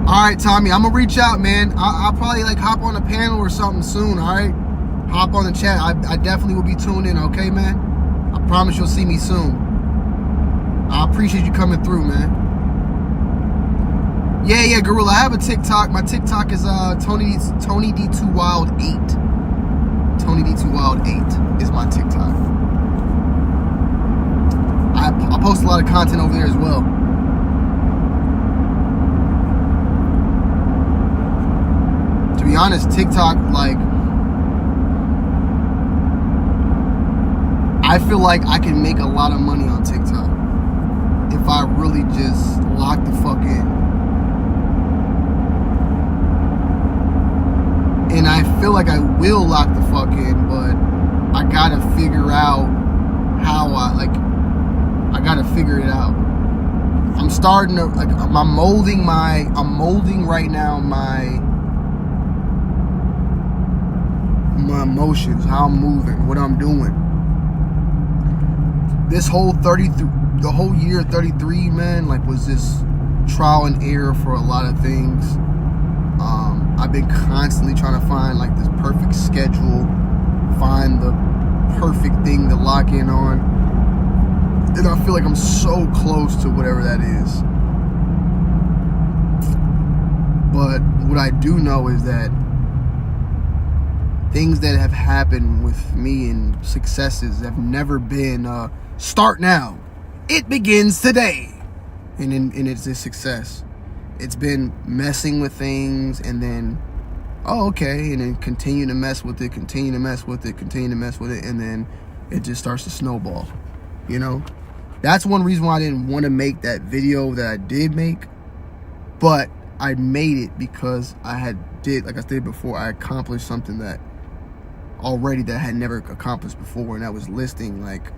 Alright, Tommy, I'm gonna reach out, man. I'll probably like hop on a panel or something soon, alright? Hop on the chat. I definitely will be tuned in, okay, man? I promise you'll see me soon. I appreciate you coming through, man. Yeah, Gorilla. I have a TikTok. My TikTok is Tonyd2wild 8. Tonyd2wild 8 is my TikTok. I post a lot of content over there as well. To be honest, TikTok, like, I feel like I can make a lot of money on TikTok if I really just lock the fuck in. And I feel like I will lock the fuck in, but I gotta figure out how I gotta figure it out. I'm starting to, like, I'm molding right now my emotions, how I'm moving, what I'm doing. This whole the whole year 33, man, like, was this trial and error for a lot of things. I've been constantly trying to find, like, this perfect schedule, find the perfect thing to lock in on, and I feel like I'm so close to whatever that is. But what I do know is that things that have happened with me and successes have never been start now, it begins today, and it's a success. It's been messing with things, and then, oh, okay, and then continue to mess with it, and then it just starts to snowball, you know? That's one reason why I didn't want to make that video that I did make, but I made it because like I said before, I accomplished something that I had never accomplished before, and that was listing, like,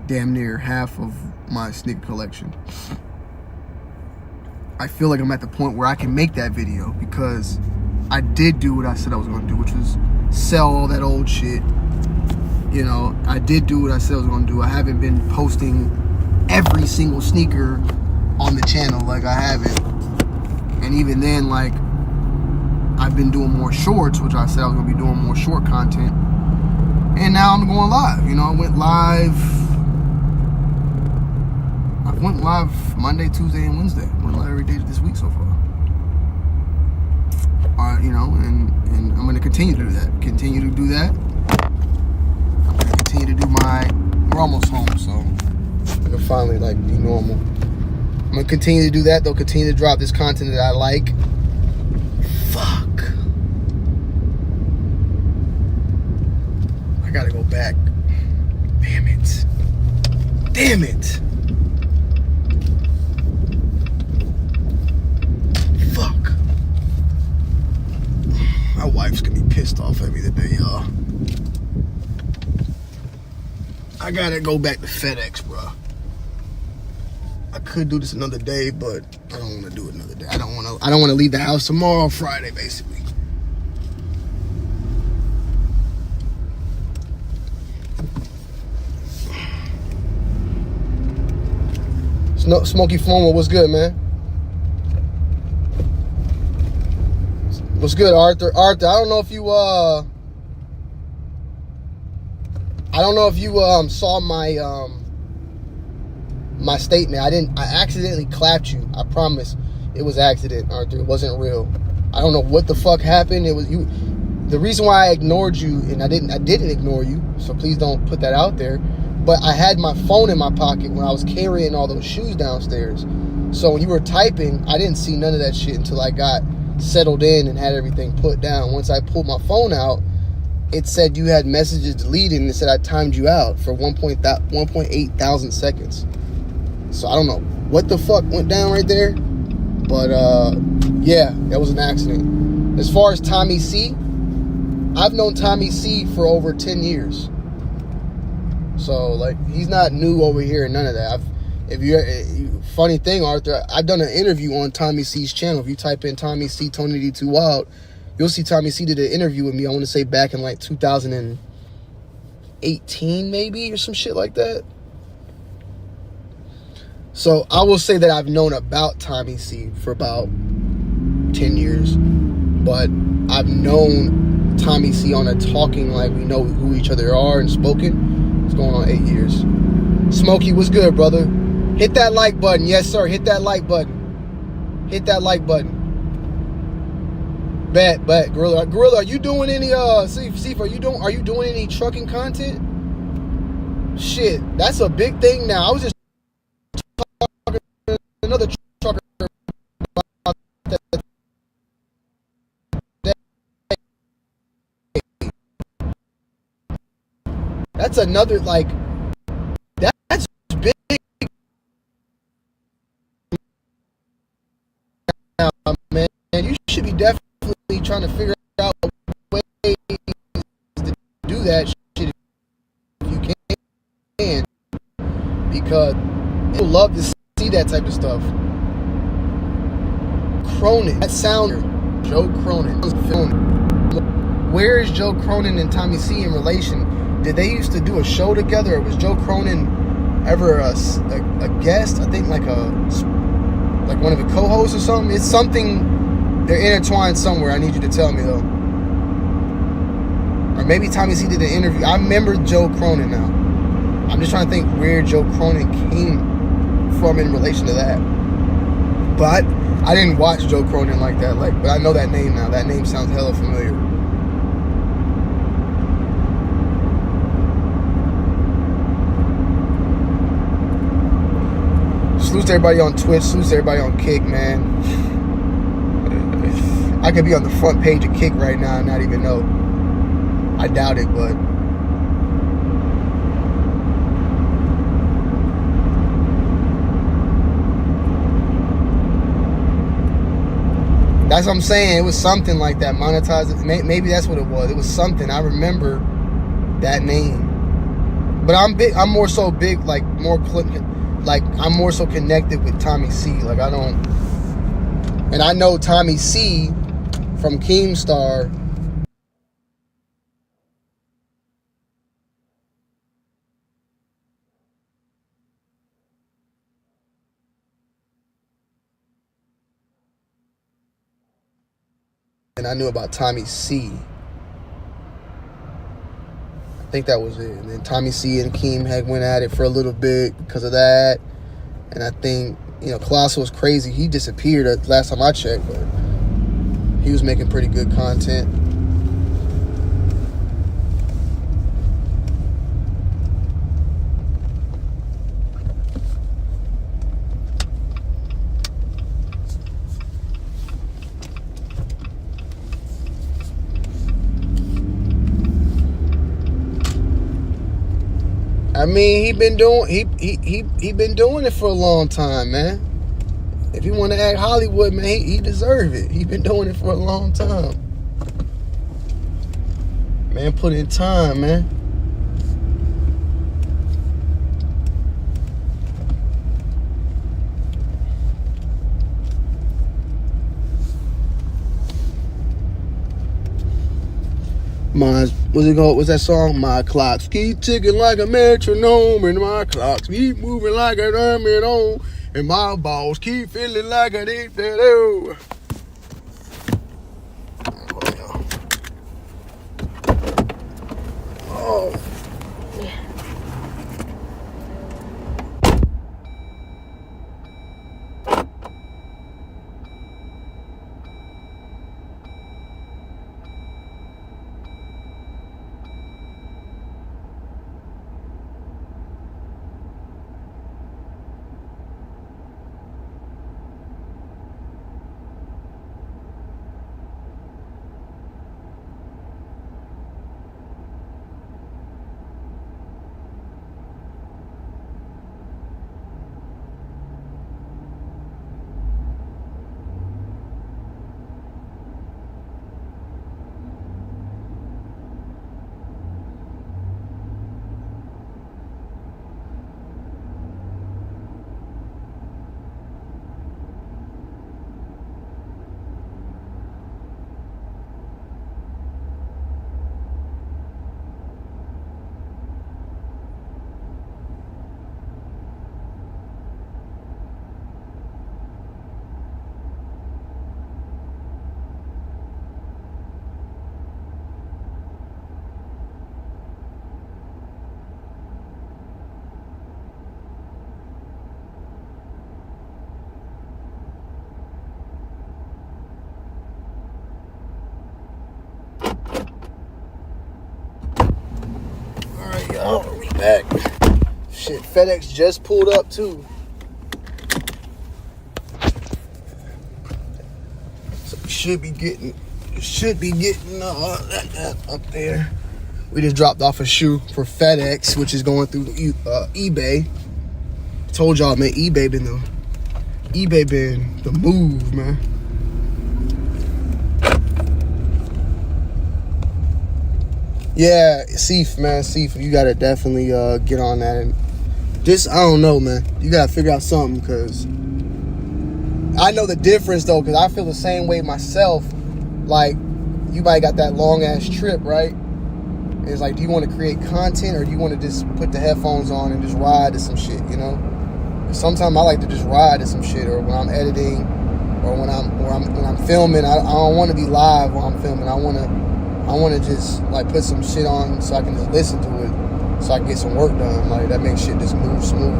damn near half of my sneaker collection. I feel like I'm at the point where I can make that video because I did do what I said I was going to do, which was sell all that old shit. You know, I did do what I said I was going to do. I haven't been posting every single sneaker on the channel like I haven't. And even then, like, I've been doing more shorts, which I said I was going to be doing more short content. And now I'm going live. You know, I went live Monday, Tuesday, and Wednesday. I went live every day this week so far. You know, and I'm going to continue to do that. I'm going to continue to do we're almost home, so I can finally, like, be normal. I'm going to continue to do that. They'll continue to drop this content that I like. Fuck. I gotta go back. Damn it. Fuck. My wife's gonna be pissed off at me today, y'all. I gotta go back to FedEx, bro. I could do this another day, but I don't want to do it another day. I don't want to leave the house tomorrow, Friday, basically. Smoky Former, what's good, man? What's good, Arthur? I don't know if you saw my statement. I accidentally clapped you. I promise. It was accident, Arthur. It wasn't real. I don't know what the fuck happened. It was you. The reason why I ignored you, and I didn't ignore you, so please don't put that out there. But I had my phone in my pocket when I was carrying all those shoes downstairs. So when you were typing, I didn't see none of that shit until I got settled in and had everything put down. Once I pulled my phone out, it said you had messages deleted, and it said I timed you out for 1.8 thousand seconds. So I don't know what the fuck went down right there, but yeah, that was an accident. As far as Tommy C, I've known Tommy C for over 10 years. So, like, he's not new over here and none of that. Funny thing, Arthur, I've done an interview on Tommy C's channel. If you type in Tommy C, Tonyd2wild, you'll see Tommy C did an interview with me, I want to say back in, like, 2018 maybe, or some shit like that. So I will say that I've known about Tommy C for about 10 years, but I've known Tommy C on a talking, like, we know who each other are and spoken. It's going on 8 years. Smokey, what's good, brother? Hit that like button. Yes, sir. Hit that like button. hit that like button. Bet, Gorilla, are you doing any Seif, are you doing any trucking content? Shit, that's a big thing now. I was just talking to another trucker about that today. That's another, like, that's big now, man. You should be definitely trying to figure out ways to do that shit if you can, because people love to see that type of stuff. Cronin, that sounder, Joe Cronin. Where is Joe Cronin and Tommy C in relation? Did they used to do a show together, or was Joe Cronin ever a guest? I think like one of the co-hosts or something. It's something. They're intertwined somewhere. I need you to tell me, though. Or maybe Tommy C did an interview. I remember Joe Cronin now. I'm just trying to think where Joe Cronin came from in relation to that. But I didn't watch Joe Cronin like that. But I know that name now. That name sounds hella familiar. Salute to everybody on Twitch. Salute to everybody on Kick, man. I could be on the front page of Kick right now and not even know. I doubt it, but that's what I'm saying. It was something like that. Monetized. Maybe that's what it was. It was something. I remember that name. But I'm big. I'm more so big. I'm more so connected with Tommy C. And I know Tommy C from Keemstar. And I knew about Tommy C. I think that was it. And then Tommy C and Keem had went at it for a little bit because of that. And I think, Colossal was crazy. He disappeared last time I checked, but he was making pretty good content. I mean, he been doing it for a long time, man. If you want to act Hollywood, man, he deserve it. He been doing it for a long time. Man, put in time, man. What's that song? My clocks keep ticking like a metronome, and my clocks keep moving like a domino, and my balls keep feeling like a deep tattoo. Oh. Oh, we back. Shit, FedEx just pulled up too. So we should be getting that up there. We just dropped off a shoe for FedEx, which is going through eBay. Told y'all, man, eBay been the move, man. Yeah, Seif, you gotta definitely get on that. And just, I don't know, man. You gotta figure out something, because I know the difference, though, because I feel the same way myself. Like, you might got that long-ass trip, right? It's like, do you want to create content, or do you want to just put the headphones on and just ride to some shit, you know? Sometimes I like to just ride to some shit, or when I'm editing, or when I'm filming. I don't want to be live while I'm filming. I want to just like put some shit on so I can just listen to it, so I can get some work done. Like, that makes shit just move smooth.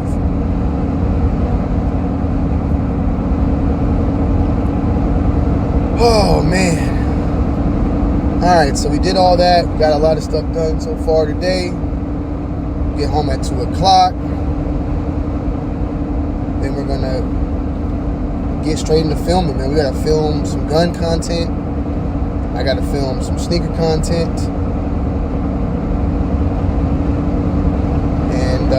Oh man. Alright, so we did all that. We got a lot of stuff done so far today. Get home at 2 o'clock. Then we're gonna get straight into filming, man. We gotta film some gun content. I gotta film some sneaker content. And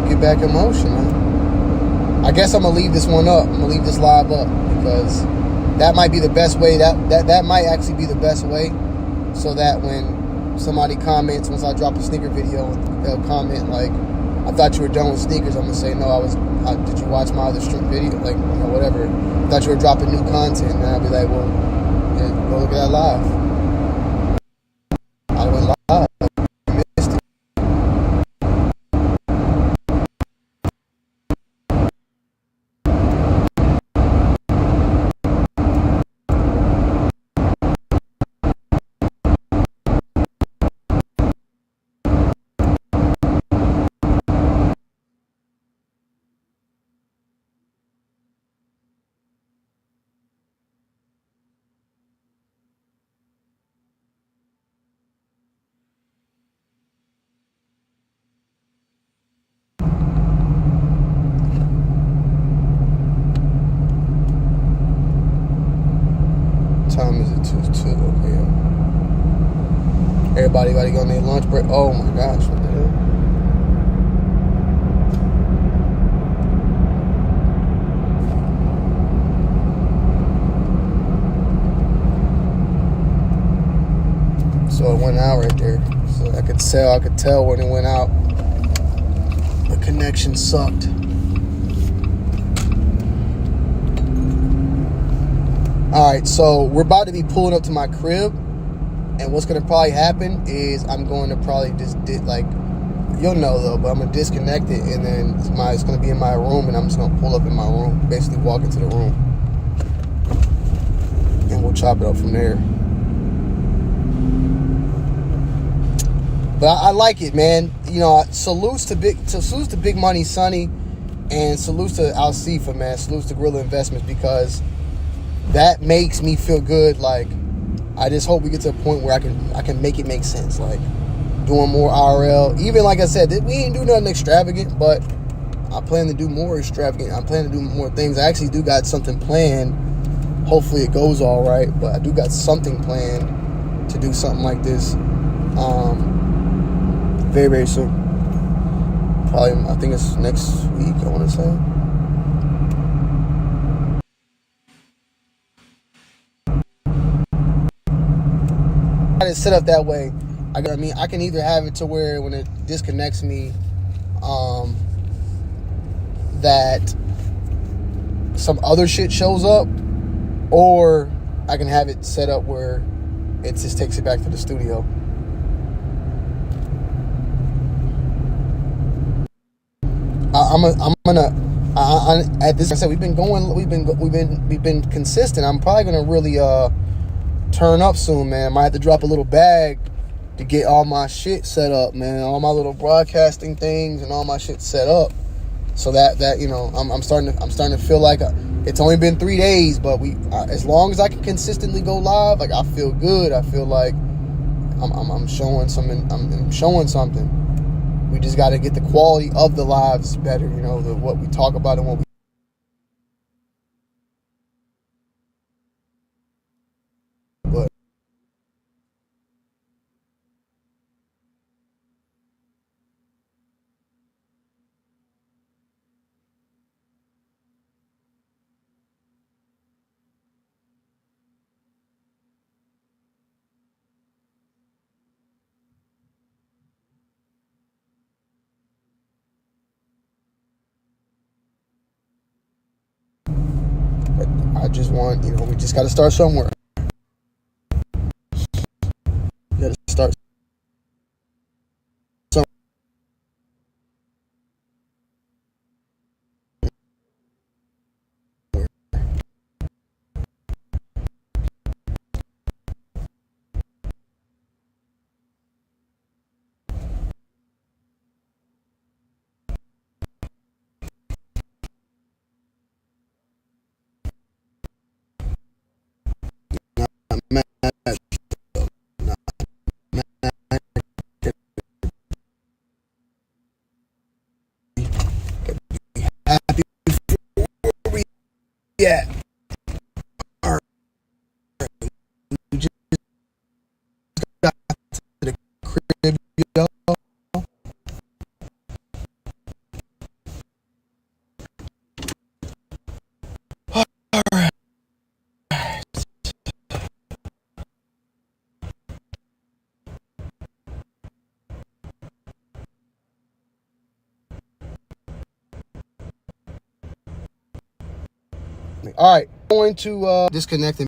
get back in motion, man. I guess I'm gonna leave this one up. I'm gonna leave this live up, because that might be the best way. That might actually be the best way, so that when somebody comments, once I drop a sneaker video, they'll comment like, "I thought you were done with sneakers." I'm gonna say, "No, did you watch my other stream video? Like, you know, whatever. I thought you were dropping new content." And I'll be like, "Well, yeah, go look at that live." I went live. Time is it? 2:02. Okay. Everybody about to go on their lunch break. Oh my gosh, what the hell? So it went out right there. So I could tell when it went out. The connection sucked. Alright, so we're about to be pulling up to my crib, and what's going to probably happen is I'm going to probably just, you'll know though, but I'm going to disconnect it, and then it's going to be in my room, and I'm just going to pull up in my room, basically walk into the room, and we'll chop it up from there. But I like it, man. You know, salutes to Big Money Sonny, and salutes to Alcifa, man. Salutes to Gorilla Investments, because that makes me feel good. Like, I just hope we get to a point where I can make it make sense. Like, doing more IRL. Even like I said, we ain't do nothing extravagant, but I plan to do more extravagant. I plan to do more things. I actually do got something planned. Hopefully it goes all right, but I do got something planned to do something like this very, very soon. Probably, I think it's next week, I want to say. It's set up that way. I can either have it to where when it disconnects me, that some other shit shows up, or I can have it set up where it just takes it back to the studio. At this, I said we've been consistent. I'm probably gonna really turn up soon, man. Might have to drop a little bag to get all my shit set up, man. All my little broadcasting things and all my shit set up, so that you know, I'm starting to feel like It's only been 3 days, but as long as I can consistently go live, like, I feel good. I feel like I'm showing something. I'm showing something. We just got to get the quality of the lives better. You know, what we talk about and what we. But I just want, we just got to start somewhere. We got to start somewhere. Happy before we get. We just got to the crib, yo. All right, going to disconnect.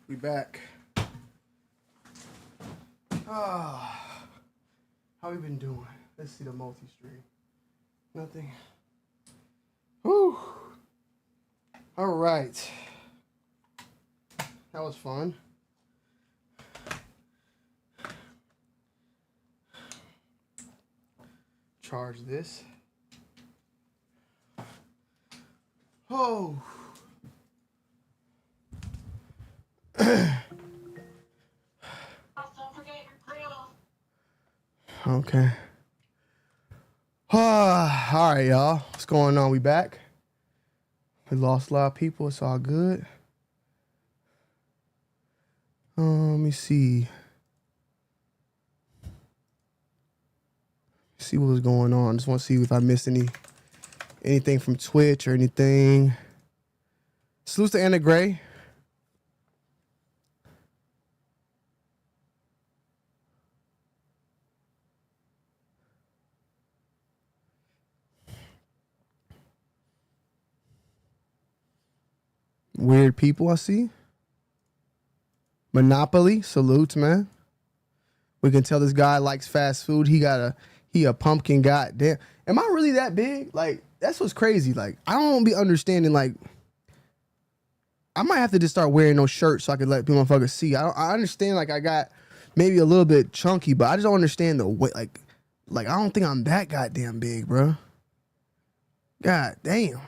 We back. Ah, how we been doing? Let's see the Multistream. Nothing. Whew. All right. That was fun. Charge this. Oh. Okay. All right, y'all. What's going on? We back. We lost a lot of people. It's all good. Let me see. See what was going on. Just want to see if I missed anything from Twitch or anything. Salute to Anna Gray. Weird people I see. Monopoly, salute, man. We can tell this guy likes fast food. He a pumpkin goddamn. Am I really that big? Like, that's what's crazy. Like, I don't be understanding, like, I might have to just start wearing those shirts so I can let people motherfuckers see. I understand, like, I got maybe a little bit chunky, but I just don't understand the weight. Like I don't think I'm that goddamn big, bro. God damn.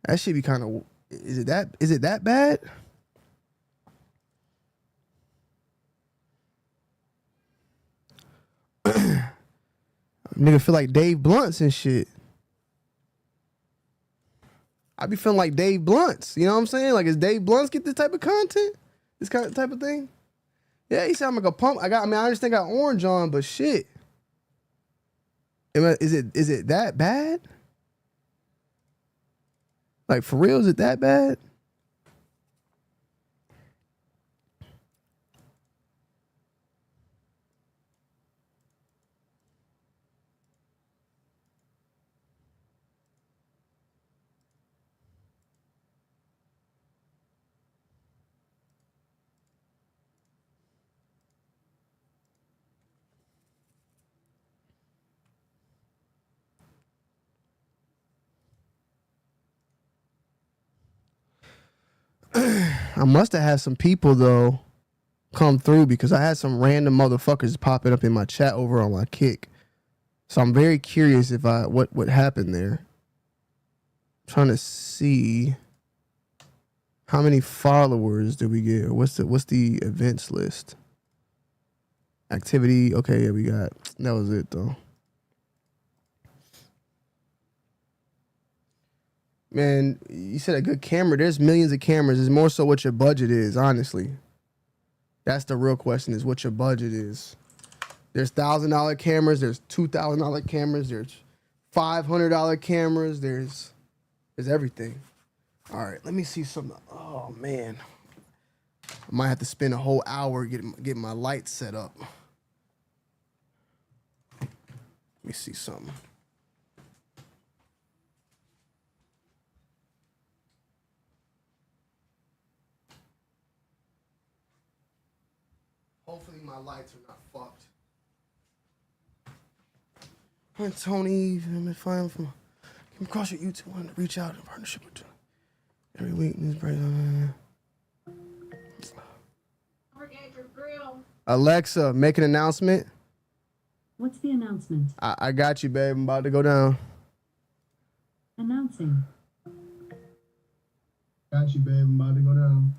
That should be kind of. Is it that bad? Nigga feel like Dave Blunts and shit. I be feeling like Dave Blunts. You know what I'm saying? Like, is Dave Blunts get this type of content? This kind of type of thing? Yeah, he sound like a pump. I understand I got orange on, but shit. Is it that bad? Like, for real, is it that bad? I must have had some people, though, come through because I had some random motherfuckers popping up in my chat over on my Kick. So I'm very curious if what happened there. I'm trying to see how many followers did we get? What's the events list? Activity. Okay, yeah, we got. That was it, though. Man, you said a good camera. There's millions of cameras. It's more so what your budget is, honestly. That's the real question, is what your budget is. There's $1,000 cameras. There's $2,000 cameras. There's $500 cameras. There's everything. All right, let me see some. Oh, man. I might have to spend a whole hour getting my lights set up. Let me see something. Hopefully my lights are not fucked. And Tony, came across your YouTube, wanted to reach out in partnership with you. Every week, news break. Alexa, make an announcement. What's the announcement? I got you, babe. I'm about to go down. Announcing. Got you, babe. I'm about to go down.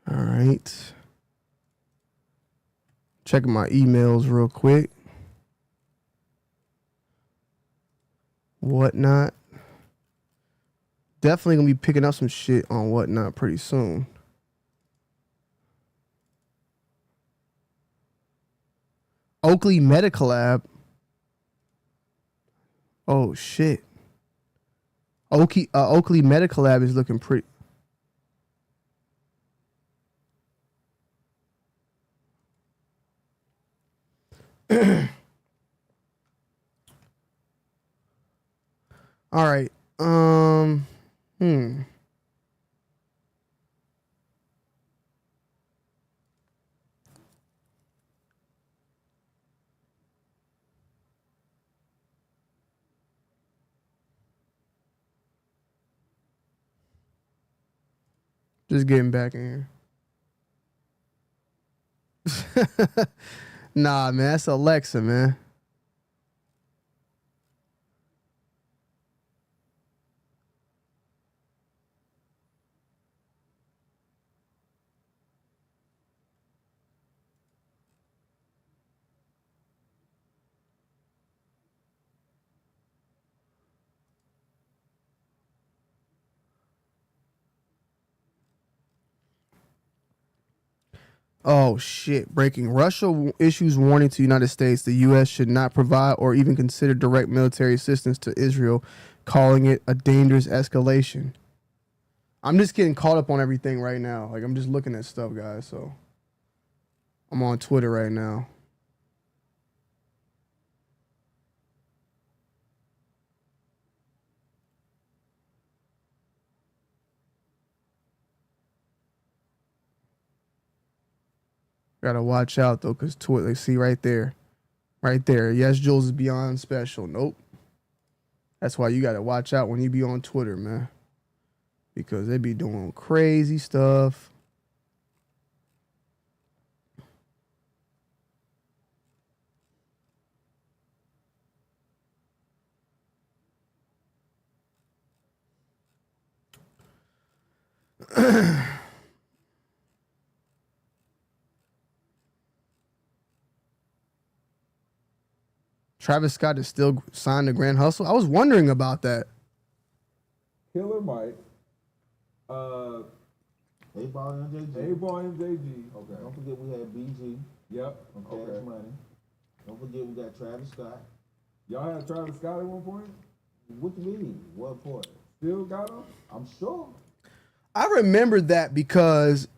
All right. Checking my emails real quick. Whatnot. Definitely gonna be picking up some shit on Whatnot pretty soon. Oakley Medical Lab. Oh shit. Oakley Medical Lab is looking pretty. All right. Just getting back in here. Nah, man, that's Alexa, man. Oh shit! Breaking: Russia issues warning to United States the U.S. should not provide or even consider direct military assistance to Israel, calling it a dangerous escalation. I'm just getting caught up on everything right now. Like, I'm just looking at stuff, guys. So I'm on Twitter right now. Gotta watch out though, cause Twitter. See right there. Yes, Jules is beyond special. Nope. That's why you gotta watch out when you be on Twitter, man, because they be doing crazy stuff. Travis Scott is still signed to Grand Hustle. I was wondering about that. Killer Mike. A-Ball MJG. A-Ball MJG. Okay. Don't forget we had BG. Yep. From Cash Money. Don't forget we got Travis Scott. Y'all had Travis Scott at one point? What you mean? What point? Still got him? I'm sure. I remember that because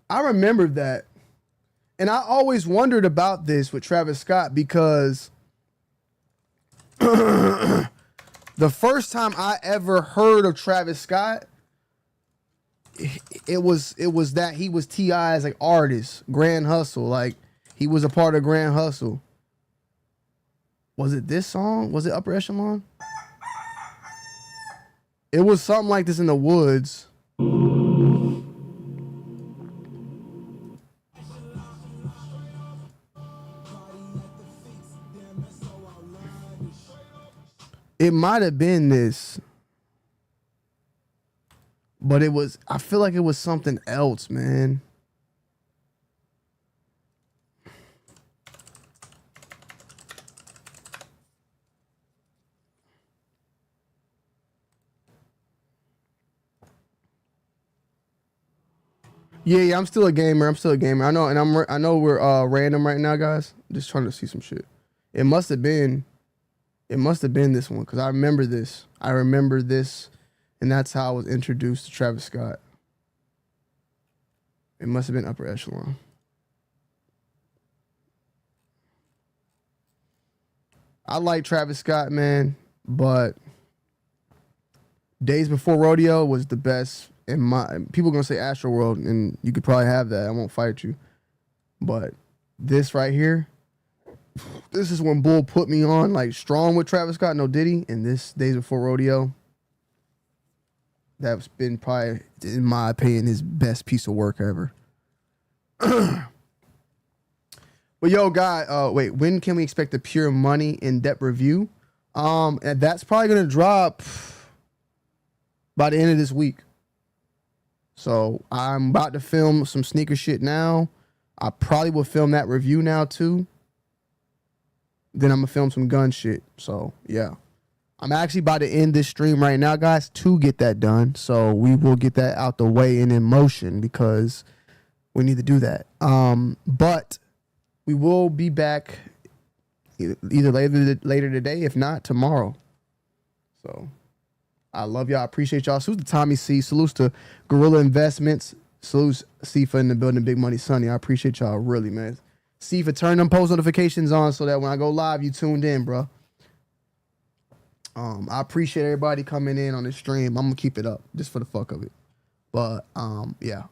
and I always wondered about this with Travis Scott because the first time I ever heard of Travis Scott, it was that he was T.I.'s like artist, Grand Hustle. Like, he was a part of Grand Hustle. Was it this song? Was it Upper Echelon? It was something like this in the woods. It might have been this, but I feel like it was something else, man. Yeah, I'm still a gamer. I know, and I know we're random right now, guys. Just trying to see some shit. It must have been this one because I remember this. And that's how I was introduced to Travis Scott. It must have been Upper Echelon. I like Travis Scott, man, but Days Before Rodeo was the best. People gonna say Astro World, and you could probably have that. I won't fight you, but this right here, this is when Bull put me on like strong with Travis Scott, no Diddy, and this Days Before Rodeo. That's been probably, in my opinion, his best piece of work ever. But yo, guy, wait, when can we expect the Pure Money in-depth review? And that's probably gonna drop by the end of this week. So I'm about to film some sneaker shit now. I probably will film that review now too. Then I'm gonna film some gun shit. So yeah, I'm actually about to end this stream right now, guys, to get that done. So we will get that out the way and in motion because we need to do that. But we will be back either later today, if not tomorrow. So I love y'all. I appreciate y'all. Salute to Tommy C. Salutes to Gorilla Investments. Salutes Sifa in the building, Big Money Sonny. I appreciate y'all really, man. Sifa, turn them post notifications on so that when I go live, you tuned in, bro. I appreciate everybody coming in on this stream. I'm gonna keep it up just for the fuck of it. But yeah.